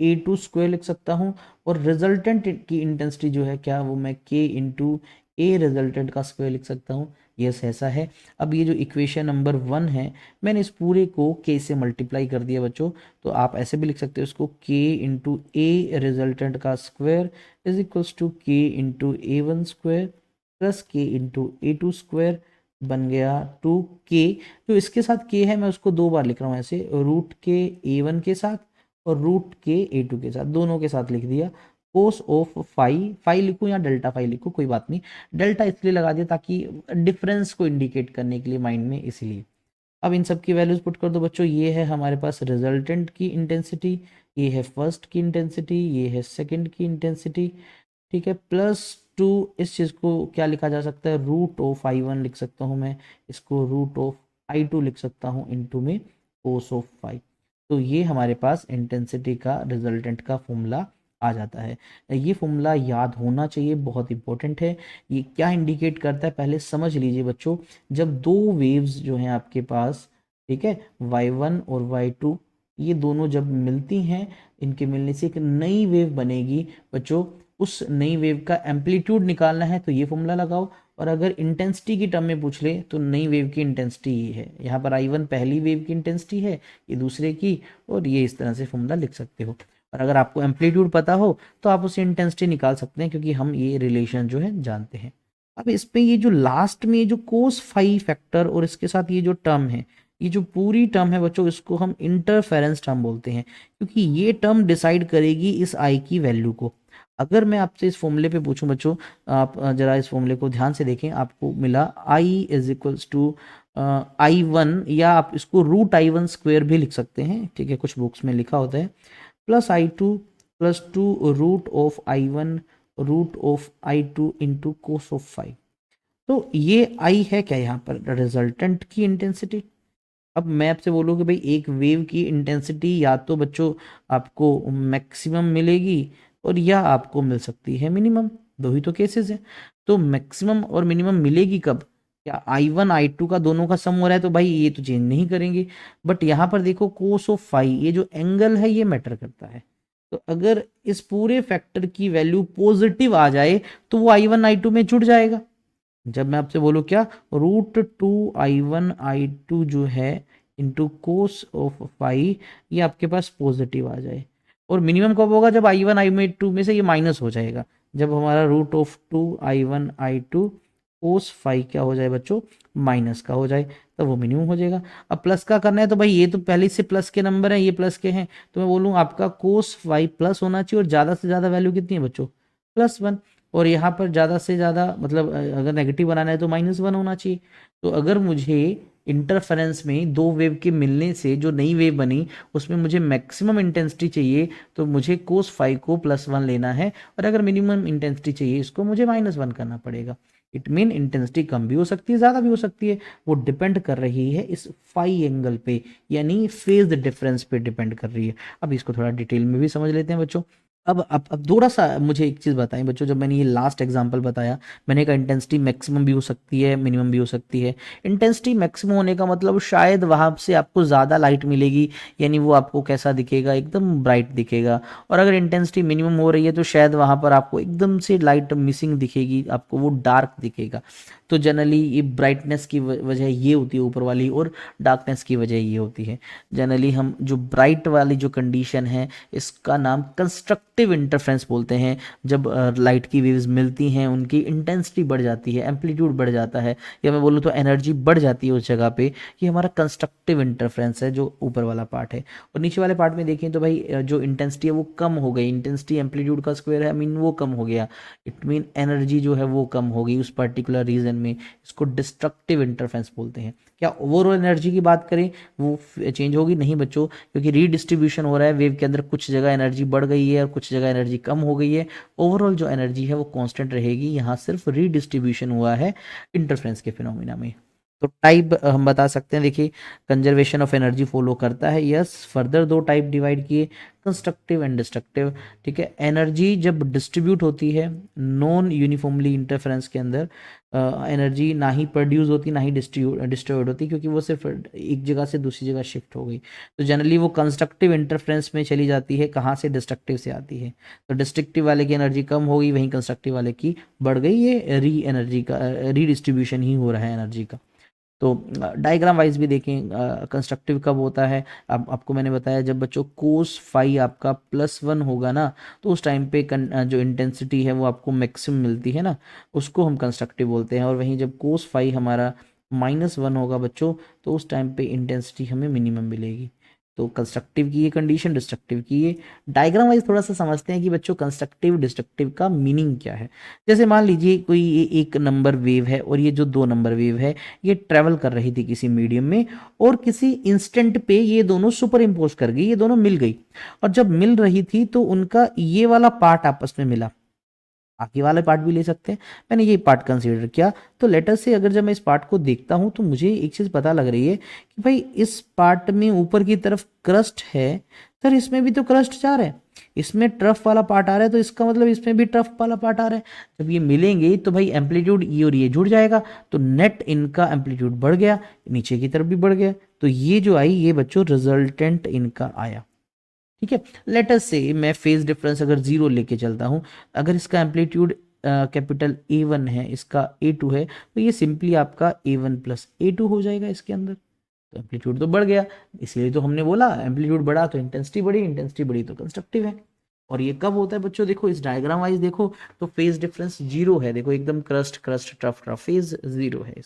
a2 स्क्वायर लिख सकता हूँ, और रिजल्टेंट की इंटेंसिटी जो है क्या वो मैं k इंटू ए रिजल्टेंट का स्क्वायर लिख सकता हूँ। यस, ऐसा है। अब ये जो इक्वेशन नंबर 1 है, मैंने इस पूरे को k से मल्टीप्लाई कर दिया बच्चों। तो आप ऐसे भी लिख सकते हो इसको, k इंटू ए रिजल्टेंट का square is equals to k into a1 square plus k into a2 square, बन गया 2k। जो इसके साथ k है मैं उसको दो बार लिख रहा हूँ ऐसे, रूट के a1 के साथ और रूट के a2 के साथ, दोनों के साथ लिख दिया। कोस ऑफ फाई, फाई लिखूं या डेल्टा फाई लिखूं कोई बात नहीं, डेल्टा इसलिए लगा दिया ताकि डिफरेंस को इंडिकेट करने के लिए माइंड में, इसीलिए। अब इन सब की वैल्यूज पुट कर दो बच्चों। ये है हमारे पास रिजल्टेंट की इंटेंसिटी, ये है फर्स्ट की इंटेंसिटी, ये है सेकंड की इंटेंसिटी। ठीक है, प्लस टू, इस चीज़ को क्या लिखा जा सकता है, रूट ऑफ i1 लिख सकता हूँ मैं, इसको रूट ऑफ i2 लिख सकता हूँ इनटू में कोस ऑफ फाई। तो ये हमारे पास इंटेंसिटी का रिजल्टेंट का फॉर्मूला आ जाता है। ये फॉर्मूला याद होना चाहिए, बहुत इंपॉर्टेंट है। ये क्या इंडिकेट करता है पहले समझ लीजिए बच्चों। जब दो वेव्स जो हैं आपके पास, ठीक है, y1 और y2, ये दोनों जब मिलती हैं, इनके मिलने से एक नई वेव बनेगी बच्चों। उस नई वेव का एम्पलीट्यूड निकालना है तो ये फॉर्मूला लगाओ, और अगर इंटेंसिटी की टर्म में पूछ ले तो नई वेव की इंटेंसिटी ये है। यहाँ पर i1 पहली वेव की इंटेंसिटी है, ये दूसरे की, और ये इस तरह से फॉर्मूला लिख सकते हो। और अगर आपको एम्पलीट्यूड पता हो तो आप उससे इंटेंसिटी निकाल सकते हैं, क्योंकि हम ये रिलेशन जो है जानते हैं। अब इस पे ये जो लास्ट में ये जो कोस फाई फैक्टर और इसके साथ ये जो टर्म है, ये जो पूरी टर्म है बच्चों, इसको हम इंटरफेरेंस टर्म बोलते हैं, क्योंकि ये टर्म डिसाइड करेगी इस आई की वैल्यू को। अगर मैं आपसे इस फॉर्मूले पे पूछूं बच्चों, आप जरा इस फॉर्मूले को ध्यान से देखें, आपको मिला i is equals to i1, या आप इसको रूट i1 स्क्वायर भी लिख सकते हैं, ठीक है, कुछ बुक्स में लिखा होता है, plus i2 plus two root of i1 root of i2 into cos of five. तो ये i है क्या यहाँ पर, रिजल्टेंट की इंटेंसिटी। अब मैं आपसे बोलूँ कि भाई एक वेव की इंटेंसिटी या तो बच्चों आपको मैक्सिमम मिलेगी और या आपको मिल सकती है मिनिमम, दो ही तो केसेस हैं। तो मैक्सिमम और मिनिमम मिलेगी कब, क्या i1 i2 का दोनों का सम हो रहा है तो भाई ये तो चेंज नहीं करेंगे। बट यहाँ पर देखो कोस ऑफ फाई, ये जो एंगल है ये मैटर करता है। तो अगर इस पूरे फैक्टर की वैल्यू पॉजिटिव आ जाए तो वो i1 i2 में जुड़ जाएगा। जब मैं आपसे बोलूँ क्या, रूट टू i1 i2 जो है इंटू कोस ऑफ फाई, ये आपके पास पॉजिटिव आ जाए। और मिनिमम कब होगा? जब आई वन आई टू में से ये माइनस हो जाएगा, जब हमारा root of two I one I two cos phi क्या हो जाए बच्चों? माइनस का हो जाए, तो वो मिनिमम हो जाएगा। अब प्लस का करना है तो भाई ये तो पहले से प्लस के नंबर हैं, ये प्लस के हैं, तो मैं बोलूँ आपका कोस फाई प्लस होना चाहिए, और ज़्यादा से ज़्यादा वैल्यू कितनी है बच्चों? +1। और यहाँ पर ज़्यादा से ज़्यादा मतलब अगर नेगेटिव बनाना है तो -1 होना चाहिए। तो अगर मुझे इंटरफेरेंस में दो वेव के मिलने से जो नई वेव बनी उसमें मुझे मैक्सिमम इंटेंसिटी चाहिए, तो मुझे कोस फाई को +1 लेना है, और अगर मिनिमम इंटेंसिटी चाहिए इसको मुझे -1 करना पड़ेगा। इट मीन इंटेंसिटी कम भी हो सकती है, ज़्यादा भी हो सकती है, वो डिपेंड कर रही है इस फाई एंगल पे, यानी फेज डिफरेंस पे डिपेंड कर रही है। अब इसको थोड़ा डिटेल में भी समझ लेते हैं बच्चों। अब थोड़ा सा मुझे एक चीज़ बताएं बच्चों, जब मैंने ये लास्ट एग्जांपल बताया, मैंने कहा इंटेंसिटी मैक्सिमम भी हो सकती है, मिनिमम भी हो सकती है। इंटेंसिटी मैक्सिमम होने का मतलब शायद वहाँ से आपको ज़्यादा लाइट मिलेगी, यानी वो आपको कैसा दिखेगा? एकदम ब्राइट दिखेगा। और अगर इंटेंसिटी मिनिमम हो रही है तो शायद वहाँ पर आपको एकदम से लाइट मिसिंग दिखेगी, आपको वो डार्क दिखेगा। तो जनरली ये ब्राइटनेस की वजह ये होती है ऊपर वाली, और डार्कनेस की वजह ये होती है। जनरली हम जो ब्राइट वाली जो कंडीशन है इसका नाम कंस्ट्रक्टिव इंटरफेरेंस बोलते हैं। जब लाइट की वेव्स मिलती हैं उनकी इंटेंसिटी बढ़ जाती है, एम्पलीट्यूड बढ़ जाता है, या मैं बोलूँ तो एनर्जी बढ़ जाती है उस जगह पे, ये हमारा कंस्ट्रक्टिव इंटरफेरेंस है जो ऊपर वाला पार्ट है। और नीचे वाले पार्ट में देखें तो भाई जो इंटेंसिटी है वो कम हो गई, इंटेंसिटी एम्पलीट्यूड का स्क्वायर है, मीन वो कम हो गया, इट मीन एनर्जी जो है वो कम हो गई उस पर्टिकुलर रीजन में। इसको डिस्ट्रक्टिव इंटरफेरेंस बोलते हैं। क्या ओवरऑल एनर्जी की बात करें वो चेंज होगी? नहीं बच्चों, क्योंकि रीडिस्ट्रीब्यूशन हो रहा है वेव के अंदर, कुछ जगह एनर्जी बढ़ गई है और कुछ जगह एनर्जी कम हो गई है। ओवरऑल जो एनर्जी है वो कांस्टेंट रहेगी, यहाँ सिर्फ रीडिस्ट्रीब्यूशन हुआ है इंटरफेरेंस के फिनोमिना में। तो टाइप हम बता सकते हैं, देखिए कंजर्वेशन ऑफ एनर्जी फॉलो करता है, यस। फर्दर दो टाइप डिवाइड किए, कंस्ट्रक्टिव एंड डिस्ट्रक्टिव। ठीक है, एनर्जी जब डिस्ट्रीब्यूट होती है नॉन यूनिफॉर्मली इंटरफेरेंस के अंदर, एनर्जी ना ही प्रोड्यूस होती ना ही डिस्ट्रॉयड होती, क्योंकि वो सिर्फ एक जगह से दूसरी जगह शिफ्ट हो गई। तो जनरली वो कंस्ट्रक्टिव इंटरफेरेंस में चली जाती है, कहाँ से? डिस्ट्रक्टिव से आती है। तो डिस्ट्रक्टिव वाले की एनर्जी कम हो गई, वहीं कंस्ट्रक्टिव वाले की बढ़ गई। ये एनर्जी का रीडिस्ट्रीब्यूशन ही हो रहा है एनर्जी का। तो डायग्राम वाइज भी देखें, कंस्ट्रक्टिव कब होता है? अब आपको मैंने बताया जब बच्चों कोस फाई आपका +1 होगा ना, तो उस टाइम पे जो इंटेंसिटी है वो आपको मैक्सिमम मिलती है ना, उसको हम कंस्ट्रक्टिव बोलते हैं। और वहीं जब कोस फाई हमारा -1 होगा बच्चों, तो उस टाइम पे इंटेंसिटी हमें मिनिमम मिलेगी। तो कंस्ट्रक्टिव की ये कंडीशन, डिस्ट्रक्टिव की ये। डायग्राम वाइज थोड़ा सा समझते हैं कि बच्चों कंस्ट्रक्टिव डिस्ट्रक्टिव का मीनिंग क्या है। जैसे मान लीजिए कोई ये एक नंबर वेव है, और ये जो 2 नंबर वेव है ये ट्रेवल कर रही थी किसी मीडियम में, और किसी इंस्टेंट पे ये दोनों सुपर इम्पोज कर गई, ये दोनों मिल गई। और जब मिल रही थी तो उनका ये वाला पार्ट आपस में मिला, आगे वाला पार्ट भी ले सकते हैं, मैंने ये पार्ट कंसीडर किया। तो लेटर से अगर जब मैं इस पार्ट को देखता हूं तो मुझे एक चीज़ पता लग रही है कि भाई इस पार्ट में ऊपर की तरफ क्रस्ट है, सर इसमें भी तो क्रस्ट जा रहा है, इसमें ट्रफ वाला पार्ट आ रहा है, तो इसका मतलब इसमें भी ट्रफ वाला पार्ट आ रहा है। जब ये मिलेंगे तो भाई एम्पलीट्यूड ये और ये जुड़ जाएगा, तो नेट इनका एम्पलीट्यूड बढ़ गया, नीचे की तरफ भी बढ़ गया। तो ये जो आई ये बच्चों रिजल्टेंट इनका आया। ठीक है, लेटर से मैं फेज डिफरेंस अगर 0 लेके चलता हूँ, अगर इसका एम्पलीट्यूड कैपिटल A1 है, इसका A2 है, तो ये सिंपली आपका A1 प्लस A2 हो जाएगा इसके अंदर। तो एम्पलीट्यूड तो बढ़ गया, इसलिए तो हमने बोला एम्पलीट्यूड बढ़ा तो इंटेंसिटी बढ़ी, इंटेंसिटी बढ़ी तो कंस्ट्रक्टिव है। और ये कब होता है बच्चों? देखो इस डायग्राम वाइज देखो तो फेज डिफरेंस 0 है, देखो एकदम crust crust trough trough, phase 0 है।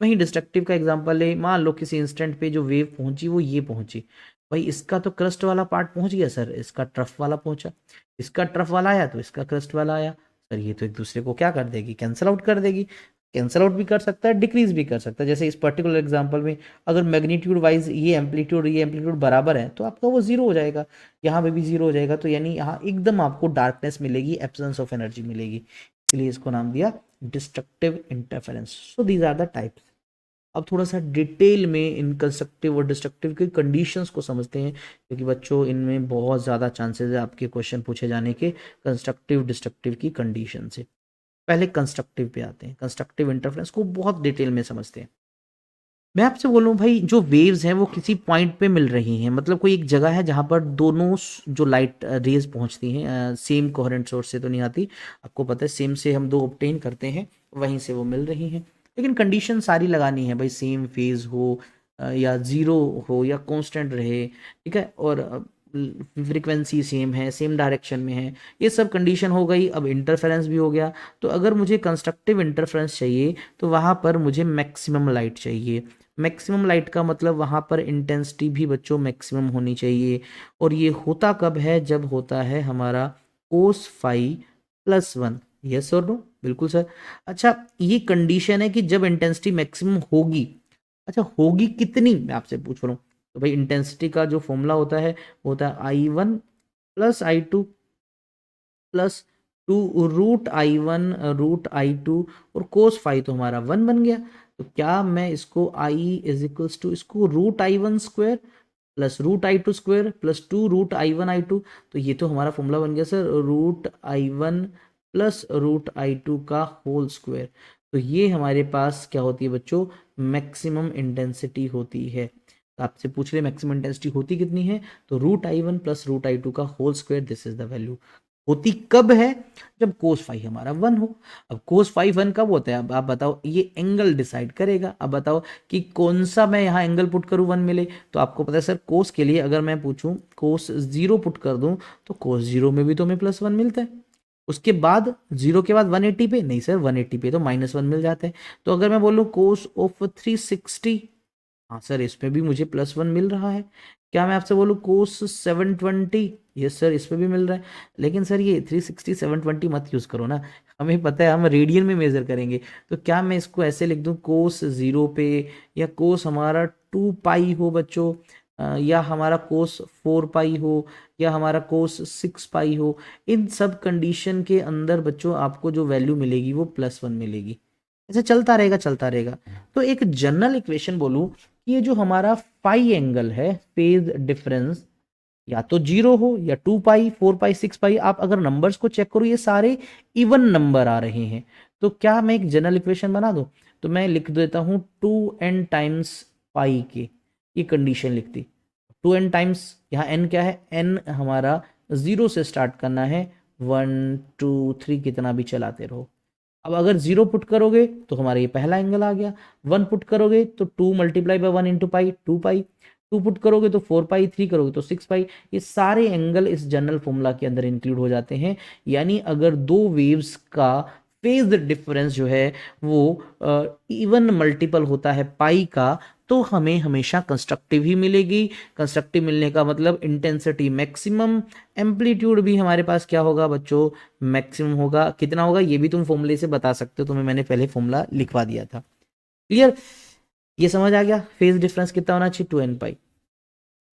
वहीं डिस्ट्रक्टिव का एग्जांपल है, मान लो किसी इंस्टेंट पे जो वेव पहुंची वो ये पहुंची, भाई इसका तो क्रस्ट वाला पार्ट पहुंच गया सर, इसका ट्रफ वाला पहुंचा, इसका ट्रफ वाला आया तो इसका क्रस्ट वाला आया। सर ये तो एक दूसरे को क्या कर देगी? कैंसिल आउट कर देगी। कैंसिल आउट भी कर सकता है, डिक्रीज भी कर सकता है। जैसे इस पर्टिकुलर एग्जांपल में अगर मैग्नीट्यूड वाइज ये एम्पलीट्यूड बराबर है तो आपका वो 0 हो जाएगा, यहाँ पे भी 0 हो जाएगा। तो यानी यहाँ एकदम आपको डार्कनेस मिलेगी, एब्सेंस ऑफ एनर्जी मिलेगी, इसलिए इसको नाम दिया destructive interference. So these are the types. अब थोड़ा सा डिटेल में इन कंस्ट्रक्टिव और डिस्ट्रक्टिव के कंडीशंस को समझते हैं, क्योंकि बच्चों इनमें बहुत ज़्यादा चांसेस है आपके क्वेश्चन पूछे जाने के कंस्ट्रक्टिव डिस्ट्रक्टिव की कंडीशन से। पहले कंस्ट्रक्टिव पे आते हैं, कंस्ट्रक्टिव इंटरफेरेंस को बहुत डिटेल में समझते हैं। मैं आपसे बोलूँ भाई, जो वेव्स हैं वो किसी पॉइंट पे मिल रही हैं, मतलब कोई एक जगह है जहाँ पर दोनों जो लाइट रेज पहुँचती हैं, सेम कोहेरेंट सोर्स से तो नहीं आती, आपको पता है सेम से हम 2 ऑब्टेन करते हैं, वहीं से वो मिल रही हैं। लेकिन कंडीशन सारी लगानी है भाई, सेम फेज हो, या ज़ीरो हो या कांस्टेंट रहे, ठीक है, और फ्रीक्वेंसी सेम है, सेम डायरेक्शन में है, ये सब कंडीशन हो गई। अब इंटरफेरेंस भी हो गया। तो अगर मुझे कंस्ट्रक्टिव इंटरफेरेंस चाहिए तो वहाँ पर मुझे मैक्सिमम लाइट चाहिए। मैक्सिमम लाइट का मतलब वहाँ पर इंटेंसिटी भी बच्चों मैक्सिमम होनी चाहिए। और ये होता कब है? जब होता है हमारा cos phi plus one. Yes और नो? बिल्कुल सर। अच्छा, ये कंडीशन है कि जब इंटेंसिटी मैक्सिमम होगी। अच्छा, होगी कितनी, मैं आपसे पूछ रहा हूँ। तो भाई इंटेंसिटी का जो फॉर्मूला होता है वो होता है I1 plus I2 plus two root I1 root I2, और कोस फाई तो हमारा 1 बन गया। तो क्या मैं इसको I इज इक्वल्स टू इसको root I1 square plus root I2 square plus two root I1 I2, तो ये तो हमारा फॉर्मूला बन गया sir, root I1 plus root I2 का होल स्क्वायर। तो ये हमारे पास क्या होती है बच्चों? मैक्सिमम इंटेंसिटी होती है। तो आपसे पूछ रहे मैक्सिमम इंटेंसिटी होती कितनी है? तो root I1 plus root I2 का whole square, this is the value. होती कब है? जब कोस फाई हमारा 1 हो। अब कोस फाई 1 कब होता है? अब आप बताओ, ये एंगल डिसाइड करेगा। अब बताओ कि कौन सा मैं यहाँ एंगल पुट करूँ 1 मिले। तो आपको पता है सर, कोस के लिए अगर मैं पूछूं कोस 0 पुट कर दूं तो कोस 0 में भी तो हमें +1 मिलता है। उसके बाद 0 के बाद 180 पे नहीं सर, 180 पे तो -1 मिल जाता है। तो अगर मैं बोलूँ कोस ऑफ 360, हाँ सर, इसमें भी मुझे +1 मिल रहा है। क्या मैं आपसे बोलूँ कोस 720? यस सर, इसमें भी मिल रहा है। लेकिन सर ये 360 720 मत यूज़ करो ना, हमें पता है हम रेडियन में मेजर करेंगे। तो क्या मैं इसको ऐसे लिख दूँ कोस 0 पे, या कोस हमारा 2 पाई हो बच्चों, या हमारा कोस 4 पाई हो, या हमारा कोस 6 पाई हो। इन सब कंडीशन के अंदर बच्चों आपको जो वैल्यू मिलेगी वो +1 मिलेगी। ऐसे चलता रहेगा चलता रहेगा। तो एक जनरल इक्वेशन बोलूं कि ये जो हमारा फाई एंगल है, फेज डिफरेंस, या तो 0 हो या 2 पाई 4 पाई 6 पाई, आप अगर नंबर्स को चेक करो ये सारे इवन नंबर आ रहे हैं। तो क्या मैं एक जनरल इक्वेशन बना दूं? तो मैं लिख देता हूं 2n टाइम्स पाई के, ये कंडीशन लिखती। 2n टाइम्स, यहाँ n क्या है? n हमारा 0 से स्टार्ट करना है, 1 2 3 कितना भी चलाते रहो। अब अगर 0 पुट करोगे तो हमारा ये पहला एंगल आ गया। 1 पुट करोगे तो 2 multiply by 1 into pi 2 pi. 2 put करोगे तो 4 पाई, 3 करोगे तो 6 पाई। ये सारे एंगल इस जनरल फॉर्मूला के अंदर इंक्लूड हो जाते हैं। यानी अगर दो वेव्स का फेज डिफरेंस जो है वो इवन मल्टीपल होता है पाई का, तो हमें हमेशा कंस्ट्रक्टिव ही मिलेगी। कंस्ट्रक्टिव मिलने का मतलब इंटेंसिटी मैक्सिमम, एम्पलीट्यूड भी हमारे पास क्या होगा बच्चों? मैक्सिमम होगा। कितना होगा ये भी तुम फॉर्मूले से बता सकते हो, तुम्हें मैंने पहले फॉर्मूला लिखवा दिया था। क्लियर? ये समझ आ गया फेज डिफरेंस कितना होना चाहिए? 2n पाई।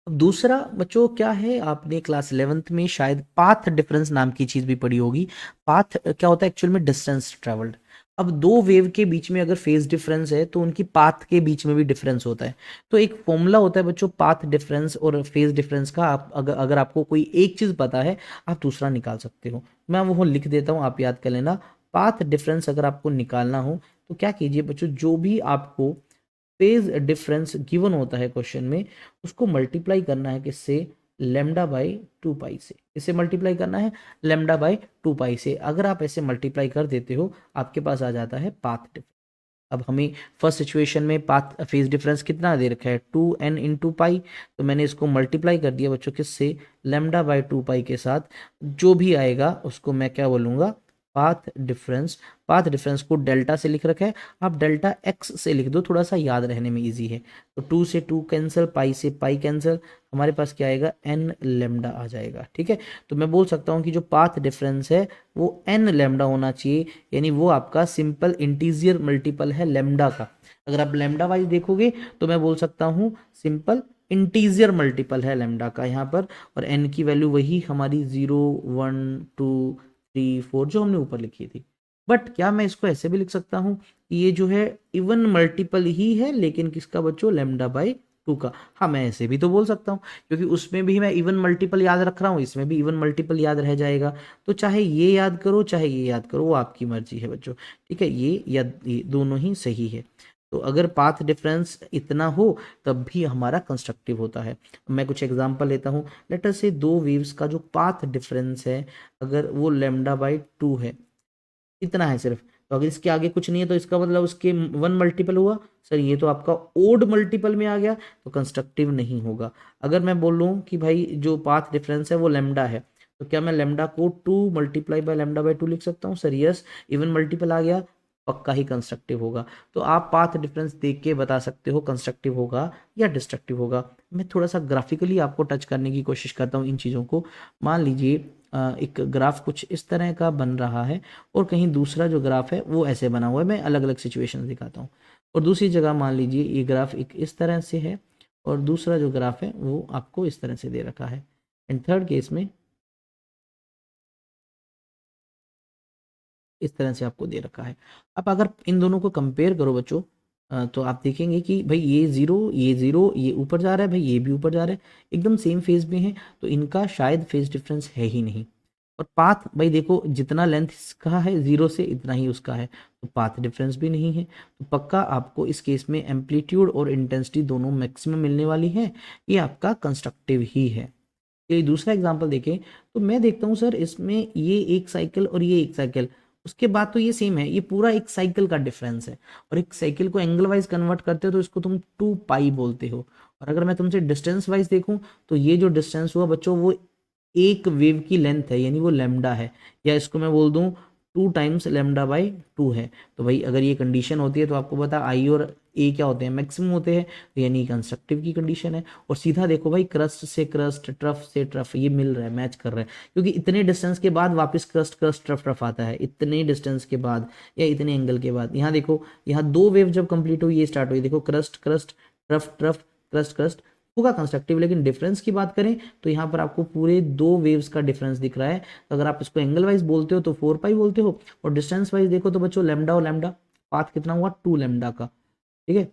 अब दूसरा बच्चों क्या है, आपने क्लास 11th में शायद पाथ डिफरेंस नाम की चीज भी पढ़ी होगी। पाथ क्या होता है? एक्चुअल में डिस्टेंस ट्रेवल्ड। अब दो वेव के बीच में अगर फेज डिफरेंस है तो उनकी पाथ के बीच में भी डिफरेंस होता है। तो एक फॉर्मूला होता है बच्चों पाथ डिफरेंस और फेज डिफरेंस का। आप अगर आपको कोई एक चीज पता है, आप दूसरा निकाल सकते हो। मैं वो लिख देता हूँ, आप याद कर लेना। पाथ डिफरेंस अगर आपको निकालना हो तो क्या कीजिए बच्चों, जो भी आपको फेज डिफरेंस गिवन होता है क्वेश्चन में, उसको मल्टीप्लाई करना है किससे? λ/2 पाई से। इसे मल्टीप्लाई करना है λ/2 पाई से। अगर आप ऐसे मल्टीप्लाई कर देते हो, आपके पास आ जाता है पाथ डिफरेंस। अब हमें फर्स्ट सिचुएशन में पाथ फेज डिफरेंस कितना दे रखा है? 2n/पाई। तो मैंने इसको मल्टीप्लाई कर दिया बच्चों किससे? λ/2 पाई के साथ। जो भी आएगा उसको मैं क्या बोलूँगा? Path difference. पाथ डिफरेंस को डेल्टा से लिख रखा है, आप डेल्टा एक्स से लिख दो, थोड़ा सा याद रहने में इजी है। तो 2 से 2 कैंसिल, पाई से पाई कैंसिल, हमारे पास क्या आएगा? n लेमडा आ जाएगा। ठीक है, तो मैं बोल सकता हूँ कि जो पाथ डिफरेंस है वो n लेमडा होना चाहिए। यानी वो आपका सिंपल इंटीजर मल्टीपल है लेमडा का। अगर आप लेमडा वाइज देखोगे तो मैं बोल सकता हूँ सिंपल इंटीजर मल्टीपल है लेमडा का यहाँ पर। और n की वैल्यू वही हमारी 0 1 2 3 4 जो हमने ऊपर लिखी थी। बट क्या मैं इसको ऐसे भी लिख सकता हूँ कि ये जो है इवन मल्टीपल ही है, लेकिन किसका बच्चों? λ/2 का। हाँ, मैं ऐसे भी तो बोल सकता हूँ, क्योंकि उसमें भी मैं इवन मल्टीपल याद रख रहा हूँ, इसमें भी इवन मल्टीपल याद रह जाएगा। तो चाहे ये याद करो चाहे ये याद करो, वो आपकी मर्जी है बच्चों। ठीक है, ये या ये दोनों ही सही है। तो अगर पाथ डिफरेंस इतना हो तब भी हमारा कंस्ट्रक्टिव होता है। मैं कुछ एग्जांपल लेता हूँ। लेट अस से दो वेव्स का जो पाथ डिफरेंस है, अगर वो λ/2 है, इतना है सिर्फ, तो अगर इसके आगे कुछ नहीं है तो इसका मतलब उसके 1 मल्टीपल हुआ। सर ये तो आपका ओड मल्टीपल में आ गया, तो कंस्ट्रक्टिव नहीं होगा। अगर मैं बोलूँ कि भाई जो पाथ डिफरेंस है वो लेमडा है, तो क्या मैं लेमडा को 2 मल्टीप्लाई बाय लेमडा बाय 2 लिख सकता हूँ? सर यस, इवन मल्टीपल आ गया, पक्का ही कंस्ट्रक्टिव होगा। तो आप पाथ डिफरेंस देख के बता सकते हो कंस्ट्रक्टिव होगा या डिस्ट्रक्टिव होगा। मैं थोड़ा सा ग्राफिकली आपको टच करने की कोशिश करता हूँ इन चीज़ों को। मान लीजिए एक ग्राफ कुछ इस तरह का बन रहा है और कहीं दूसरा जो ग्राफ है वो ऐसे बना हुआ है। मैं अलग अलग सिचुएशन दिखाता हूँ। और दूसरी जगह मान लीजिए ये ग्राफ एक इस तरह से है और दूसरा जो ग्राफ है वो आपको इस तरह से दे रखा है। एंड थर्ड केस में इस तरह से आपको दे रखा है। अब अगर इन दोनों को कंपेयर करो बच्चों, तो आप देखेंगे कि भाई ये ज़ीरो, ये ऊपर जा रहा है, भाई ये भी ऊपर जा रहा है, एकदम सेम फेज में है, तो इनका शायद फेज डिफरेंस है ही नहीं। और पाथ भाई देखो जितना लेंथ इसका है 0 से इतना ही उसका है, तो पाथ डिफरेंस भी नहीं है। तो पक्का आपको इस केस में एम्पलीट्यूड और इंटेंसिटी दोनों मैक्सिमम मिलने वाली है, ये आपका कंस्ट्रक्टिव ही है। ये दूसरा एग्जांपल देखें तो मैं देखता हूँ सर इसमें ये एक साइकिल और ये एक साइकिल, उसके बाद तो ये सेम है, ये पूरा एक साइकिल का डिफरेंस है। और एक साइकिल को एंगल वाइज कन्वर्ट करते हो तो इसको तुम 2 पाई बोलते हो। और अगर मैं तुमसे डिस्टेंस वाइज देखूं तो ये जो डिस्टेंस हुआ बच्चों वो एक वेव की लेंथ है, यानी वो लेमडा है, या इसको मैं बोल दूं 2 टाइम्स लेमडा बाई 2 है। तो भाई अगर ये कंडीशन होती है तो आपको पता आई और ए क्या होते हैं, मैक्सिमम होते हैं, तो यानी कंस्ट्रक्टिव की कंडीशन है। और सीधा देखो भाई क्रस्ट से क्रस्ट, ट्रफ से ट्रफ, ये मिल रहा है, मैच कर रहा है, क्योंकि इतने डिस्टेंस के बाद वापस क्रस्ट क्रस्ट ट्रफ ट्रफ आता है, इतने डिस्टेंस के बाद या इतने एंगल के बाद। यहाँ देखो, यहाँ 2 वेव जब कंप्लीट हुई ये स्टार्ट हुई, देखो crust crust trough trough crust crust, होगा कंस्ट्रक्टिव। लेकिन डिफरेंस की बात करें तो यहाँ पर आपको पूरे 2 वेव्स का डिफरेंस दिख रहा है। तो अगर आप इसको एंगल वाइज बोलते हो तो 4 पाई बोलते हो, और डिस्टेंस वाइज देखो तो बच्चों लेमडा और लेमडा, पाथ कितना हुआ 2 लेमडा का, ठीक है।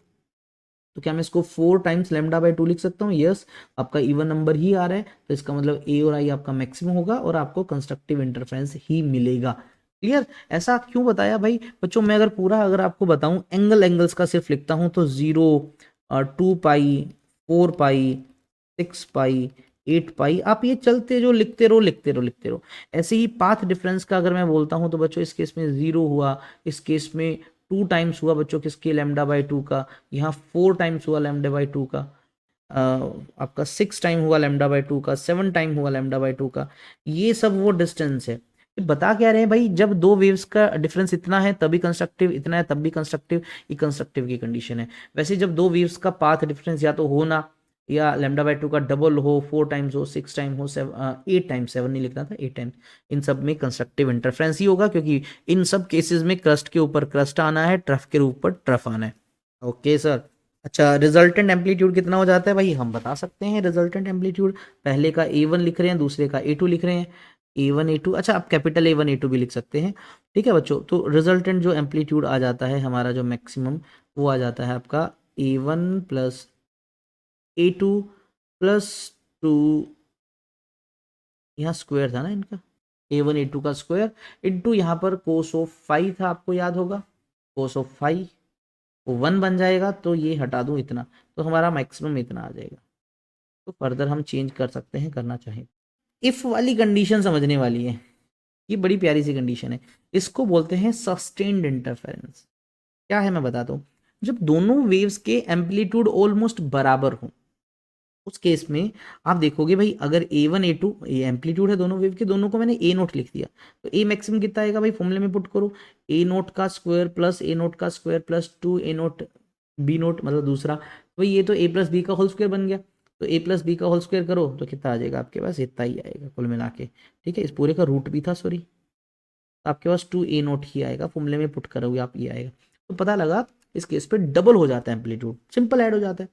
तो क्या मैं इसको 4 टाइम्स लेमडा बाई 2 लिख सकता हूँ? यस, आपका इवन नंबर ही आ रहा है, तो इसका मतलब ए और आई आपका मैक्सिमम होगा और आपको कंस्ट्रक्टिव इंटरफेरेंस ही मिलेगा। क्लियर? ऐसा क्यों बताया भाई बच्चों? मैं अगर पूरा अगर आपको बताऊं एंगल्स का सिर्फ लिखता हूं तो 0, 2 पाई, 4 पाई, 6 पाई, 8 पाई, आप ये चलते जो लिखते रहो लिखते रहो लिखते रहो। ऐसे ही पाथ डिफरेंस का अगर मैं बोलता हूं तो बच्चों इस केस में 0 हुआ, इस केस में 2 टाइम्स हुआ बच्चों किसके, लेमडा बाई 2 का, यहाँ 4 टाइम्स हुआ लेमडा बाई 2 का, आपका 6 टाइम हुआ लेमडा बाई 2 का, 7 टाइम हुआ लेमडा बाई 2 का। ये सब वो डिस्टेंस है। ये बता क्या रहे हैं भाई, जब 2 वेव्स का डिफरेंस इतना है तभी कंस्ट्रक्टिव, इतना है तब भी कंस्ट्रक्टिव, ये कंस्ट्रक्टिव की कंडीशन है। वैसे जब 2 वेव्स का पाथ डिफरेंस या तो हो ना, या लेमडा बाई 2 का डबल हो, 4 टाइम्स हो, 6 टाइम हो, 8 टाइम्स, 7 नहीं लिखना था, 8 टाइम्स, इन सब में कंस्ट्रक्टिव इंटरफ्रेंस ही होगा, क्योंकि इन सब केसेस में क्रस्ट के ऊपर क्रस्ट आना है, ट्रफ के ऊपर ट्रफ आना है। Okay sir. अच्छा, रिजल्टेंट एम्पलीट्यूड कितना हो जाता है भाई, हम बता सकते हैं रिजल्टेंट एम्पलीट्यूड। पहले का A1 लिख रहे हैं, दूसरे का A2 लिख रहे हैं, A1 A2, अच्छा आप कैपिटल A1 A2 भी लिख सकते हैं, ठीक है बच्चों। तो रिजल्टेंट जो एम्पलीट्यूड आ जाता है हमारा जो मैक्सिमम, वो आ जाता है आपका A1 + A2 + 2, यहाँ स्क्वायर था ना इनका, A1 A2 का स्क्वायर इंटू यहाँ पर कोस ऑफ फाइव था, आपको याद होगा, कोस ऑफ फाइव, वो 1 बन जाएगा, तो ये हटा दूं इतना, तो हमारा मैक्सिमम इतना आ जाएगा। तो फर्दर हम चेंज कर सकते हैं करना चाहें। इफ वाली कंडीशन समझने वाली है, ये बड़ी प्यारी सी कंडीशन है, इसको बोलते हैं सस्टेन्ड इंटरफेरेंस। क्या है मैं बताता हूँ, जब दोनों वेव्स के एम्पलीट्यूड ऑलमोस्ट बराबर हो, उस केस में आप देखोगे भाई अगर A1 A2 ये एम्पलीट्यूड है दोनों वेव के, दोनों को मैंने A0 लिख दिया, तो A मैक्सिमम कितना आएगा भाई, फॉर्मूले में पुट करो, A0 का स्क्वायर प्लस A0 का स्क्वायर प्लस 2A0 B0, मतलब दूसरा, तो भाई ये तो A + B का होल स्क्वायर बन गया, तो A + B का होल स्क्वायर करो तो कितना आ जाएगा आपके पास, इतना ही आएगा कुल मिला के, ठीक है। इस पूरे का रूट भी था, सॉरी, तो आपके पास 2A0 ही आएगा, फॉर्मूले में पुट करोगे आप, ये आएगा। तो पता लगा इस केस पे डबल हो जाता है एम्पलीट्यूड, सिंपल ऐड हो जाता है।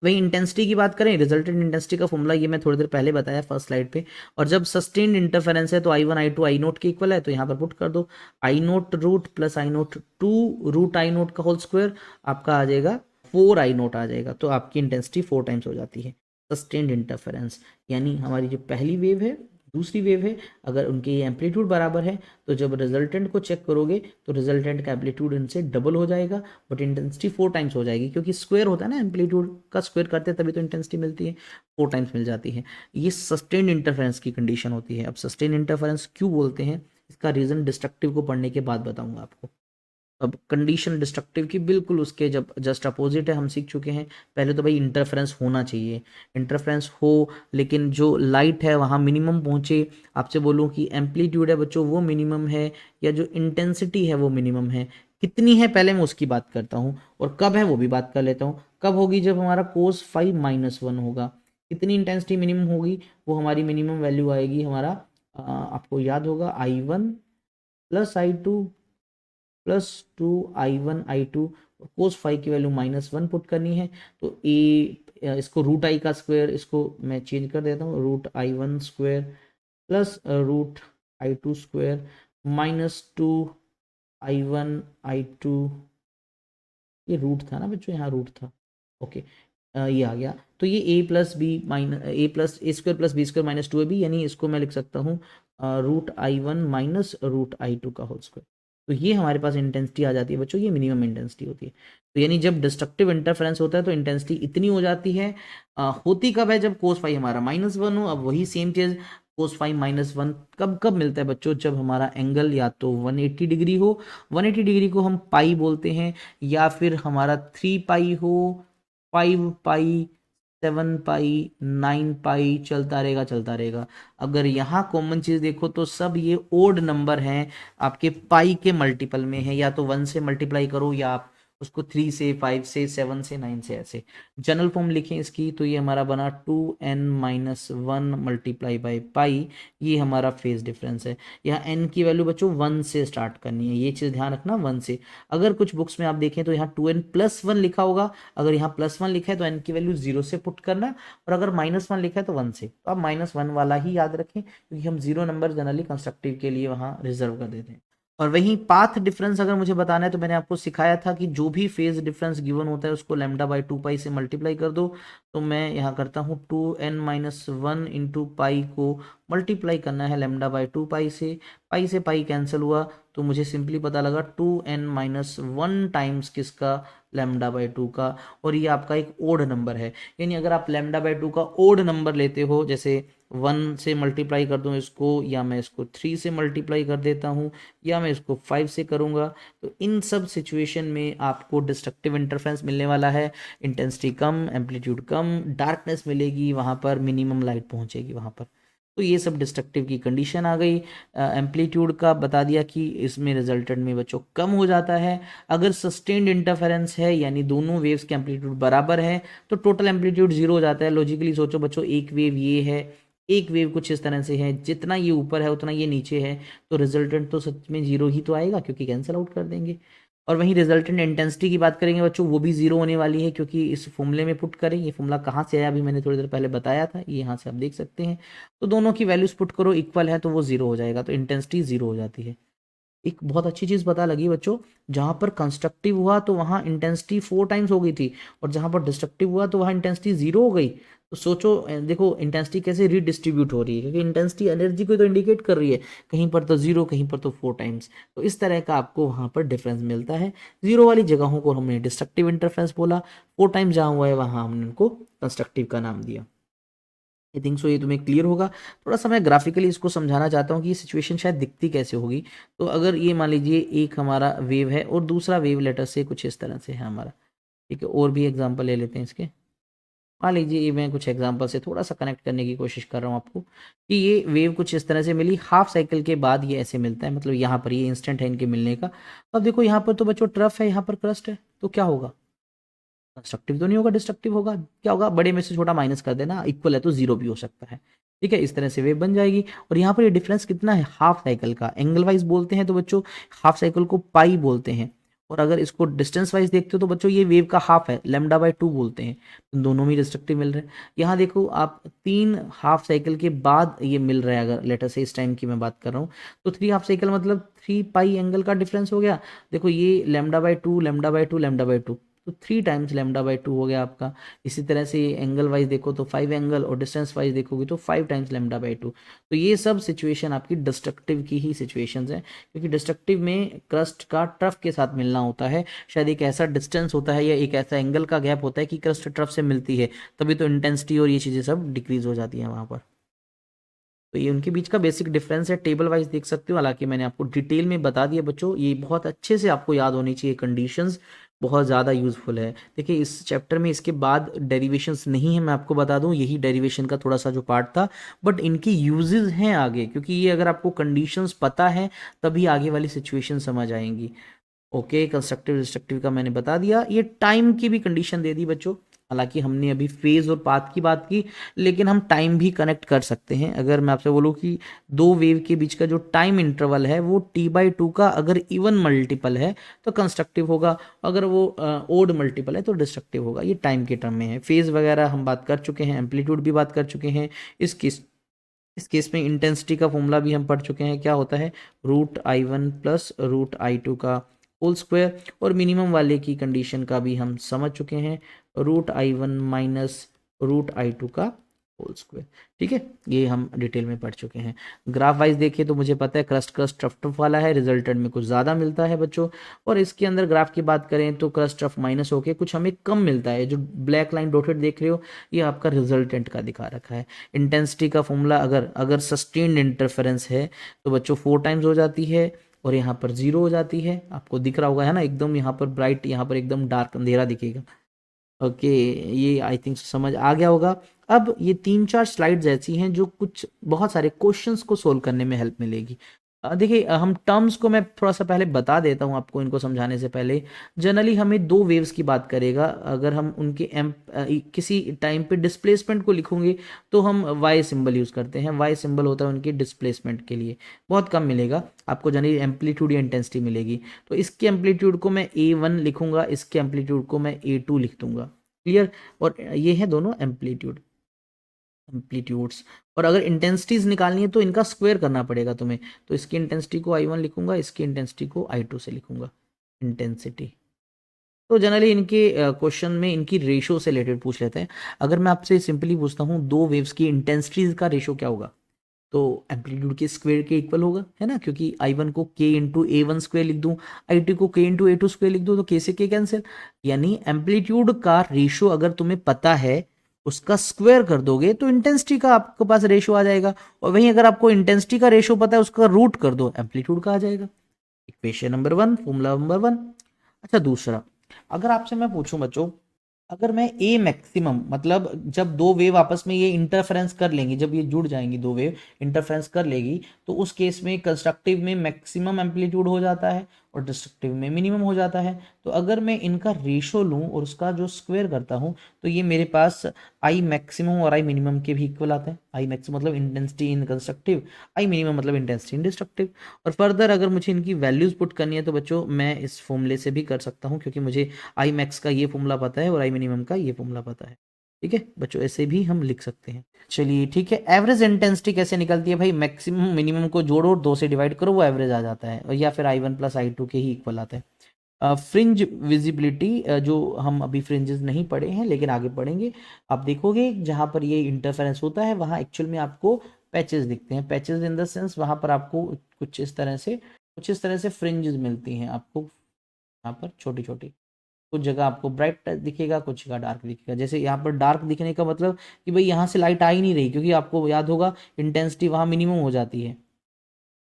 वही इंटेंसिटी की बात करें, रिजल्टेंट इंटेंसिटी का फॉर्मूला ये मैं थोड़ी देर पहले बताया फर्स्ट स्लाइड पे। और जब सस्टेन्ड इंटरफेरेंस है तो I1 I2 I0 के इक्वल है, तो यहाँ पर पुट कर दो, I0 root plus I0 2 root I0 का होल स्क्वायर, आपका आ जाएगा 4I0 आ जाएगा, तो आपकी इंटेंसिटी 4 टाइम्स हो जाती है। सस्टेन्ड इंटरफेरेंस यानी हमारी जो पहली वेव है दूसरी वेव है, अगर उनके एम्पलीट्यूड बराबर है तो जब रिजल्टेंट को चेक करोगे तो रिजल्टेंट का एम्पलीट्यूड इनसे डबल हो जाएगा, बट इंटेंसिटी 4 टाइम्स हो जाएगी, क्योंकि स्क्वायर होता है ना, एम्पलीट्यूड का स्क्वायर करते हैं तभी तो इंटेंसिटी मिलती है, 4 टाइम्स मिल जाती है। ये सस्टेन्ड इंटरफेरेंस की कंडीशन होती है। अब सस्टेन्ड इंटरफेरेंस क्यों बोलते हैं, इसका रीज़न डिस्ट्रक्टिव को पढ़ने के बाद बताऊंगा आपको। अब कंडीशन डिस्ट्रक्टिव की बिल्कुल उसके जब जस्ट अपोजिट है, हम सीख चुके हैं। पहले तो भाई इंटरफेरेंस होना चाहिए, इंटरफेरेंस हो, लेकिन जो लाइट है वहाँ मिनिमम पहुँचे। आपसे बोलूँ कि एम्पलीट्यूड है बच्चों वो मिनिमम है, या जो इंटेंसिटी है वो मिनिमम है, कितनी है पहले मैं उसकी बात करता हूँ, और कब है वो भी बात कर लेता हूँ। कब होगी? जब हमारा कोस 5 - 1 होगा। कितनी इंटेंसिटी मिनिमम होगी? वो हमारी मिनिमम वैल्यू आएगी हमारा, आपको याद होगा, I1 + I2 +2 I1 I2। कोस 5 की वैल्यू -1 पुट करनी है, तो इसको √i², इसको मैं चेंज कर देता हूँ, √I1² plus √I2² -2 I1 I2। ये रूट था ना बच्चों, यहाँ रूट था, ओके। ये आ गया, तो ये a+b² + b² - 2ab, यानी इसको मैं लिख सकता हूँ √I1 - √I2 का होल स्क्वायर। तो ये हमारे पास इंटेंसिटी आ जाती है बच्चों, ये मिनिमम इंटेंसिटी होती है। तो यानी जब डिस्ट्रक्टिव इंटरफेरेंस होता है तो इंटेंसिटी इतनी हो जाती है। होती कब है? जब कोस 5 हमारा -1 हो। अब वही सेम चीज़, कोस 5 -1 कब कब मिलता है बच्चों? जब हमारा एंगल या तो 180 डिग्री हो, 180 डिग्री को हम पाई बोलते हैं, या फिर हमारा 3 पाई हो, 5 पाई, 7 पाई, 9 पाई, चलता रहेगा चलता रहेगा। अगर यहाँ कॉमन चीज़ देखो तो सब ये ओड नंबर हैं, आपके पाई के मल्टीपल में है, या तो 1 से मल्टीप्लाई करो, या आप उसको 3 से, 5 से, 7 से, 9 से, ऐसे जनरल फॉर्म लिखें इसकी, तो ये हमारा बना 2n-1 मल्टीप्लाई बाई पाई। ये हमारा फेज डिफरेंस है। यहाँ n की वैल्यू बच्चों 1 से स्टार्ट करनी है, ये चीज़ ध्यान रखना, 1 से। अगर कुछ बुक्स में आप देखें तो यहाँ 2n+1 लिखा होगा, अगर यहाँ +1 लिखा है तो n की वैल्यू 0 से पुट करना, और अगर -1 लिखा है तो 1 से, तो आप -1 वाला ही याद रखें, क्योंकि हम 0 नंबर जनरली कंस्ट्रक्टिव के लिए वहाँ रिजर्व कर देते हैं। और वहीं पाथ डिफरेंस अगर मुझे बताना है तो मैंने आपको सिखाया था कि जो भी फेज डिफरेंस गिवन होता है उसको λ/2 से मल्टीप्लाई कर दो। तो मैं यहाँ करता हूँ 2n-1 इंटू पाई को मल्टीप्लाई करना है λ/2 से। पाई से पाई कैंसिल हुआ, तो मुझे सिंपली पता लगा 2n-1 टाइम्स किसका? λ/2 का। और ये आपका एक ओड नंबर है, यानी अगर आप λ/2 का ओड नंबर लेते हो, जैसे 1 से मल्टीप्लाई कर दूं इसको, या मैं इसको 3 से मल्टीप्लाई कर देता हूँ, या मैं इसको 5 से करूँगा, तो इन सब सिचुएशन में आपको डिस्ट्रक्टिव इंटरफेरेंस मिलने वाला है। इंटेंसिटी कम, एम्पलीट्यूड कम, डार्कनेस मिलेगी, वहाँ पर मिनिमम लाइट पहुँचेगी वहाँ पर। तो ये सब डिस्ट्रक्टिव की कंडीशन आ गई। एम्पलीट्यूड का बता दिया कि इसमें रिजल्टेंट में बच्चों कम हो जाता है। अगर सस्टेन्ड इंटरफेरेंस है, यानी दोनों वेव्स के एम्पलीट्यूड बराबर है, तो टोटल एम्पलीट्यूड 0 हो जाता है। लॉजिकली सोचो बच्चों, एक वेव ये है, एक वेव कुछ इस तरह से है, जितना ये ऊपर है उतना ये नीचे है, तो रिजल्टेंट तो सच में 0 ही तो आएगा, क्योंकि कैंसिल आउट कर देंगे। और वहीं रिजल्टेंट इंटेंसिटी की बात करेंगे बच्चों, वो भी 0 होने वाली है, क्योंकि इस फॉर्मूले में पुट करें। ये फॉर्मूला कहाँ से आया अभी मैंने थोड़ी देर पहले बताया था, ये यहाँ से आप देख सकते हैं। तो दोनों की वैल्यूज पुट करो, इक्वल है तो वो 0 हो जाएगा, तो इंटेंसिटी 0 हो जाती है। एक बहुत अच्छी चीज़ पता लगी बच्चों, जहाँ पर कंस्ट्रक्टिव हुआ तो वहाँ इंटेंसिटी 4 टाइम्स हो गई थी, और जहाँ पर डिस्ट्रक्टिव हुआ तो वहाँ इंटेंसिटी 0 हो गई। तो सोचो, देखो इंटेंसिटी कैसे रीडिस्ट्रीब्यूट हो रही है, क्योंकि इंटेंसिटी एनर्जी को तो इंडिकेट कर रही है, कहीं पर तो 0, कहीं पर तो 4 टाइम्स। तो इस तरह का आपको वहाँ पर डिफरेंस मिलता है। 0 वाली जगहों को हमने डिस्ट्रक्टिव इंटरफेरेंस बोला, 4 टाइम्स जहाँ हुआ है वहाँ हमने उनको कंस्ट्रक्टिव का नाम दिया। आई थिंक सो ये तुम्हें क्लियर होगा। थोड़ा सा मैं ग्राफिकली इसको समझाना चाहता हूँ कि ये सिचुएशन शायद दिखती कैसे होगी। तो अगर ये मान लीजिए एक हमारा वेव है, और दूसरा वेव लेटर से कुछ इस तरह से है हमारा, ठीक है। और भी एग्जांपल ले लेते हैं इसके। मान लीजिए ये मैं कुछ एग्जांपल से थोड़ा सा कनेक्ट करने की कोशिश कर रहा हूँ आपको, कि ये वेव कुछ इस तरह से मिली, हाफ साइकिल के बाद ये ऐसे मिलता है, मतलब यहाँ पर ये इंस्टेंट है इनके मिलने का। अब देखो यहाँ पर तो बच्चों ट्रफ है, यहाँ पर क्रस्ट है, तो क्या होगा? कंस्ट्रक्टिव तो नहीं होगा, डिस्ट्रक्टिव होगा। क्या होगा? बड़े में से छोटा माइनस कर देना, इक्वल है तो 0 भी हो सकता है, ठीक है। इस तरह से वेव बन जाएगी। और यहाँ पर ये डिफरेंस कितना है? हाफ साइकिल का। एंगल वाइज बोलते हैं तो बच्चों हाफ साइकिल को पाई बोलते हैं, और अगर इसको डिस्टेंस वाइज देखते हो तो बच्चों ये वेव का हाफ है, λ/2 बोलते हैं। तो दोनों में डिस्ट्रक्टिव मिल रहे हैं। यहाँ देखो आप 3 हाफ साइकिल के बाद ये मिल रहा है, अगर लेटर से इस टाइम की मैं बात कर रहा हूँ, तो 3 हाफ साइकिल मतलब 3 पाई एंगल का डिफरेंस हो गया। देखो ये λ/2, λ/2, λ/2, तो 3 टाइम्स λ/2 हो गया आपका। इसी तरह से एंगल वाइज देखो तो 5 एंगल, और डिस्टेंस वाइज देखोगे तो 5 टाइम्स λ/2। तो ये सब सिचुएशन आपकी डिस्ट्रक्टिव की ही सिचुएशंस हैं, क्योंकि डिस्ट्रक्टिव में क्रस्ट का ट्रफ के साथ मिलना होता है। शायद एक ऐसा डिस्टेंस होता है, या एक ऐसा एंगल का गैप होता है कि क्रस्ट ट्रफ से मिलती है, तभी तो इंटेंसिटी और ये चीज़ें सब डिक्रीज हो जाती हैं वहाँ पर। तो ये उनके बीच का बेसिक डिफरेंस है, टेबल वाइज देख सकते हो। हालांकि मैंने आपको डिटेल में बता दिया बच्चों, ये बहुत अच्छे से आपको याद होनी चाहिए, कंडीशंस बहुत ज़्यादा यूजफुल है। देखिए इस चैप्टर में इसके बाद डेरिवेशंस नहीं है, मैं आपको बता दूं, यही डेरिवेशन का थोड़ा सा जो पार्ट था, बट इनकी यूजेस हैं आगे, क्योंकि ये अगर आपको कंडीशंस पता है तभी आगे वाली सिचुएशन समझ आएंगी। ओके, कंस्ट्रक्टिव डिस्ट्रक्टिव का मैंने बता दिया। ये टाइम की भी कंडीशन दे दी बच्चों। हालांकि हमने अभी फेज और पाथ की बात की, लेकिन हम टाइम भी कनेक्ट कर सकते हैं। अगर मैं आपसे बोलूँ कि दो वेव के बीच का जो टाइम इंटरवल है वो t/2 का अगर इवन मल्टीपल है तो कंस्ट्रक्टिव होगा, अगर वो ओड मल्टीपल है तो डिस्ट्रक्टिव होगा। ये टाइम के टर्म में है। फेज वगैरह हम बात कर चुके हैं, एम्पलीट्यूड भी बात कर चुके हैं। इस केस में इंटेंसिटी का फॉर्मूला भी हम पढ़ चुके हैं, क्या होता है, √I1 प्लस √I2 का होल स्क्वायर। और मिनिमम वाले की कंडीशन का भी हम समझ चुके हैं, √I1 माइनस √I2 का होल स्क्वायर। ठीक है, ये हम डिटेल में पढ़ चुके हैं। ग्राफ वाइज देखिए तो मुझे पता है क्रस्ट क्रस्ट टफ टफ वाला है, रिजल्टेंट में कुछ ज़्यादा मिलता है बच्चों। और इसके अंदर ग्राफ की बात करें तो क्रस्ट टफ माइनस होके कुछ हमें कम मिलता है। जो ब्लैक लाइन डॉटेड देख रहे हो ये आपका रिजल्टेंट का दिखा रखा है। इंटेंसिटी का फॉर्मूला अगर अगर सस्टेन्ड इंटरफेरेंस है तो बच्चों 4 टाइम्स हो जाती है, और यहाँ पर 0 हो जाती है। आपको दिख रहा होगा है ना, एकदम यहाँ पर ब्राइट, यहाँ पर एकदम डार्क अंधेरा दिखेगा। ओके, ये आई थिंक समझ आ गया होगा। अब ये 3-4 स्लाइड्स ऐसी हैं जो कुछ बहुत सारे क्वेश्चंस को सोल्व करने में हेल्प मिलेगी। देखिए हम टर्म्स को मैं थोड़ा सा पहले बता देता हूँ आपको, इनको समझाने से पहले। जनरली हमें दो वेव्स की बात करेगा, अगर हम उनके किसी टाइम पे डिस्प्लेसमेंट को लिखोगे तो हम वाई सिंबल यूज़ करते हैं। वाई सिंबल होता है उनके डिस्प्लेसमेंट के लिए। बहुत कम मिलेगा आपको, जनरली एम्पलीट्यूड या इंटेंसिटी मिलेगी। तो इसके एम्पलीट्यूड को मैं A1 लिखूंगा, इसके एम्पलीट्यूड को मैं A2 लिख दूंगा। क्लियर? और ये है दोनों एम्पलीट्यूड्स। और अगर इंटेंसिटीज निकालनी है तो इनका स्क्वायर करना पड़ेगा तुम्हें। तो इसकी इंटेंसिटी को I1 लिखूंगा, इसकी इंटेंसिटी को I2 से लिखूंगा, इंटेंसिटी। तो जनरली इनके क्वेश्चन में इनकी रेशो से रिलेटेड पूछ लेते हैं। अगर मैं आपसे सिंपली पूछता हूँ दो वेव्स की इंटेंसिटीज का रेशो क्या होगा, तो एम्पलीट्यूड के स्क्वायर के इक्वल होगा, है ना, क्योंकि I1 को K इंटू A1 स्क्वायर लिख दूं, I2 को K इंटू A2 स्क्वायर लिख दूं, तो K से K कैंसिल। यानी एम्पलीट्यूड का रेशो अगर तुम्हें पता है उसका स्क्वायर कर दोगे तो इंटेंसिटी का आपके पास रेशो आ जाएगा। और वहीं अगर आपको इंटेंसिटी का रेशो पता है उसका रूट कर दो, एम्पलीट्यूड का आ जाएगा। Equation number 1, formula number 1। अच्छा, दूसरा, अगर आपसे मैं पूछूं बच्चों, अगर मैं ए मैक्सिमम, मतलब जब दो वेव आपस में ये इंटरफेरेंस कर लेंगी, जब ये जुड़ जाएंगी दो वेव इंटरफेरेंस कर लेगी, तो उस केस में कंस्ट्रक्टिव में मैक्सिमम एम्पलीट्यूड हो जाता है और डिस्ट्रक्टिव में मिनिमम हो जाता है। तो अगर मैं इनका रेशो लूं और उसका जो स्क्वायर करता हूं तो ये मेरे पास आई मैक्सिमम और आई मिनिमम के भी इक्वल आता है। आई मैक्सिमम मतलब intensity in constructive, I minimum मतलब इंटेंसिटी इन डिस्ट्रक्टिव। और फर्दर अगर मुझे इनकी वैल्यूज पुट करनी है तो बच्चों मैं इस फॉर्मूले से भी कर सकता हूँ, क्योंकि मुझे आई मैक्स का ये फॉर्मूला पता है और आई मिनिमम का ये फॉर्मूला पता है। ठीक है बच्चों, ऐसे भी हम लिख सकते हैं। चलिए ठीक है, एवरेज इंटेंसिटी कैसे निकलती है भाई, मैक्सिमम मिनिमम को जोड़ो और 2 से डिवाइड करो, वो एवरेज आ जाता है, और या फिर I1 प्लस I2 के ही इक्वल आता है। फ्रिंज विजिबिलिटी, जो हम अभी फ्रिंजेस नहीं पढ़े हैं लेकिन आगे पढ़ेंगे, आप देखोगे जहाँ पर ये इंटरफेरेंस होता है वहाँ एक्चुअल में आपको पैचेस दिखते हैं। पैचेस इन द सेंस वहाँ पर आपको कुछ इस तरह से फ्रिंजेस मिलती हैं आपको, यहाँ पर छोटी छोटी। कुछ जगह आपको ब्राइट दिखेगा, कुछ जगह डार्क दिखेगा। जैसे यहाँ पर डार्क दिखने का मतलब कि भाई यहाँ से लाइट आ ही नहीं रही, क्योंकि आपको याद होगा इंटेंसिटी वहाँ मिनिमम हो जाती है।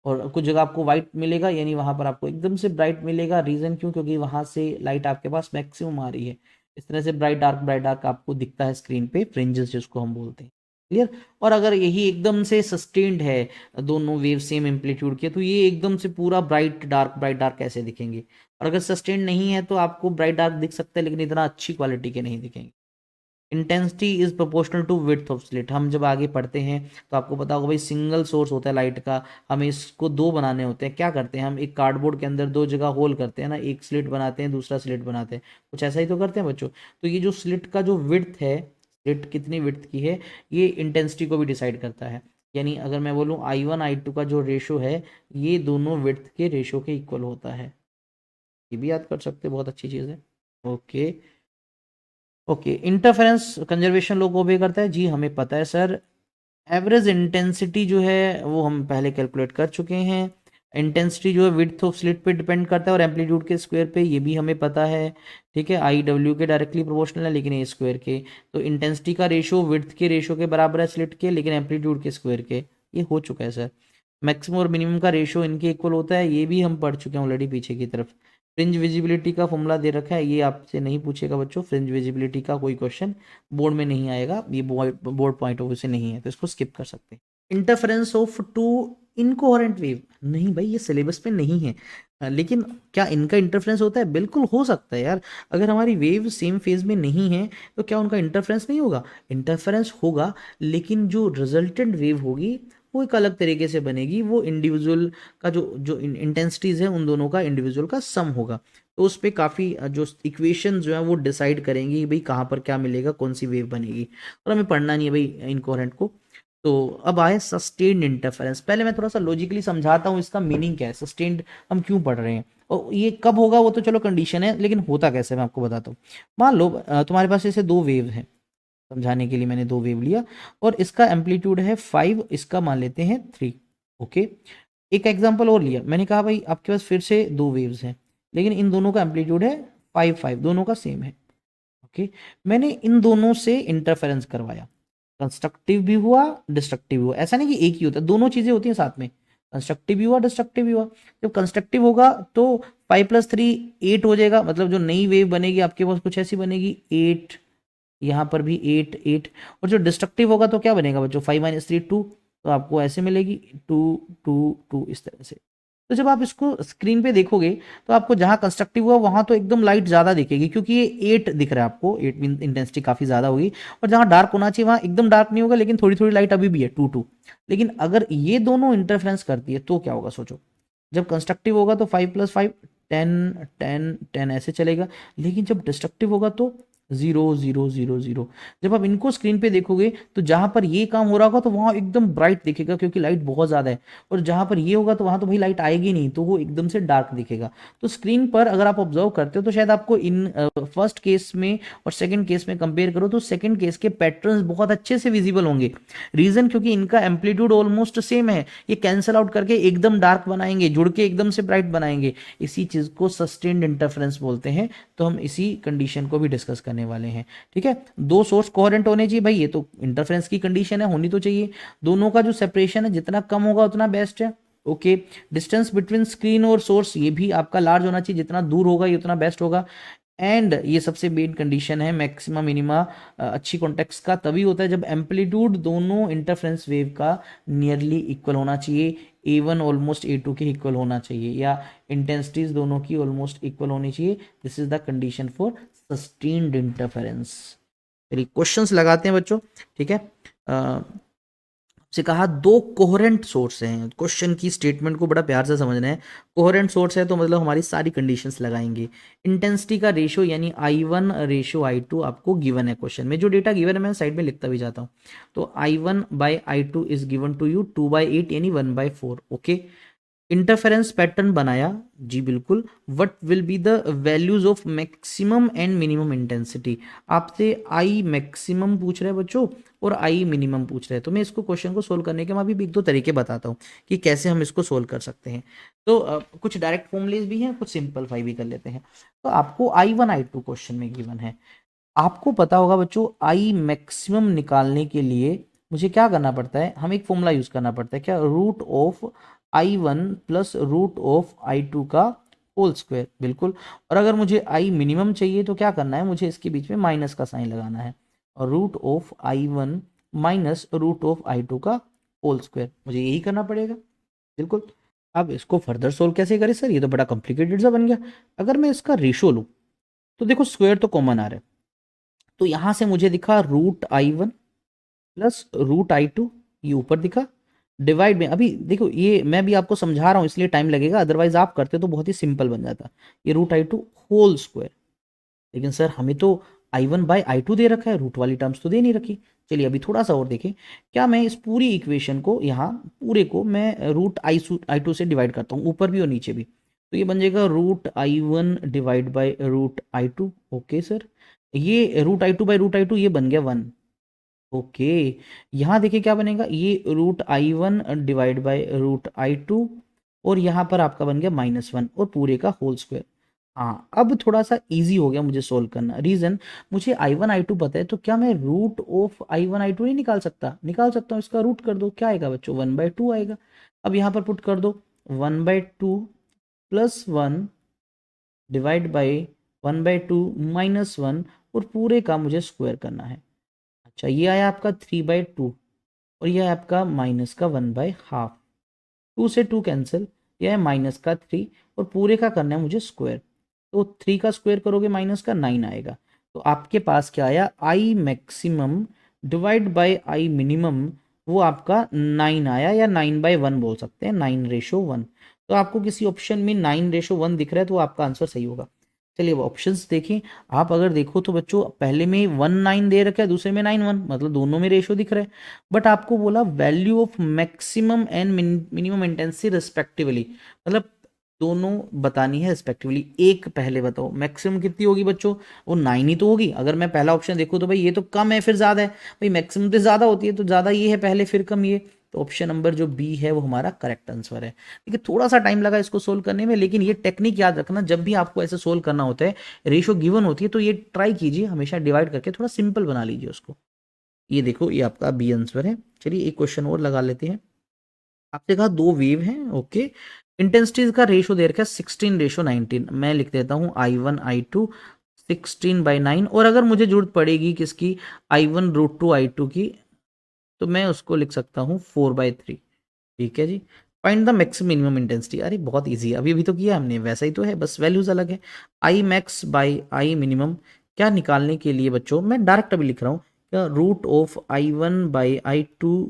और कुछ जगह आपको वाइट मिलेगा, यानी वहां पर आपको एकदम से ब्राइट मिलेगा। रीजन क्यों? क्योंकि वहां से लाइट आपके पास मैक्सिमम आ रही है। इस तरह से ब्राइट डार्क आपको दिखता है स्क्रीन पे, फ्रिंजेस जिसको हम बोलते हैं। क्लियर? और अगर यही एकदम से सस्टेन्ड है, दोनों वेव सेम एम्पलीट्यूड के, तो ये एकदम से पूरा ब्राइट डार्क कैसे दिखेंगे? और अगर सस्टेन्ड नहीं है तो आपको ब्राइट डार्क दिख सकता है लेकिन इतना अच्छी क्वालिटी के नहीं दिखेंगे। Intensity is proportional to width of slit. हम जब आगे पढ़ते हैं तो आपको पता होगा भाई, सिंगल सोर्स होता है लाइट का, हमें इसको दो बनाने होते हैं। क्या करते हैं हम, एक कार्डबोर्ड के अंदर दो जगह होल करते हैं ना, एक स्लिट बनाते हैं दूसरा स्लिट बनाते हैं, कुछ ऐसा ही तो करते हैं बच्चों। तो ये जो स्लिट का जो विड्थ है, स्लिट कितनी विड्थ की है, ये इंटेंसिटी को भी डिसाइड करता है। यानी अगर मैं बोलूँ I1 I2 का जो रेशो है, ये दोनों विड्थ के रेशो के इक्वल होता है। ये भी याद कर सकते हैं, बहुत अच्छी चीज़ है। ओके ओके, इंटरफेरेंस कंजर्वेशन लोग ओबे करता है जी, हमें पता है सर। एवरेज इंटेंसिटी जो है वो हम पहले कैलकुलेट कर चुके हैं। इंटेंसिटी जो है विड्थ ऑफ स्लिट पे डिपेंड करता है और एम्पलीट्यूड के स्क्वायर पे, ये भी हमें पता है। ठीक है, आई डब्ल्यू के डायरेक्टली प्रोपोर्शनल है लेकिन ए स्क्वायर के। तो इंटेंसिटी का रेशो विड्थ के रेशो के बराबर है स्लिट के, लेकिन एम्पलीट्यूड के स्क्वायर के, ये हो चुका है सर। मैक्सिमम और मिनिमम का रेशियो इनके इक्वल होता है, ये भी हम पढ़ चुके हैं ऑलरेडी पीछे की तरफ। फ्रिंज विजिबिलिटी का फॉर्मूला दे रखा है, ये आपसे नहीं पूछेगा बच्चों, फ्रिंज विजिबिलिटी का कोई क्वेश्चन बोर्ड में नहीं आएगा, ये बोर्ड पॉइंट ऑफ व्यू से नहीं है, तो इसको स्किप कर सकते हैं। Interference of two incoherent wave, नहीं भाई ये सिलेबस पे नहीं है। लेकिन क्या इनका इंटरफेरेंस होता है? बिल्कुल हो सकता है यार। अगर हमारी वेव सेम फेज में नहीं है तो क्या उनका इंटरफेरेंस नहीं होगा? इंटरफेरेंस होगा, लेकिन जो रिजल्टेंट वेव होगी वो एक अलग तरीके से बनेगी, वो इंडिविजुअल का जो जो इंटेंसिटीज है उन दोनों का इंडिविजुअल का सम होगा। तो उस पर काफ़ी जो इक्वेशन जो है वो डिसाइड करेंगी भाई कहाँ पर क्या मिलेगा, कौन सी वेव बनेगी, और हमें पढ़ना नहीं है भाई इनकोहेरेंट को। तो अब आए सस्टेन्ड इंटरफेरेंस। पहले मैं थोड़ा सा लॉजिकली समझाता हूँ इसका मीनिंग क्या है, सस्टेन्ड हम क्यों पढ़ रहे हैं और ये कब होगा, वो तो चलो कंडीशन है, लेकिन होता कैसे मैं आपको बताता हूँ। मान लो तुम्हारे पास ऐसे दो वेव हैं, समझाने के लिए मैंने दो वेव लिया और इसका एम्पलीट्यूड है 5, इसका मान लेते हैं 3। ओके, एक एग्जांपल और लिया, मैंने कहा भाई आपके पास फिर से दो वेव्स हैं, लेकिन इन दोनों का एम्पलीट्यूड है 5 दोनों का सेम है। ओके, मैंने इन दोनों से इंटरफेरेंस करवाया, कंस्ट्रक्टिव भी हुआ डिस्ट्रक्टिव हुआ, ऐसा नहीं कि एक ही होता है, दोनों चीजें होती हैं साथ में, कंस्ट्रक्टिव भी हुआ डिस्ट्रक्टिव भी हुआ। जब कंस्ट्रक्टिव होगा तो 5 + 3 8 हो जाएगा, मतलब जो नई वेव बनेगी आपके पास कुछ ऐसी बनेगी 8, यहाँ पर भी 8 8। और जो डिस्ट्रक्टिव होगा तो क्या बनेगा बच्चों, 5 - 3 2, तो आपको ऐसे मिलेगी 2 2 2 इस तरह से। तो जब आप इसको स्क्रीन पे देखोगे तो आपको जहां कंस्ट्रक्टिव हुआ वहां तो एकदम लाइट ज्यादा दिखेगी, क्योंकि ये 8 दिख रहा है आपको, 8 मीन इंटेंसिटी काफी ज्यादा होगी। और जहां डार्क होना चाहिए वहां एकदम डार्क नहीं होगा, लेकिन थोड़ी थोड़ी लाइट अभी भी है 2 2। लेकिन अगर ये दोनों इंटरफेरेंस करती है तो क्या होगा सोचो। जब कंस्ट्रक्टिव होगा तो 5 + 5 10 10 10 ऐसे चलेगा, लेकिन जब डिस्ट्रक्टिव होगा तो 0 0 0 0। जब आप इनको स्क्रीन पे देखोगे तो जहां पर ये काम हो रहा होगा तो वहां एकदम ब्राइट दिखेगा, क्योंकि लाइट बहुत ज्यादा है, और जहां पर ये होगा तो वहां तो भाई लाइट आएगी नहीं, तो वो एकदम से डार्क दिखेगा। तो स्क्रीन पर अगर आप ऑब्जर्व करते हो तो शायद आपको इन फर्स्ट केस में और सेकंड केस में कंपेयर करो तो सेकंड केस के पैटर्न्स बहुत अच्छे से विजिबल होंगे। रीजन क्योंकि इनका एम्पलीट्यूड ऑलमोस्ट सेम है, ये कैंसल आउट करके एकदम डार्क बनाएंगे, जुड़ के एकदम से ब्राइट बनाएंगे। इसी चीज को सस्टेन्ड इंटरफेरेंस बोलते हैं। तो हम इसी कंडीशन को भी डिस्कस करने वाले हैं। ठीक है, दो सोर्स कोहेरेंट होने चाहिए भाई, ये तो इंटरफेरेंस की कंडीशन है, होनी तो चाहिए। दोनों का जो सेपरेशन है जितना कम होगा उतना बेस्ट है। ओके, डिस्टेंस बिटवीन स्क्रीन और सोर्स ये भी आपका लार्ज होना चाहिए, जितना दूर होगा ये उतना बेस्ट होगा। एंड ये सबसे मेन कंडीशन है मैक्सिमा मिनिमा अच्छी कॉन्टेक्स्ट का तभी होता है जब एम्पलीट्यूड दोनों इंटरफेरेंस वेव का नियरली इक्वल होना चाहिए, A1 ऑलमोस्ट A2 के इक्वल होना चाहिए, या इंटेंसिटीज दोनों की ऑलमोस्ट इक्वल होनी चाहिए। This is the condition for sustained interference. चलिए क्वेश्चंस लगाते हैं बच्चों। ठीक है, से कहा दो कोहेरेंट सोर्स हैं, क्वेश्चन की स्टेटमेंट को बड़ा प्यार से समझना है। कोहेरेंट सोर्स है तो मतलब हमारी सारी कंडीशंस लगाएंगे। इंटेंसिटी का रेशियो यानी I1 रेशियो I2 आपको गिवन है क्वेश्चन में, जो डेटा गिवन है मैं साइड में लिखता भी जाता हूँ। तो I1/I2 is given to you 2/8 यानी 1/4। ओके, इंटरफेरेंस पैटर्न बनाया जी बिल्कुल। What will be the values of maximum and minimum intensity, आपसे आई मैक्सिमम पूछ रहे हैं बच्चों और आई मिनिमम पूछ रहे हैं। तो मैं इसको क्वेश्चन को सोल्व करने के मैं अभी एक दो तरीके बताता हूँ कि कैसे हम इसको सोल्व कर सकते हैं। तो कुछ डायरेक्ट फॉर्मूलेज भी हैं, कुछ सिंपलीफाई भी कर लेते हैं। तो आपको I1 I2 क्वेश्चन में गिवन है, आपको पता होगा बच्चों आई मैक्सिमम निकालने के लिए मुझे क्या करना पड़ता है, हम एक फॉर्मूला यूज करना पड़ता है, क्या, √I1 + √I2 का होल स्क्वायर। बिल्कुल, और अगर मुझे आई मिनिमम चाहिए तो क्या करना है, मुझे इसके बीच में माइनस का साइन लगाना है, और √I1 - √I2 का होल स्क्वायर, मुझे यही करना पड़ेगा। बिल्कुल, अब इसको फर्दर सोल्व कैसे करें सर, ये तो बड़ा कॉम्प्लिकेटेड सा बन गया। अगर मैं इसका रेशो लूँ तो देखो स्क्वायर तो कॉमन आ रहा है, तो यहां से मुझे दिखा √I1 + √I2, ये ऊपर दिखा, डिवाइड में, अभी देखो ये मैं भी आपको समझा रहा हूं इसलिए टाइम लगेगा, अदरवाइज आप करते तो बहुत ही सिंपल बन जाता, ये √I2 होल स्क्वायर। लेकिन सर हमें तो I1/I2 दे रखा है, रूट वाली टर्म्स तो दे नहीं रखी। चलिए अभी थोड़ा सा और देखें, क्या मैं इस पूरी इक्वेशन को यहाँ पूरे को मैं √I2 से डिवाइड करता हूँ, ऊपर भी और नीचे भी, तो ये बन जाएगा √I1 / √I2। ओके सर, ये √I2/√I2 ये बन गया 1। ओके, यहाँ देखिए क्या बनेगा, ये √I1 / √I2, और यहाँ पर आपका बन गया -1 और पूरे का होल स्क्वायर। हाँ, अब थोड़ा सा इजी हो गया मुझे सोल्व करना। रीजन, मुझे I1 I2 पता है, तो क्या मैं रूट ऑफ I1 I2 नहीं निकाल सकता? निकाल सकता हूँ। इसका रूट कर दो, क्या आएगा बच्चों? 1/2 आएगा। अब यहाँ पर पुट कर दो 1/2 प्लस 1 डिवाइड बाई 1/2 माइनस 1, और पूरे का मुझे स्क्वायर करना है। अच्छा, ये आया आपका 3/2, और ये है आपका माइनस का 1/2। 2 से 2 कैंसिल, यह है माइनस का 3, और पूरे का करना है मुझे स्क्वायर। तो 3 का स्क्वायर करोगे माइनस का 9 आएगा। तो आपके पास क्या आया? I maximum divide by I minimum, वो आपका 9 आया, या 9/1 बोल सकते हैं, 9:1। तो आपको किसी ऑप्शन में 9:1 दिख रहा है, तो आपका आंसर सही होगा। चलिए अब ऑप्शंस देखें। आप अगर देखो तो बच्चों, पहले में 1 9 दे रखा है, दूसरे में 9 1, मतलब दोनों में रेशो दिख रहा है। बट आपको बोला value of maximum and minimum intensity respectively, मतलब दोनों बतानी है रिस्पेक्टिवली। एक पहले बताओ मैक्सिमम कितनी होगी बच्चों? वो 9 ही तो होगी। अगर मैं पहला ऑप्शन देखूँ तो भाई ये तो कम है फिर ज्यादा है, भाई मैक्सिमम तो ज्यादा होती है, तो ज्यादा ये है पहले फिर कम ये। तो ऑप्शन नंबर जो बी है वो हमारा करेक्ट आंसर है। देखिए थोड़ा सा टाइम लगा इसको सोल्व करने में, लेकिन ये टेक्निक याद रखना, जब भी आपको ऐसे सोल्व करना होता है, रेशो गिवन होती है, तो ये ट्राई कीजिए हमेशा डिवाइड करके थोड़ा सिंपल बना लीजिए उसको। ये देखो, ये आपका बी आंसर है। चलिए एक क्वेश्चन और लगा लेते हैं। आपने कहा दो वेव हैं, ओके, इंटेंसिटीज का रेशो दे रखा है 16:19। मैं लिख देता हूँ I1 I2 16/9, और अगर मुझे जरूरत पड़ेगी किसकी, I1 √2 I2 की, तो मैं उसको लिख सकता हूँ 4/3। ठीक है जी। Find the maximum minimum intensity, अरे बहुत इजी है, अभी अभी तो किया हमने, वैसा ही तो है, बस वैल्यूज अलग है। I max by I minimum, क्या निकालने के लिए बच्चों, मैं डायरेक्ट अभी लिख रहा हूँ, क्या root of I1/I2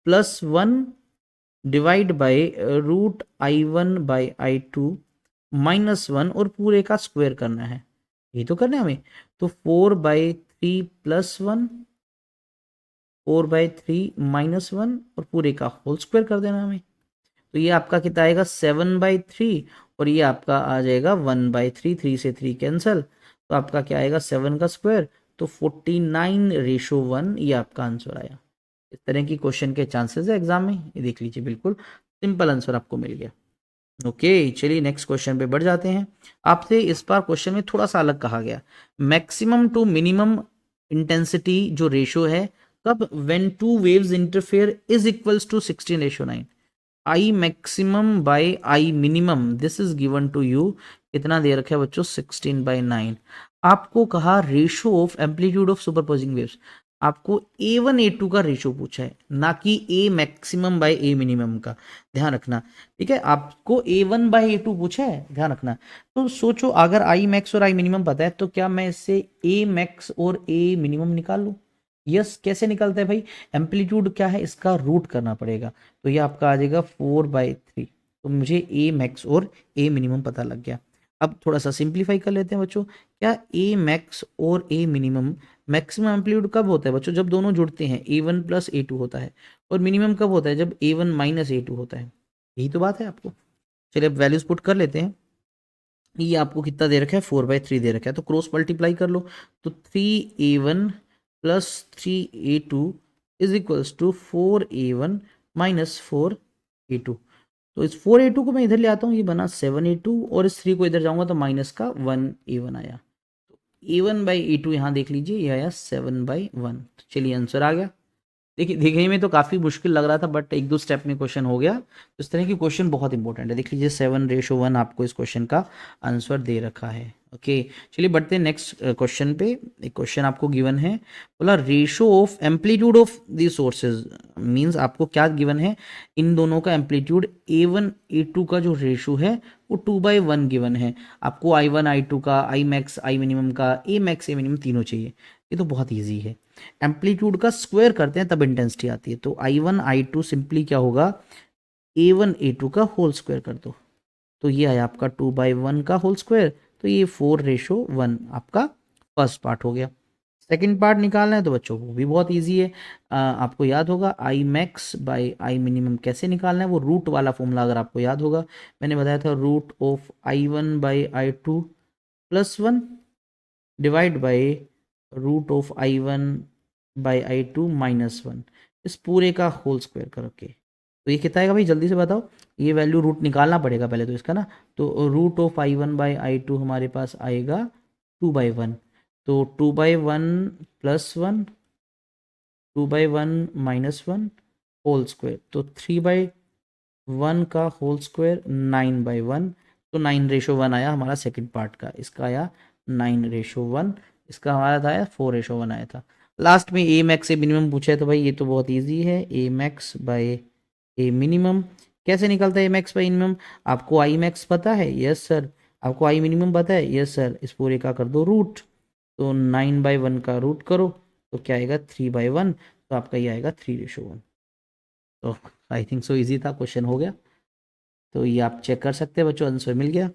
plus 1 divide by √I1/I2 -1, और पूरे का स्क्वायर करना है। ये तो करना है हमें। तो 4/3 प्लस 1, 4/3 -1, और पूरे का होल स्क्वायर कर देना हमें। तो ये आपका कितना आएगा? 7/3, और ये आपका आ जाएगा 1/3, 3 से 3 कैंसल, तो आपका क्या आएगा? 7 का स्क्वायर, तो 49:1, ये आपका आंसर आया। इस तरह की क्वेश्चन के चांसेस है एग्जाम में, ये देख लीजिए, बिल्कुल सिंपल आंसर आपको मिल गया। ओके, चलिए नेक्स्ट क्वेश्चन पे बढ़ जाते हैं। आपसे इस बार क्वेश्चन में थोड़ा सा अलग कहा गया, मैक्सिमम टू मिनिमम इंटेंसिटी जो रेशो है, कब when two waves interfere is equals to 16:9। I maximum by I minimum, this is given to you, कितना दे रखा है बच्चों? 16/9। आपको कहा ratio of amplitude of superposing waves, आपको A1 A2 का रेशो पूछा है, ना कि A maximum by A minimum का, ध्यान रखना। ठीक है, आपको A1/A2 पूछा है, ध्यान रखना। तो सोचो, अगर आई मैक्स और आई मिनिमम पता है, तो क्या मैं इससे ए मैक्स और ए मिनिमम निकाल लूँ? यस, कैसे निकलता है भाई? एम्पलीट्यूड क्या है, इसका रूट करना पड़ेगा। तो ये आपका आ जाएगा 4/3। तो मुझे ए मैक्स और ए मिनिमम पता लग गया। अब थोड़ा सा सिंप्लीफाई कर लेते हैं बच्चों। क्या ए मैक्स और ए मिनिमम, मैक्सिमम एम्पलीट्यूड कब होता है बच्चों? जब दोनों जुड़ते हैं, A1 + A2 होता है। और मिनिमम कब होता है? जब A1 - A2 होता है। यही तो बात है आपको। चलिए अब वैल्यूज पुट कर लेते हैं। ये आपको कितना दे रखा है? 4/3 दे रखा है, तो क्रॉस मल्टीप्लाई कर लो। तो 3A1 + 3A2 is equals to 4A1 - 4A2। तो इस 4A2 को मैं इधर ले आता हूँ, ये बना 7A2, और इस 3 को इधर जाऊंगा तो माइनस का 1A1 आया। तो A1/A2 यहाँ देख लीजिए, ये आया 7/1। तो चलिए आंसर आ गया। देखिए देखने में तो काफ़ी मुश्किल लग रहा था, बट एक दो स्टेप में क्वेश्चन हो गया। तो इस तरह की क्वेश्चन बहुत इंपॉर्टेंट है। देख लीजिए 7:1 आपको इस क्वेश्चन का आंसर दे रखा है। ओके, चलिए बढ़ते हैं नेक्स्ट क्वेश्चन पे। एक क्वेश्चन आपको गिवन है, बोला ratio of amplitude of the sources, means आपको क्या गिवन है? इन दोनों का एम्पलीट्यूड A1 A2 का जो रेशो है वो 2/1 गिवन है। आपको I1 I2 का, आई मैक्स आई मिनिमम का, ए मैक्स ए मिनिमम तीनों चाहिए। ये तो बहुत ईजी है। एम्पलीट्यूड का स्क्वायर करते हैं तब इंटेंसिटी आती है। तो I1 I2 सिंपली क्या होगा? A1 A2 का होल स्क्वायर कर दो, तो ये आया आपका 2/1 का होल स्क्वायर। तो ये 4:1 आपका फर्स्ट पार्ट हो गया। सेकंड पार्ट निकालना है तो बच्चों वो भी बहुत इजी है। आपको याद होगा I max by I minimum कैसे निकालना है, वो रूट वाला फॉर्मूला अगर आपको याद होगा, मैंने बताया था, root of I1/I2 plus 1 divide by root of I1/I2 -1, इस पूरे का होल स्क्वायर करके। तो ये कितना आएगा भाई, जल्दी से बताओ। ये वैल्यू रूट निकालना पड़ेगा पहले तो इसका ना। तो रूट ऑफ I1/I2 हमारे पास आएगा 2/1। तो 2/1 +1, 2/1 -1 होल स्क्वायर, तो 3/1 का होल स्क्वायर 9/1। तो 9:1 आया हमारा सेकंड पार्ट का, इसका आया 9:1। इसका हमारा आया 4:1 आया था। लास्ट में ए मैक्स से मिनिमम पूछा है, तो भाई ये तो बहुत इजी है, ए मैक्स बाय ए मिनिमम। कैसे निकलता है ए मैक्स बाय मिनिमम? आपको आई मैक्स पता है? Yes sir. आपको आई मिनिमम पता है? Yes sir. इस पूरे का कर दो रूट, तो 9/1 का रूट करो, तो क्या आएगा 3/1। तो आपका ये आएगा 3:1। तो आई थिंक सो इजी था, क्वेश्चन हो गया। तो ये आप चेक कर सकते हैं बच्चों, आंसर मिल गया।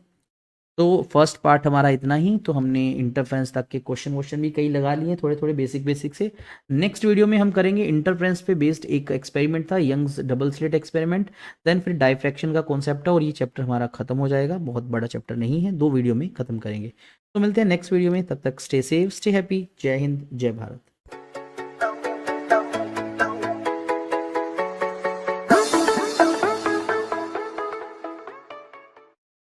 तो फर्स्ट पार्ट हमारा इतना ही। तो हमने इंटरफ्रेंस तक के क्वेश्चन वोश्चन भी कई लगा लिए, थोड़े थोड़े बेसिक बेसिक से। नेक्स्ट वीडियो में हम करेंगे इंटरफ्रेंस पे बेस्ड एक एक्सपेरिमेंट था, Young's double slit experiment. Then फिर डाइफ्रैक्शन का कॉन्सेप्ट है, और ये चैप्टर हमारा खत्म हो जाएगा। बहुत बड़ा चैप्टर नहीं है, 2 वीडियो में खत्म करेंगे। तो मिलते हैं नेक्स्ट वीडियो में, तब तक स्टे सेफ, स्टे हैप्पी। जय हिंद, जय भारत।